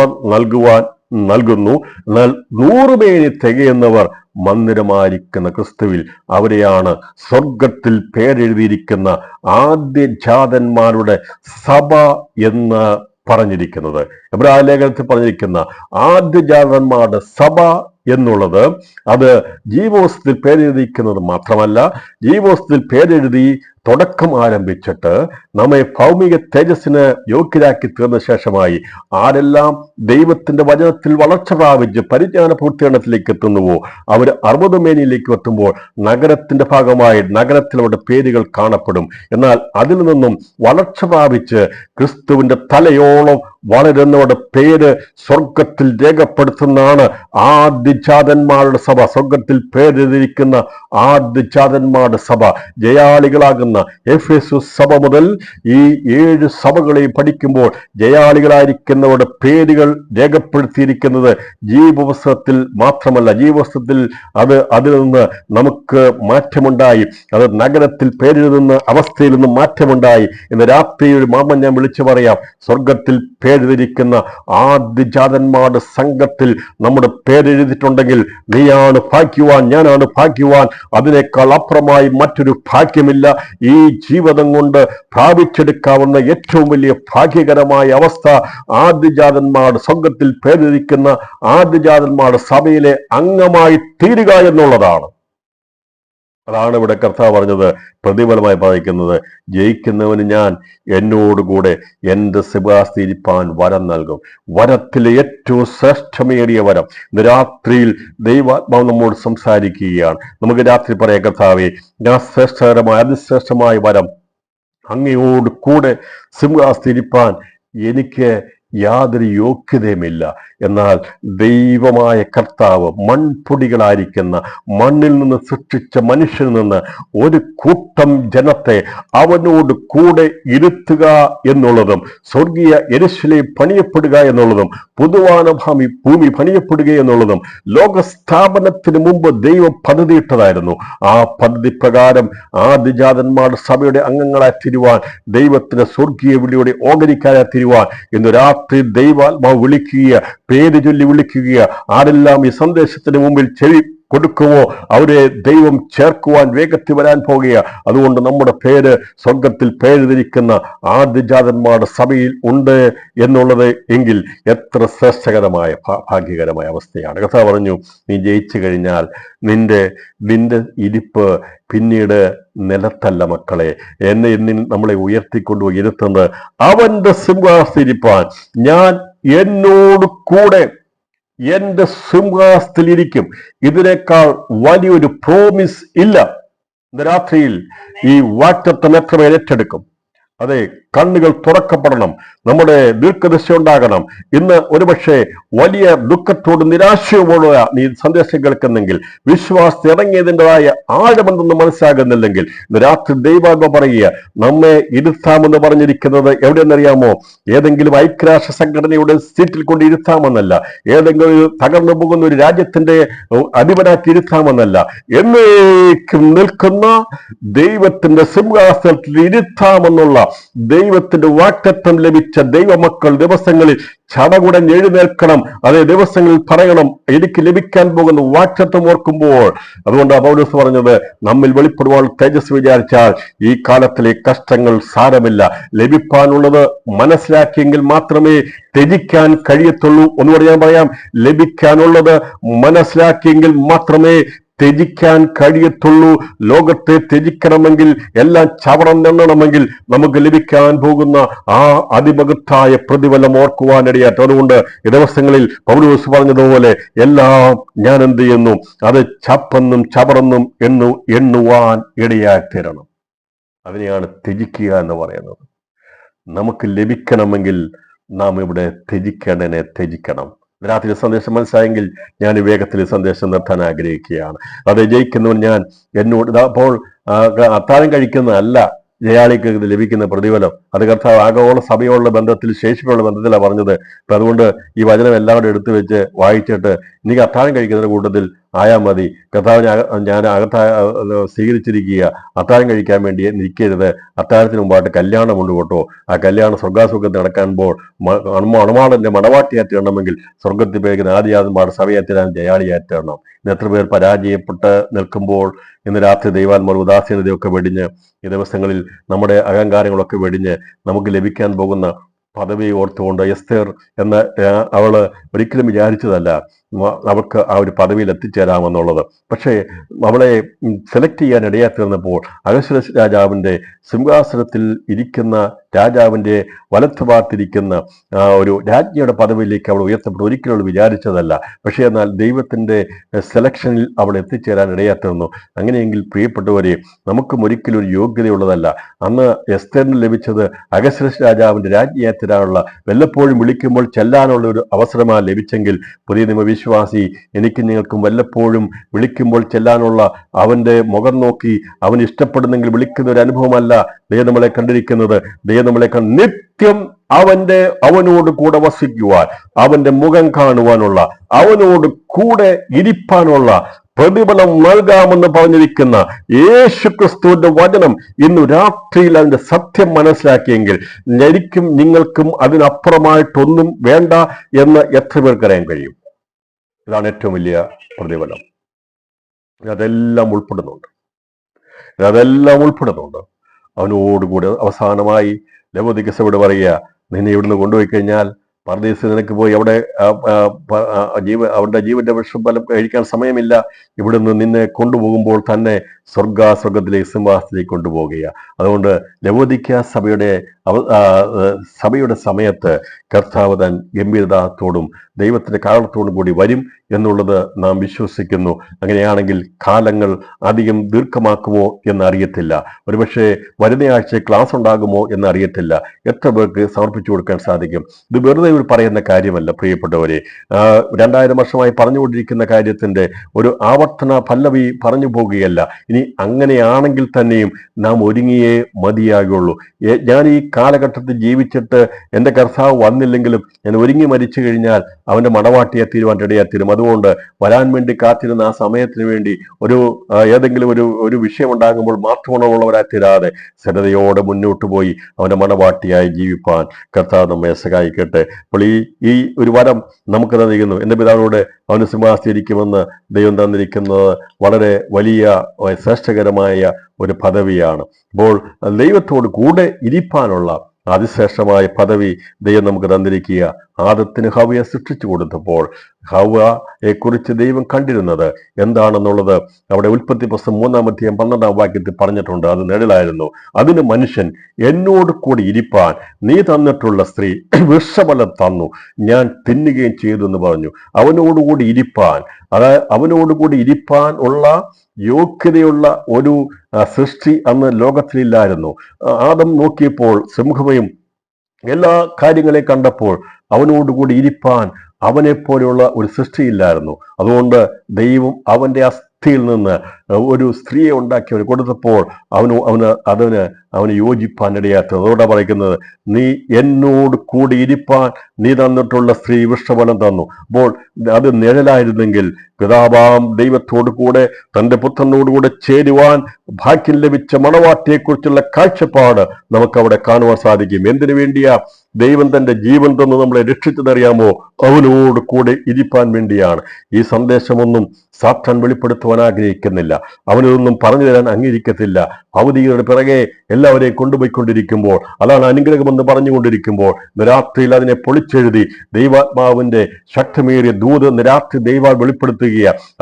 നൽകുന്നു. എന്നാൽ 100 മേനി തികയുന്നവർ മന്ദിരമായിരിക്കുന്ന ക്രിസ്തുവിൽ അവരെയാണ് സ്വർഗത്തിൽ പേരെഴുതിയിരിക്കുന്ന ആദ്യജാതന്മാരുടെ സഭ എന്ന് പറഞ്ഞിരിക്കുന്നത്. എബ്രായ ലേഖനത്തിൽ പറഞ്ഞിരിക്കുന്ന ആദ്യജാതന്മാരുടെ സഭ എന്നുള്ളത് അത് ജീവോസ്തത്തിൽ പേരെഴുതിയിരിക്കുന്നത് മാത്രമല്ല, ജീവോസ്തത്തിൽ പേരെഴുതി തുടക്കം ആരംഭിച്ചിട്ട് നമ്മെ ഭൗമിക തേജസ്സിന് യോഗ്യരാക്കി തീർന്ന ശേഷമായി ആരെല്ലാം ദൈവത്തിന്റെ വചനത്തിൽ വളർച്ച പ്രാപിച്ച് പരിജ്ഞാന പൂർത്തീകരണത്തിലേക്ക് എത്തുന്നുവോ അവർ 60 മേനിയിലേക്ക് എത്തുമ്പോൾ നഗരത്തിന്റെ ഭാഗമായി നഗരത്തിൽ അവരുടെ പേരുകൾ കാണപ്പെടും. എന്നാൽ അതിൽ നിന്നും വളർച്ച പ്രാപിച്ച് ക്രിസ്തുവിന്റെ തലയോളം വളരുന്നവരുടെ പേര് സ്വർഗത്തിൽ രേഖപ്പെടുത്തുന്നതാണ് ആദ്യജാതന്മാരുടെ സഭ. സ്വർഗത്തിൽ പേരെഴുതിയിരിക്കുന്ന ആദ്യജാതന്മാരുടെ സഭ, ജയാളികളാകുന്ന എഫേസസ് സഭ മുതൽ ഈ 7 സഭകളെയും പഠിക്കുമ്പോൾ ജയാളികളായിരിക്കുന്നവരുടെ പേരുകൾ രേഖപ്പെടുത്തിയിരിക്കുന്നത് ജീവപുസ്തകത്തിൽ മാത്രമല്ല, ജീവപുസ്തകത്തിൽ അതിൽ നിന്ന് നമുക്ക് മാറ്റമുണ്ടായി. അത് നഗരത്തിൽ പേരെഴുതുന്ന അവസ്ഥയിൽ നിന്ന് മാറ്റമുണ്ടായി. ഇന്ന് രാത്രി ഒരു മാമൻ ഞാൻ വിളിച്ചു പറയാം, സ്വർഗത്തിൽ പേരെഴുതിയിരിക്കുന്ന ആദ്യജാതന്മാരുടെ സംഘത്തിൽ നമ്മുടെ പേരെഴുതിയിട്ടുണ്ടെങ്കിൽ നീയാണ് ഭാഗ്യവാൻ, ഞാനാണ് ഭാഗ്യവാൻ. അതിനേക്കാൾ അപ്പുറമായി മറ്റൊരു ഭാഗ്യമില്ല. ഈ ജീവിതം കൊണ്ട് പ്രാപിച്ചെടുക്കാവുന്ന ഏറ്റവും വലിയ ഭാഗ്യകരമായ അവസ്ഥ ആദ്യജാതന്മാരുടെ സ്വർഗത്തിൽ പേരെഴുതിക്കുന്ന ആദ്യജാതന്മാരുടെ സഭയിലെ അംഗമായി തീരുക എന്നുള്ളതാണ്. അതാണ് ഇവിടെ കർത്താവ് പറഞ്ഞത്, പ്രതിഫലമായി പറയുന്നത്, ജയിക്കുന്നവന് ഞാൻ എന്നോടുകൂടെ എൻ്റെ സിംഹാസനത്തിരിപ്പാൻ വരം നൽകും. വരത്തിലെ ഏറ്റവും ശ്രേഷ്ഠമേറിയ വരം ഇന്ന് രാത്രിയിൽ ദൈവാത്മാവ് നമ്മോട് സംസാരിക്കുകയാണ്. നമുക്ക് രാത്രി പറയാം, കർത്താവേ, ഞാൻ ശ്രേഷ്ഠകരമായ അതിശ്രേഷ്ഠമായ വരം അങ്ങയോട് കൂടെ സിംഹാസനത്തിരിപ്പാൻ എനിക്ക് യാതൊരു യോഗ്യതയുമില്ല. എന്നാൽ ദൈവമായ കർത്താവ് മൺപൊടികളായിരിക്കുന്ന മണ്ണിൽ നിന്ന് സൃഷ്ടിച്ച മനുഷ്യനിൽ നിന്ന് ഒരു കൂട്ടം ജനത്തെ അവനോട് കൂടെ ഇരുത്തുക എന്നുള്ളതും സ്വർഗീയ യെരൂശലേം പണിയപ്പെടുക എന്നുള്ളതും പൊതുവാന ഭൂമി പണിയപ്പെടുക എന്നുള്ളതും ലോകസ്ഥാപനത്തിന് മുമ്പ് ദൈവം പദ്ധതിയിട്ടതായിരുന്നു. ആ പദ്ധതി പ്രകാരം ആദ്യജാതന്മാരുടെ സഭയുടെ അംഗങ്ങളായി തീരുവാൻ, ദൈവത്തിന് സ്വർഗീയ വിളിയുടെ ഓഹരിക്കാരായി തീരുവാൻ ഇന്ന് രാത്രി ദൈവാത്മാവ് വിളിക്കുക, പേര് ചൊല്ലി വിളിക്കുക. ആരെല്ലാം ഈ സന്ദേശത്തിന് മുമ്പിൽ ചെവി കൊടുക്കുമോ അവരെ ദൈവം ചേർക്കുവാൻ വേഗത്തിൽ വരാൻ പോകുക. അതുകൊണ്ട് നമ്മുടെ പേര് സ്വർഗത്തിൽ പേരെഴുതിയിരിക്കുന്ന ആദ്യജാതന്മാരുടെ സഭയിൽ ഉണ്ട് എന്നുള്ളത് എങ്കിൽ എത്ര ശ്രേഷ്ഠകരമായ ഭാഗ്യകരമായ അവസ്ഥയാണ്. കഥ പറഞ്ഞു, നീ ജയിച്ചു കഴിഞ്ഞാൽ നിന്റെ ഇരിപ്പ് പിന്നീട് നിലത്തല്ല മക്കളെ, എന്നിൽ നമ്മളെ ഉയർത്തിക്കൊണ്ടുപോയി ഇരുത്തുന്നത് അവന്റെ സിംഹാസനത്തിരിപ്പാൻ ഞാൻ എന്നോട് കൂടെ എന്റെ സിംഹാസനത്തിൽ ഇരിക്കും. ഇതിനേക്കാൾ വലിയൊരു പ്രോമിസ് ഇല്ല. ഇന്ന് രാത്രിയിൽ ഈ വാഗ്ദത്തം എത്ര പേർ ഏറ്റെടുക്കും? അതെ, കണ്ണുകൾ തുറക്കപ്പെടണം, നമ്മുടെ ദീർഘദൃഷ്ടി ഉണ്ടാകണം. ഇന്ന് ഒരുപക്ഷെ വലിയ ദുഃഖത്തോടും നിരാശയോടുള്ള നീ സന്ദേശം കേൾക്കുന്നെങ്കിൽ, വിശ്വാസത്തിൽ ഇറങ്ങിയതിൻ്റെതായ ആഴമെന്തെന്ന് മനസ്സിലാകുന്നില്ലെങ്കിൽ, ഇന്ന് രാത്രി ദൈവാത്മ പറയുക, നമ്മെ ഇരുത്താമെന്ന് പറഞ്ഞിരിക്കുന്നത് എവിടെയെന്നറിയാമോ? ഏതെങ്കിലും ഐക്യരാഷ്ട്ര സംഘടനയുടെ സീറ്റിൽ കൊണ്ട് ഇരുത്താമെന്നല്ല, ഏതെങ്കിലും തകർന്നു പോകുന്ന ഒരു രാജ്യത്തിന്റെ അധിപനാക്കി ഇരുത്താമെന്നല്ല, എന്നേക്കും നിൽക്കുന്ന ദൈവത്തിന്റെ സിംഹാസനത്തിൽ ഇരുത്താമെന്നുള്ള ദൈവത്തിന്റെ വാഗ്ദത്തം ലഭിച്ച ദൈവമക്കൾ ദിവസങ്ങളിൽ ചടകുടൻ എഴുന്നേൽക്കണം. അതേ ദിവസങ്ങളിൽ പറയണം, എനിക്ക് ലഭിക്കാൻ പോകുന്ന വാഗ്ദത്തം ഓർക്കുമ്പോൾ. അതുകൊണ്ട് പൗലോസ് പറഞ്ഞത്, നമ്മിൽ വെളിപ്പെടുവാൻ തേജസ് വിചാരിച്ചാൽ ഈ കാലത്തിലെ കഷ്ടങ്ങൾ സാരമില്ല. ലഭിക്കാനുള്ളത് മനസ്സിലാക്കിയെങ്കിൽ മാത്രമേ ത്യജിക്കാൻ കഴിയത്തുള്ളൂ. ഒന്നുകൂടെ ഞാൻ പറയാം, ലഭിക്കാനുള്ളത് മനസ്സിലാക്കിയെങ്കിൽ മാത്രമേ ത്യജിക്കാൻ കഴിയത്തുള്ളൂ. ലോകത്തെ ത്യജിക്കണമെങ്കിൽ, എല്ലാം ചവറന്നെണ്ണണമെങ്കിൽ നമുക്ക് ലഭിക്കാൻ പോകുന്ന ആ അതിമഹത്തായ പ്രതിഫലം ഓർക്കുവാനിടയായിട്ട്. അതുകൊണ്ട് ഈ ദിവസങ്ങളിൽ പൗലോസ് പറഞ്ഞതുപോലെ എല്ലാം ഞാൻ എന്ത് ചെയ്യുന്നു, അത് ചപ്പെന്നും ചവറെന്നും എണ്ണുവാൻ ഇടയായിത്തീരണം. അതിനെയാണ് ത്യജിക്കുക എന്ന് പറയുന്നത്. നമുക്ക് ലഭിക്കണമെങ്കിൽ നാം ഇവിടെ ത്യജിക്കേണ്ടതിനെ ത്യജിക്കണം. രാത്രി സന്ദേശം മനസ്സിലായെങ്കിൽ ഞാൻ വേഗത്തിൽ സന്ദേശം നിർത്താൻ ആഗ്രഹിക്കുകയാണ്. അത് ജയിക്കുന്നവൻ ഞാൻ എന്നോട് അപ്പോൾ അത്താഴം കഴിക്കുന്നതല്ല ജയാളിക്ക് ലഭിക്കുന്ന പ്രതിഫലം. അത് കർത്താവ് ആഗോള സഭയോടുള്ള ബന്ധത്തിൽ, ശേഷിയുള്ള ബന്ധത്തിലാണ് പറഞ്ഞത്. അപ്പൊ അതുകൊണ്ട് ഈ വചനം എല്ലാവരും എടുത്തു വെച്ച് വായിച്ചിട്ട് എനിക്ക് അത്താഴം കഴിക്കുന്ന കൂട്ടത്തിൽ ആയാൽ മതി. കർത്താവ് ഞാൻ സ്വീകരിച്ചിരിക്കുക, അത്താഴം കഴിക്കാൻ വേണ്ടി നിൽക്കരുത്. അത്താഴത്തിന് മുമ്പായിട്ട് കല്യാണമുണ്ട് കേട്ടോ. ആ കല്യാണം സ്വർഗാസുഖത്തിൽ നടക്കുമ്പോൾ അണുമാടന്റെ മണവാട്ടിയായിട്ട് ഇടണമെങ്കിൽ സ്വർഗത്തിൽ പേരുന്ന ആദ്യാത്മാട് സഭയാറ്റിടാൻ ജയാളിയായിട്ട് ഇടണം. ഇന്ന് എത്ര പേർ പരാജയപ്പെട്ട് നിൽക്കുമ്പോൾ ഇന്ന് രാത്രി ദൈവാത്മാർ ഉദാസീനതയൊക്കെ വെടിഞ്ഞ് ഈ ദിവസങ്ങളിൽ നമ്മുടെ അഹങ്കാരങ്ങളൊക്കെ വെടിഞ്ഞ് നമുക്ക് ലഭിക്കാൻ പോകുന്ന പദവി ഓർത്തുകൊണ്ട് എസ്തേർ എന്ന അവള് ഒരിക്കലും വിചാരിച്ചതല്ല അവൾക്ക് ആ ഒരു പദവിയിൽ എത്തിച്ചേരാമെന്നുള്ളത്. പക്ഷേ അവളെ സെലക്ട് ചെയ്യാൻ ഇടയാത്തീർന്നപ്പോൾ അഹശ്വേരോശ് രാജാവിന്റെ സിംഹാസനത്തിൽ ഇരിക്കുന്ന രാജാവിന്റെ വലത്തുഭാഗത്തിരിക്കുന്ന ഒരു രാജ്ഞിയുടെ പദവിയിലേക്ക് അവൾ ഉയർത്തപ്പെട്ടു. ഒരിക്കലും വിചാരിച്ചതല്ല. പക്ഷേ എന്നാൽ ദൈവത്തിന്റെ സെലക്ഷനിൽ അവൾ എത്തിച്ചേരാൻ ഇടയാത്തീർന്നു. അങ്ങനെയെങ്കിൽ പ്രിയപ്പെട്ടവരെ, നമുക്കും ഒരിക്കലും ഒരു യോഗ്യതയുള്ളതല്ല. അന്ന് എസ്തേറിന് ലഭിച്ചത് അഹശ്വേരോശ് രാജാവിന്റെ രാജ്ഞിയാത്തിരാനുള്ള വല്ലപ്പോഴും വിളിക്കുമ്പോൾ ചെല്ലാനുള്ള ഒരു അവസരമാണ് ലഭിച്ചെങ്കിൽ, പുതിയ നിയമവിശ്വാസി എനിക്ക് നിങ്ങൾക്കും വല്ലപ്പോഴും വിളിക്കുമ്പോൾ ചെല്ലാനുള്ള അവന്റെ മുഖം നോക്കി അവൻ ഇഷ്ടപ്പെടുന്നെങ്കിൽ വിളിക്കുന്ന ഒരു അനുഭവമല്ല ദൈവം നമ്മളെ കണ്ടിരിക്കുന്നത്. ദൈവം നമ്മളെ നിത്യം അവനോട് കൂടെ വസിക്കുവാൻ, അവന്റെ മുഖം കാണുവാനുള്ള, അവനോട് കൂടെ ഇരിപ്പാനുള്ള പ്രതിഫലം നൽകാമെന്ന് പറഞ്ഞിരിക്കുന്ന യേശുക്രിസ്തുവിന്റെ വചനം ഇന്ന് രാത്രിയിൽ അതിന്റെ സത്യം മനസ്സിലാക്കിയെങ്കിൽ എനിക്കും നിങ്ങൾക്കും അതിനപ്പുറമായിട്ടൊന്നും വേണ്ട എന്ന് എത്ര പേർക്കറിയാൻ കഴിയും? ഇതാണ് ഏറ്റവും വലിയ പ്രതിഫലം. അതെല്ലാം ഉൾപ്പെടുന്നുണ്ട്. അവനോടുകൂടി അവസാനമായി ലവോദിക്കസഭയോട് പറയുക, നിന്നെ ഇവിടുന്ന് കൊണ്ടുപോയി കഴിഞ്ഞാൽ പർദീസിൽ നിനക്ക് പോയി അവിടെ അവരുടെ ജീവന്റെ വിഷഫലം കഴിക്കാൻ സമയമില്ല. ഇവിടുന്ന് നിന്നെ കൊണ്ടുപോകുമ്പോൾ തന്നെ സ്വർഗത്തിലേക്ക് സിംഹാസനത്തിലേക്ക് കൊണ്ടുപോകുക. അതുകൊണ്ട് ലവോദിക്ക സഭയുടെ സമയത്ത് കർത്താവ് താൻ ഗംഭീരതയോടും ദൈവത്തിന്റെ കാരണത്തോടും കൂടി വരും എന്നുള്ളത് നാം വിശ്വസിക്കുന്നു. അങ്ങനെയാണെങ്കിൽ കാലങ്ങൾ അധികം ദീർഘമാക്കുമോ എന്നറിയത്തില്ല. ഒരുപക്ഷെ വരുന്ന ആഴ്ച ക്ലാസ് ഉണ്ടാകുമോ എന്നറിയത്തില്ല. എത്ര പേർക്ക് സമർപ്പിച്ചു കൊടുക്കാൻ സാധിക്കും? ഇത് വെറുതെ പറയുന്ന കാര്യമല്ല പ്രിയപ്പെട്ടവരെ. 2000 വർഷമായി പറഞ്ഞുകൊണ്ടിരിക്കുന്ന കാര്യത്തിന്റെ ഒരു ആവർത്തന പല്ലവി പറഞ്ഞു പോകുകയല്ല. ഇനി അങ്ങനെയാണെങ്കിൽ തന്നെയും നാം ഒരുങ്ങിയേ മതിയാകുള്ളൂ. ഞാൻ ഈ കാലഘട്ടത്തിൽ ജീവിച്ചിട്ട് എൻ്റെ കർത്താവ് വന്നില്ലെങ്കിലും ഞാൻ ഒരുങ്ങി മരിച്ചു കഴിഞ്ഞാൽ അവന്റെ മണവാട്ടിയെ തീരുവാൻ ഇടയാത്തീരും. അതുകൊണ്ട് വരാൻ വേണ്ടി കാത്തിരുന്ന ആ സമയത്തിന് വേണ്ടി ഏതെങ്കിലും ഒരു വിഷയം ഉണ്ടാകുമ്പോൾ മാത്രമുള്ളവരായി തീരാതെ സ്ഥിരതയോടെ മുന്നോട്ട് പോയി അവന്റെ മണവാട്ടിയായി ജീവിപ്പാൻ കർത്താവ് നമ്മെ സഹായിക്കട്ടെ. അപ്പോൾ ഈ ഒരു വരം നമുക്ക് തന്നിരിക്കുന്നു. എൻ്റെ പിതാവിനോട് അവന് സിംഹാസനിരിക്കുമെന്ന് ദൈവം തന്നിരിക്കുന്നത് വളരെ വലിയ ശ്രേഷ്ഠകരമായ ഒരു പദവിയാണ്. അപ്പോൾ ദൈവത്തോട് കൂടെ ഇരിപ്പാനുള്ള അതിശ്രേഷ്ഠമായ പദവി ദൈവം നമുക്ക് തന്നിരിക്കുക. ആദത്തിന് ഹവ്വയെ സൃഷ്ടിച്ചു കൊടുത്തപ്പോൾ ഹവ്വയെ കുറിച്ച് ദൈവം കണ്ടിരുന്നത് എന്താണെന്നുള്ളത് അവിടെ ഉൽപ്പത്തി പുസ്തകം 3-12 പറഞ്ഞിട്ടുണ്ട്. അത് നിഴലായിരുന്നു. അതിന് മനുഷ്യൻ എന്നോട് കൂടി ഇരിപ്പാൻ നീ തന്നിട്ടുള്ള സ്ത്രീ വൃക്ഷഫലം തന്നു, ഞാൻ തിന്നുകയും ചെയ്തു എന്ന് പറഞ്ഞു. അവനോടുകൂടി ഇരിപ്പാൻ, അതായത് അവനോടുകൂടി ഇരിപ്പാൻ ഉള്ള യോഗ്യതയുള്ള ഒരു സൃഷ്ടി അന്ന് ലോകത്തിലില്ലായിരുന്നു. ആദം നോക്കിയപ്പോൾ സിംഹവും എല്ലാ കാര്യങ്ങളെയും കണ്ടപ്പോൾ അവനോടുകൂടി ഇരിപ്പാൻ അവനെപ്പോലെയുള്ള ഒരു സൃഷ്ടിയില്ലായിരുന്നു. അതുകൊണ്ട് ദൈവം അവന്റെ അസ്ഥിയിൽ നിന്ന് ഒരു സ്ത്രീയെ ഉണ്ടാക്കി അവന് കൊടുത്തപ്പോൾ അവന് യോജിപ്പാനിടയാത്തത്. അതോടെ പറയുന്നത്, നീ എന്നോട് കൂടി ഇരിപ്പാൻ നീ തന്നിട്ടുള്ള സ്ത്രീ വൃക്ഷഫലം തന്നു. അപ്പോൾ അത് നിഴലായിരുന്നെങ്കിൽ പിതാവാം ദൈവത്തോടു കൂടെ തന്റെ പുത്രനോടുകൂടെ ചേരുവാൻ ഭാഗ്യം ലഭിച്ച മണവാട്ടിയെക്കുറിച്ചുള്ള കാഴ്ചപ്പാട് നമുക്കവിടെ കാണുവാൻ സാധിക്കും. എന്തിനു വേണ്ടിയാ ദൈവം തന്റെ ജീവൻ തന്ന് നമ്മളെ രക്ഷിച്ചതറിയാമോ? അവനോട് കൂടെ ഇരിപ്പാൻ വേണ്ടിയാണ്. ഈ സന്ദേശമൊന്നും സാത്താൻ വെളിപ്പെടുത്തുവാൻ ആഗ്രഹിക്കുന്നില്ല. അവനൊന്നും പറഞ്ഞു തരാൻ അംഗീകരിക്കത്തില്ല. ഭൗതികരുടെ പിറകെ എല്ലാവരെയും കൊണ്ടുപോയിക്കൊണ്ടിരിക്കുമ്പോൾ, അതാണ് അനുഗ്രഹമെന്ന് പറഞ്ഞുകൊണ്ടിരിക്കുമ്പോൾ, രാത്രിയിൽ അതിനെ പൊളിച്ചെഴുതി ദൈവാത്മാവിന്റെ ശക്തമേറിയ ദൂത് രാത്രി ദൈവം വെളിപ്പെടുത്തുക.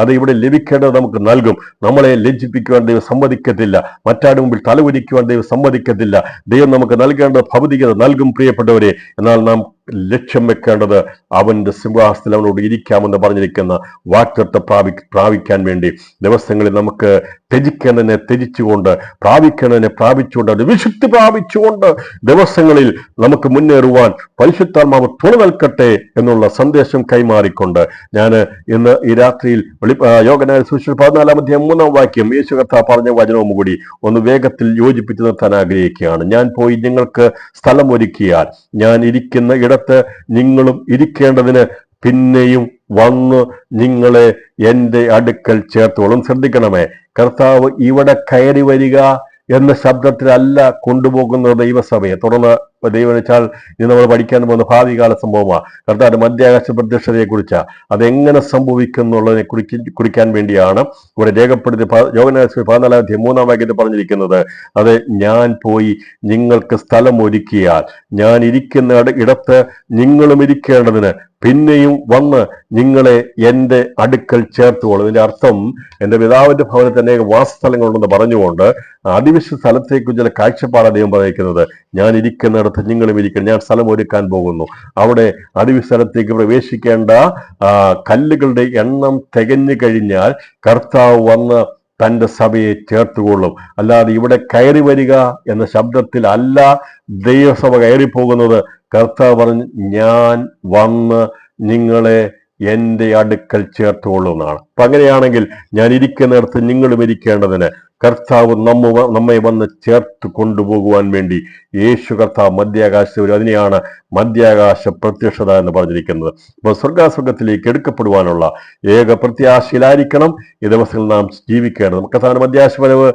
അത് ഇവിടെ ലഭിക്കേണ്ടത് നമുക്ക് നൽകും. നമ്മളെ ലജ്ജിപ്പിക്കുവാൻ ദൈവം സമ്മതിക്കത്തില്ല. മറ്റാരുടെ മുമ്പിൽ തലകുനിക്കുവാൻ ദൈവം സമ്മതിക്കത്തില്ല. ദൈവം നമുക്ക് നൽകേണ്ട ഭൗതികത നൽകും പ്രിയപ്പെട്ടവരെ. എന്നാൽ നാം ലക്ഷ്യം വെക്കേണ്ടത് അവന്റെ സിംഹാസനത്തിൽ അവനോട് ഇരിക്കാമെന്ന് പറഞ്ഞിരിക്കുന്ന വാഗ്ദത്തം പ്രാപിക്കാൻ വേണ്ടി ദിവസങ്ങളിൽ നമുക്ക് ത്യജിക്കേണ്ടതിനെ ത്യജിച്ചുകൊണ്ട് പ്രാപിക്കേണ്ടതിനെ പ്രാപിച്ചുകൊണ്ട് അത് വിശുദ്ധി പ്രാപിച്ചുകൊണ്ട് ദിവസങ്ങളിൽ നമുക്ക് മുന്നേറുവാൻ പരിശുദ്ധാത്മാവ് തുണ നൽകട്ടെ എന്നുള്ള സന്ദേശം കൈമാറിക്കൊണ്ട് ഞാൻ ഇന്ന് ഈ രാത്രിയിൽ യോഹന്നാൻ സുവിശേഷം 14-3 യേശു കർത്താവ് പറഞ്ഞ വചനവും കൂടി ഒന്ന് വേഗത്തിൽ യോജിപ്പിച്ച് നിർത്താൻ ആഗ്രഹിക്കുകയാണ്. ഞാൻ പോയി നിങ്ങൾക്ക് സ്ഥലം ഒരുക്കിയാൽ ഞാൻ ഇരിക്കുന്ന ഇടത്ത് നിങ്ങളും ഇരിക്കേണ്ടതിന് പിന്നെയും വന്ന് നിങ്ങളെ എൻ്റെ അടുക്കൽ ചേർത്തോളും. ശ്രദ്ധിക്കണമേ, കർത്താവ് ഇവിടെ കയറി വരിക എന്ന ശബ്ദത്തിലല്ല കൊണ്ടുപോകുന്നത് ദൈവസഭയെ. തുടർന്ന് ദൈവം വെച്ചാൽ ഇനി നമ്മൾ പഠിക്കാൻ പോകുന്ന ഭാവികാല സംഭവമാണ്. കർത്താവിന്റെ മധ്യാകാശ പ്രത്യക്ഷതയെ കുറിച്ചാണ്. അതെങ്ങനെ സംഭവിക്കും എന്നുള്ളതിനെ കുറിക്കാൻ വേണ്ടിയാണ് ഇവിടെ രേഖപ്പെടുത്തി യോഹന്നാൻ 14-3 പറഞ്ഞിരിക്കുന്നത്. അത് ഞാൻ പോയി നിങ്ങൾക്ക് സ്ഥലം ഒരുക്കിയാൽ ഞാൻ ഇരിക്കുന്ന ഇടത്ത് നിങ്ങളും ഇരിക്കേണ്ടതിന് പിന്നെയും വന്ന് നിങ്ങളെ എൻ്റെ അടുക്കൽ ചേർത്തുകൊള്ളും. ഇതിന്റെ അർത്ഥം എൻ്റെ പിതാവിന്റെ ഭവനത്തിൽ അനേക വാസസ്ഥലങ്ങളുണ്ടെന്ന് പറഞ്ഞുകൊണ്ട് അതിവിശുദ്ധ സ്ഥലത്തേക്ക് ചില കാഴ്ചപ്പാട് അദ്ദേഹം പറഞ്ഞിരിക്കുന്നത്. ഞാൻ ഇരിക്കുന്നിടത്ത് നിങ്ങളും ഇരിക്കണം, ഞാൻ സ്ഥലം ഒരുക്കാൻ പോകുന്നു. അവിടെ അതിവിശുദ്ധ സ്ഥലത്തേക്ക് പ്രവേശിക്കേണ്ട കല്ലുകളുടെ എണ്ണം തികഞ്ഞു കഴിഞ്ഞാൽ കർത്താവ് വന്ന് തന്റെ സഭയെ ചേർത്തുകൊള്ളും. അല്ലാതെ ഇവിടെ കയറി വരിക എന്ന ശബ്ദത്തിൽ അല്ല ദൈവസഭ കയറിപ്പോകുന്നത്. കർത്താവ് പറഞ്ഞു, ഞാൻ വന്ന് നിങ്ങളെ എൻ്റെ അടുക്കൽ ചേർത്തുകൊള്ളും എന്നാണ്. അപ്പൊ അങ്ങനെയാണെങ്കിൽ ഞാൻ ഇരിക്കുന്നിടത്ത് നിങ്ങളും ഇരിക്കേണ്ടതിന് കർത്താവ് നമ്മെ വന്ന് ചേർത്ത് കൊണ്ടുപോകുവാൻ വേണ്ടി യേശു കർത്താവ് മധ്യാകാശത്ത് വരും. അതിനെയാണ് മധ്യാകാശ പ്രത്യക്ഷത എന്ന് പറഞ്ഞിരിക്കുന്നത്. അപ്പോൾ സ്വർഗാസ്വർഗത്തിലേക്ക് എടുക്കപ്പെടുവാനുള്ള ഏക പ്രത്യാശയിലായിരിക്കണം ഈ ദിവസങ്ങളിൽ നാം ജീവിക്കേണ്ടത്. കർത്താവിന്റെ മധ്യാകാശ വരവ്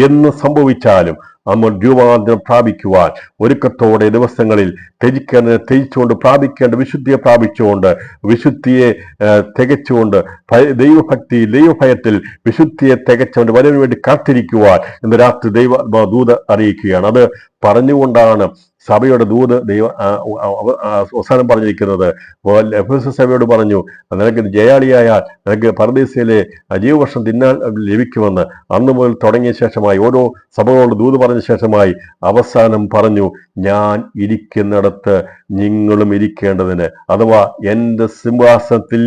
എന്ന് സംഭവിച്ചാലും നമ്മൾ രൂപാന്തരം പ്രാപിക്കുവാൻ ഒരുക്കത്തോടെ ദിവസങ്ങളിൽ ത്യജിച്ചുകൊണ്ട് പ്രാപിക്കേണ്ട വിശുദ്ധിയെ പ്രാപിച്ചുകൊണ്ട് വിശുദ്ധിയെ തികച്ചുകൊണ്ട് ദൈവഭക്തി ദൈവഭയത്തിൽ വിശുദ്ധിയെ തികച്ചവന്റെ വരവിന് വേണ്ടി കാത്തിരിക്കുവാൻ ഇന്ന് രാത്രി ദൂത് അറിയിക്കുകയാണ്. അത് പറഞ്ഞുകൊണ്ടാണ് സഭയുടെ ദൂത് അവസാനം പറഞ്ഞിരിക്കുന്നത്. എഫെസസ് സഭയോട് പറഞ്ഞു, നിനക്ക് ജയാളിയായാൽ നിനക്ക് പരദീസയിലെ ജീവവർഷം തിന്നാൻ ലഭിക്കുമെന്ന്. അന്ന് മുതൽ തുടങ്ങിയ ശേഷമായി ഓരോ സഭകളോട് ദൂത് പറഞ്ഞ ശേഷമായി അവസാനം പറഞ്ഞു, ഞാൻ ഇരിക്കുന്നിടത്ത് നിങ്ങളും ഇരിക്കേണ്ടതിന്, അഥവാ എൻ്റെ സിംഹാസനത്തിൽ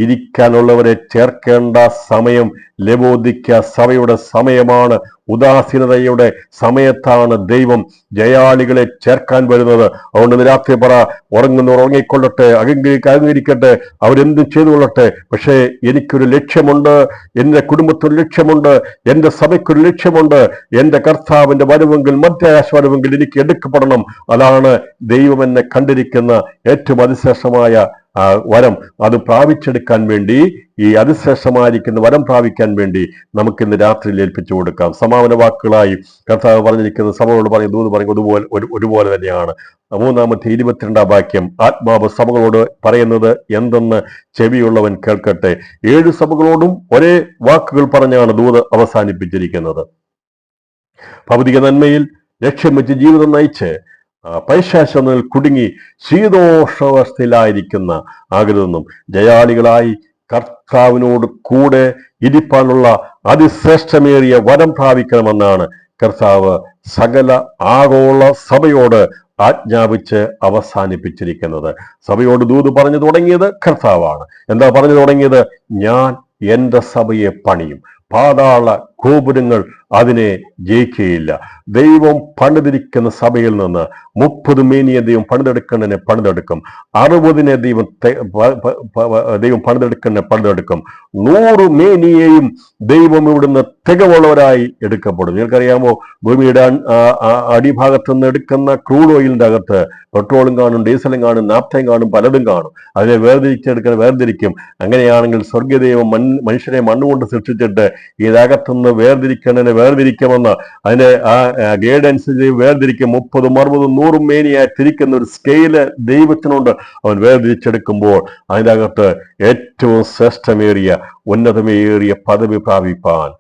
ഇരിക്കാനുള്ളവരെ ചേർക്കേണ്ട സമയം ലബോദിക്ക സഭയുടെ സമയമാണ്. ഉദാസീനതയുടെ സമയത്താണ് ദൈവം ജയാളികളെ ചേർക്കാൻ വരുന്നത്. അതുകൊണ്ട് രാത്രി പറ, ഉറങ്ങുന്നവർ ഉറങ്ങിക്കൊള്ളട്ടെ, അഹങ്കരിക്കട്ടെ, അവരെന്തും ചെയ്തുകൊള്ളട്ടെ. പക്ഷേ എനിക്കൊരു ലക്ഷ്യമുണ്ട്, എൻ്റെ കുടുംബത്തിനൊരു ലക്ഷ്യമുണ്ട്, എൻ്റെ സഭയ്ക്കൊരു ലക്ഷ്യമുണ്ട്. എൻ്റെ കർത്താവിന്റെ വരവെങ്കിൽ മധ്യാകാശ വരവെങ്കിൽ എനിക്ക് എടുക്കപ്പെടണം. അതാണ് ദൈവം എന്നെ കണ്ടിരിക്കുന്ന ഏറ്റവും അതിശ്രേഷ്ഠമായ വരം. അത് പ്രാപിച്ചെടുക്കാൻ വേണ്ടി, ഈ അതിശ്രേഷ്ഠമായിരിക്കുന്ന വരം പ്രാപിക്കാൻ വേണ്ടി നമുക്കിന്ന് രാത്രിയിൽ ഏൽപ്പിച്ചു കൊടുക്കാം. സമാപന വാക്കുകളായി കർത്താവ് പറഞ്ഞിരിക്കുന്ന സഭകളോട് ദൂത് പറയുന്നത് ഒരുപോലെ തന്നെയാണ്. 3-22 ആത്മാവ് സഭകളോട് പറയുന്നത് എന്തെന്ന് ചെവിയുള്ളവൻ കേൾക്കട്ടെ. 7 സഭകളോടും ഒരേ വാക്കുകൾ പറഞ്ഞാണ് ദൂത് അവസാനിപ്പിച്ചിരിക്കുന്നത്. ഭൗതിക നന്മയിൽ ലക്ഷ്യം വെച്ച് ജീവിതം നയിച്ച് പൈശാചിൽ കുടുങ്ങി ശീതോഷ്ണാവസ്ഥയിലായിരിക്കുന്ന ആകരുതെന്നും ജയാളികളായി കർത്താവിനോട് കൂടെ ഇരിപ്പാനുള്ള അതിശ്രേഷ്ഠമേറിയ വരം പ്രാപിക്കണമെന്നാണ് കർത്താവ് സകല ആഗോള സഭയോട് ആജ്ഞാപിച്ച് അവസാനിപ്പിച്ചിരിക്കുന്നത്. സഭയോട് ദൂത് പറഞ്ഞു തുടങ്ങിയത് കർത്താവാണ്. എന്താ പറഞ്ഞു തുടങ്ങിയത്? ഞാൻ എന്റെ സഭയെ പണിയും, പാതാള ഗോപുരങ്ങൾ അതിനെ ജയിക്കുകയില്ല. ദൈവം പണിതിരിക്കുന്ന സഭയിൽ നിന്ന് 30 മേനിയെ ദൈവം പണിതെടുക്കും, 60 ദൈവം പണിതെടുക്കും, 100 മേനിയെയും ദൈവം ഇവിടുന്ന് തികവുള്ളവരായി എടുക്കപ്പെടും. നിങ്ങൾക്കറിയാമോ, ഭൂമിയുടെ അടിഭാഗത്ത് നിന്ന് എടുക്കുന്ന ക്രൂഡ് ഓയിലിന്റെ അകത്ത് പെട്രോളും കാണും, ഡീസലും കാണും, നാഫ്തയും കാണും, പലതും കാണും. അതിനെ വേർതിരിക്കും. അങ്ങനെയാണെങ്കിൽ സ്വർഗദൈവം മനുഷ്യനെ മണ്ണുകൊണ്ട് സൃഷ്ടിച്ചിട്ട് ഇതിനകത്തുനിന്ന് വേർതിരിക്കുമെന്ന് അതിന്റെ ആ ഗേഡ് അനുസരിച്ച് വേർതിരിക്കും. 30, 60, 100 മേനിയായി തിരിക്കുന്ന ഒരു സ്കെയില് ദൈവത്തിനുണ്ട്. അവൻ വേർതിരിച്ചെടുക്കുമ്പോൾ അതിൻ്റെ അകത്ത് ഏറ്റവും ശ്രേഷ്ഠമേറിയ ഉന്നതമേറിയ പദവി പ്രാപിപ്പാൻ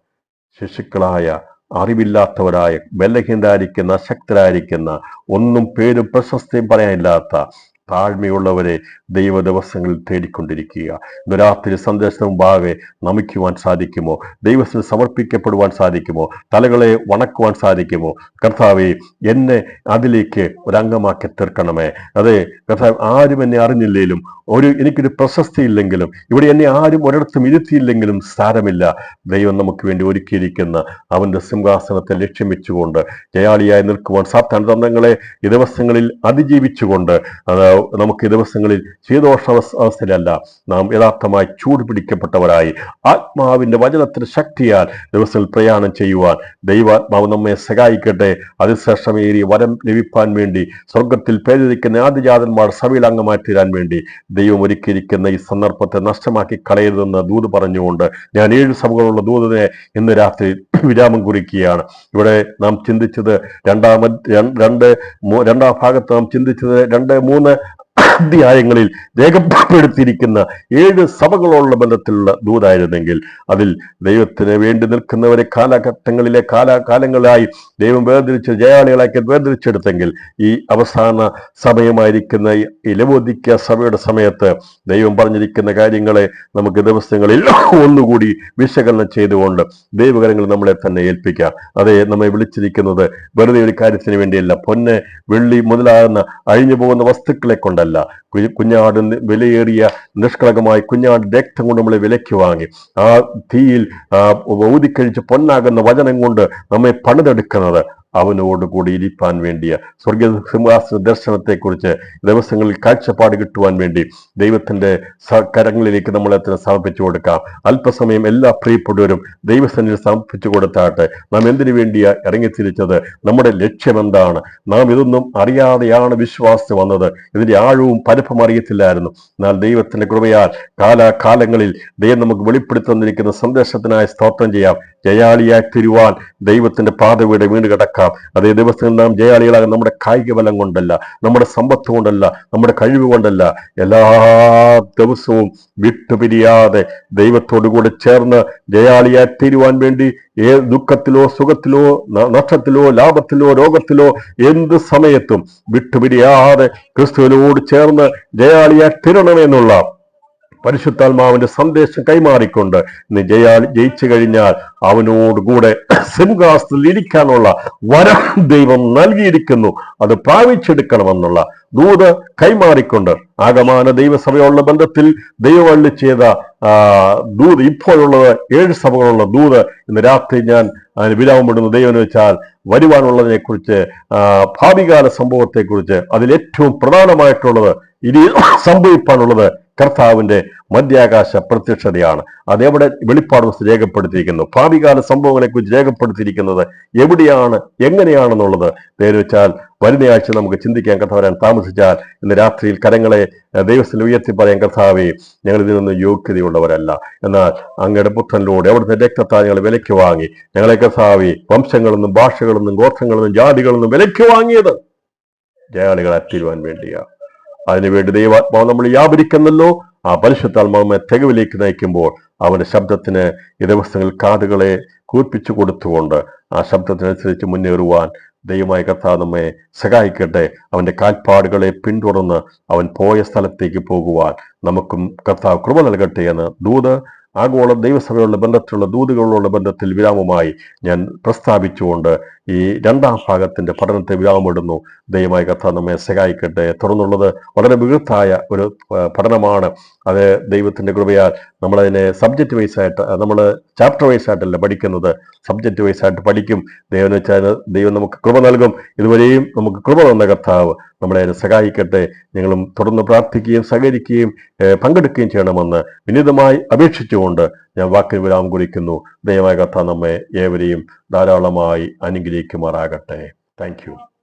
ശിശുക്കളായ, അറിവില്ലാത്തവരായ, ബലഹീനരായിരിക്കുന്ന, അശക്തരായിരിക്കുന്ന, ഒന്നും പേരും പ്രശസ്തിയും പറയാനില്ലാത്ത താഴ്മയുള്ളവരെ ദൈവ ദിവസങ്ങളിൽ തേടിക്കൊണ്ടിരിക്കുക. ഇന്ന് രാത്രി സന്ദേശത്തിന് മുമ്പാകെ നമിക്കുവാൻ സാധിക്കുമോ? ദൈവത്തിന് സമർപ്പിക്കപ്പെടുവാൻ സാധിക്കുമോ? തലകളെ വണക്കുവാൻ സാധിക്കുമോ? കർത്താവെ, എന്നെ അതിലേക്ക് ഒരംഗമാക്കി തീർക്കണമേ. അതെ കർത്താവ്, ആരും എന്നെ അറിഞ്ഞില്ലെങ്കിലും, എനിക്കൊരു പ്രശസ്തി ഇല്ലെങ്കിലും, ഇവിടെ എന്നെ ആരും ഒരിടത്തും ഇരുത്തിയില്ലെങ്കിലും സാരമില്ല. ദൈവം നമുക്ക് വേണ്ടി ഒരുക്കിയിരിക്കുന്ന അവന്റെ സിംഹാസനത്തെ ലക്ഷ്യം വെച്ചുകൊണ്ട് ജയാളിയായി നിൽക്കുവാൻ സാത്താൻ തന്ത്രങ്ങളെ ഈ ദിവസങ്ങളിൽ അതിജീവിച്ചുകൊണ്ട് നമുക്ക് ഈ ദിവസങ്ങളിൽ ശീതോഷ്ണാവസ്ഥയിലല്ല, നാം യഥാർത്ഥമായി ചൂട് പിടിക്കപ്പെട്ടവരായി ആത്മാവിന്റെ വചനത്തിന്റെ ശക്തിയാൽ ദിവസങ്ങളിൽ പ്രയാണം ചെയ്യുവാൻ ദൈവാത്മാവ് നമ്മെ സഹായിക്കട്ടെ. അതിശ്രേഷ്ഠമേറിയ വരം ലഭിപ്പാൻ വേണ്ടി, സ്വർഗത്തിൽ പേരിരിക്കുന്ന ആദിജാതന്മാർ സഭയിൽ അംഗമായി തീരാൻ വേണ്ടി ദൈവം ഒരുക്കിയിരിക്കുന്ന ഈ സന്ദർഭത്തെ നഷ്ടമാക്കി കളയരുതെന്ന് ദൂത് പറഞ്ഞുകൊണ്ട് ഞാൻ 7 സഭകളുള്ള ദൂതിനെ ഇന്ന് രാത്രി വിരാമം കുറിക്കുകയാണ്. ഇവിടെ നാം ചിന്തിച്ചത് രണ്ടാം ഭാഗത്ത് നാം ചിന്തിച്ചത് 2-3 അധ്യായങ്ങളിൽ രേഖപ്പെടുത്തിയിരിക്കുന്ന 7 സഭകളോടുള്ള ബന്ധത്തിലുള്ള ദൂതായിരുന്നെങ്കിൽ അതിൽ ദൈവത്തിന് വേണ്ടി നിൽക്കുന്നവരെ കാലങ്ങളിലായി ദൈവം ജയാളികളാക്കി വേർതിരിച്ചെടുത്തെങ്കിൽ ഈ അവസാന സമയമായിരിക്കുന്ന ഈ ലവോദിക്ക സഭയുടെ സമയത്ത് ദൈവം പറഞ്ഞിരിക്കുന്ന കാര്യങ്ങളെ നമുക്ക് ദിവസങ്ങളിൽ ഒന്നുകൂടി വിശകലനം ചെയ്തുകൊണ്ട് ദൈവകരങ്ങൾ നമ്മളെ തന്നെ ഏൽപ്പിക്കാം. അതേ, നമ്മെ വിളിച്ചിരിക്കുന്നത് വെറുതെ ഒരു കാര്യത്തിന് വേണ്ടിയല്ല, പൊന്ന്, വെള്ളി മുതലാകുന്ന അഴിഞ്ഞു പോകുന്ന വസ്തുക്കളെ കൊണ്ടല്ല, കുഞ്ഞാട് വിലയേറിയ നിഷ്കളങ്കമായി കുഞ്ഞാട് രക്തം കൊണ്ട് നമ്മളെ വിലയ്ക്ക് വാങ്ങി ആ തീയിൽ ഊതിക്കഴിച്ച് പൊന്നാകുന്ന വചനം കൊണ്ട് നമ്മെ പണിതെടുക്കുന്നത് അവനോടുകൂടി ഇരിപ്പാൻ വേണ്ടിയ സ്വർഗീയ സിംഹാസന ദർശനത്തെക്കുറിച്ച് ദിവസങ്ങളിൽ കാഴ്ചപ്പാട് കിട്ടുവാൻ വേണ്ടി ദൈവത്തിന്റെ കരങ്ങളിലേക്ക് നമ്മളെ തന്നെ സമർപ്പിച്ചു കൊടുക്കാം. അല്പസമയം എല്ലാ പ്രിയപ്പെട്ടവരും ദൈവസന്നിധിയിൽ സമർപ്പിച്ചു കൊടുത്താട്ടെ. നാം എന്തിനു വേണ്ടിയാ ഇറങ്ങിത്തിരിച്ചത്? നമ്മുടെ ലക്ഷ്യം എന്താണ്? നാം ഇതൊന്നും അറിയാതെയാണ് വിശ്വാസത്തിൽ വന്നത്. ഇതിന്റെ ആഴവും പരപ്പും അറിയത്തില്ലായിരുന്നു. എന്നാൽ ദൈവത്തിന്റെ കൃപയാൽ കാലാകാലങ്ങളിൽ ദൈവം നമുക്ക് വെളിപ്പെടുത്തി തന്നിരിക്കുന്ന സന്ദേശത്തിനായി സ്തോത്രം ചെയ്യാം. ജയാളിയായി തിരുവാൻ ദൈവത്തിന്റെ പാതവിടെ വീണ് കിടക്കാം. അതേ ദിവസത്തിൽ നാം ജയാളികളാകും നമ്മുടെ കായിക ബലം കൊണ്ടല്ല, നമ്മുടെ സമ്പത്ത് കൊണ്ടല്ല, നമ്മുടെ കഴിവ് കൊണ്ടല്ല. എല്ലാ ദിവസവും വിട്ടുപിരിയാതെ ദൈവത്തോടു കൂടെ ചേർന്ന് ജയാളിയായി തീരുവാൻ വേണ്ടി ദുഃഖത്തിലോ സുഖത്തിലോ നഷ്ടത്തിലോ ലാഭത്തിലോ രോഗത്തിലോ എന്ത് സമയത്തും വിട്ടുപിരിയാതെ ക്രിസ്തുവിനോട് ചേർന്ന് ജയാളിയായി തീരണമെന്നുള്ള പരിശുദ്ധാത്മാവിന്റെ സന്ദേശം കൈമാറിക്കൊണ്ട് ഇന്ന് ജയിച്ചു കഴിഞ്ഞാൽ അവനോടുകൂടെ സിംഹാസനത്തിൽ ഇരിക്കാനുള്ള വരം ദൈവം നൽകിയിരിക്കുന്നു. അത് പ്രാപിച്ചെടുക്കണമെന്നുള്ള ദൂത് കൈമാറിക്കൊണ്ട് ആഗമാന ദൈവസഭയുള്ള ബന്ധത്തിൽ ദൈവവള്ളി ചെയ്ത ദൂത്, ഇപ്പോഴുള്ളത് 7 സഭകളുള്ള ദൂത് ഇന്ന് രാത്രി ഞാൻ അതിന് വിരാമപ്പെടുന്നു. ദൈവം വെച്ചാൽ വരുവാനുള്ളതിനെ കുറിച്ച്, ഭാവികാല സംഭവത്തെക്കുറിച്ച്, അതിലേറ്റവും പ്രധാനമായിട്ടുള്ളത് ഇനി സംഭവിക്കാനുള്ളത് കർത്താവിന്റെ മധ്യാകാശ പ്രത്യക്ഷതയാണ്. അതെവിടെ? വെളിപ്പാട് പുസ്തകം രേഖപ്പെടുത്തിയിരിക്കുന്നു. ഭാവികാല സംഭവങ്ങളെ കുറിച്ച് രേഖപ്പെടുത്തിയിരിക്കുന്നത് എവിടെയാണ്, എങ്ങനെയാണെന്നുള്ളത് നേരെ വെച്ചാൽ വരുന്നയാഴ്ച നമുക്ക് ചിന്തിക്കാൻ. കഥ വരാൻ താമസിച്ചാൽ ഇന്ന് രാത്രിയിൽ കരങ്ങളെ ദൈവത്തിൽ ഉയർത്തി പറയാൻ, കർത്താവേ, ഞങ്ങൾ ഇതിനൊന്നും യോഗ്യതയുള്ളവരല്ല, എന്നാൽ അങ്ങയുടെ പുത്രനിലൂടെ അവിടുത്തെ രക്തത്താൽ ഞങ്ങൾ വിലയ്ക്ക് വാങ്ങി. ഞങ്ങളെ കർത്താവേ, വംശങ്ങളെന്നും ഭാഷകളെന്നും ഗോത്രങ്ങളെന്നും ജാതികളെന്നും വിലയ്ക്ക് വാങ്ങിയത് ജയാളികളെ തീരുവാൻ വേണ്ടിയാണ്. അതിനുവേണ്ടി ദൈവാത്മാവ് നമ്മൾ വ്യാപരിക്കുന്നല്ലോ. ആ പരിശുദ്ധാത്മാവിനെ തികവിലേക്ക് നയിക്കുമ്പോൾ അവന്റെ ശബ്ദത്തിന് ഈ ദിവസങ്ങളിൽ കാതുകളെ കൂർപ്പിച്ചു കൊടുത്തുകൊണ്ട് ആ ശബ്ദത്തിനനുസരിച്ച് മുന്നേറുവാൻ ദൈവമായ കർത്താവ് നമ്മെ സഹായിക്കട്ടെ. അവന്റെ കാൽപ്പാടുകളെ പിന്തുടർന്ന് അവൻ പോയ സ്ഥലത്തേക്ക് പോകുവാൻ നമുക്കും കർത്താവ് കൃപ നൽകട്ടെ എന്ന് ആഗോള ദൈവസഭയുള്ള ബന്ധത്തിലുള്ള ദൂതുകളുള്ള ബന്ധത്തിൽ വിരാമമായി ഞാൻ പ്രസ്താവിച്ചുകൊണ്ട് ഈ രണ്ടാം ഭാഗത്തിന്റെ പഠനത്തെ വിരാമമിടുന്നു. ദൈവമായ കർത്താവ് നമ്മെ സഹായിക്കട്ടെ. തുടർന്നുള്ളത് വളരെ ബൃഹത്തായ ഒരു പഠനമാണ്. അത് ദൈവത്തിന്റെ കൃപയാൽ നമ്മളതിനെ സബ്ജക്റ്റ് വൈസ് ആയിട്ട്, നമ്മൾ ചാപ്റ്റർ വൈസ് ആയിട്ടല്ല പഠിക്കുന്നത്, സബ്ജക്റ്റ് വൈസ് ആയിട്ട് പഠിക്കും. ദൈവം എന്ന് വെച്ചാൽ ദൈവം നമുക്ക് കൃപ നൽകും. ഇതുവരെയും നമുക്ക് കൃപ തന്ന കർത്താവ് നമ്മളെ സഹായിക്കട്ടെ. നിങ്ങളും തുടർന്ന് പ്രാർത്ഥിക്കുകയും സഹകരിക്കുകയും പങ്കെടുക്കുകയും ചെയ്യണമെന്ന് വിനീതമായി അപേക്ഷിച്ചുകൊണ്ട് ഞാൻ വാക്കിന് വിരാമം കുറിക്കുന്നു. ദൈവമായ കർത്താവ് നമ്മെ ഏവരെയും ധാരാളമായി അനുഗ്രഹിക്കുമാറാകട്ടെ. Thank you.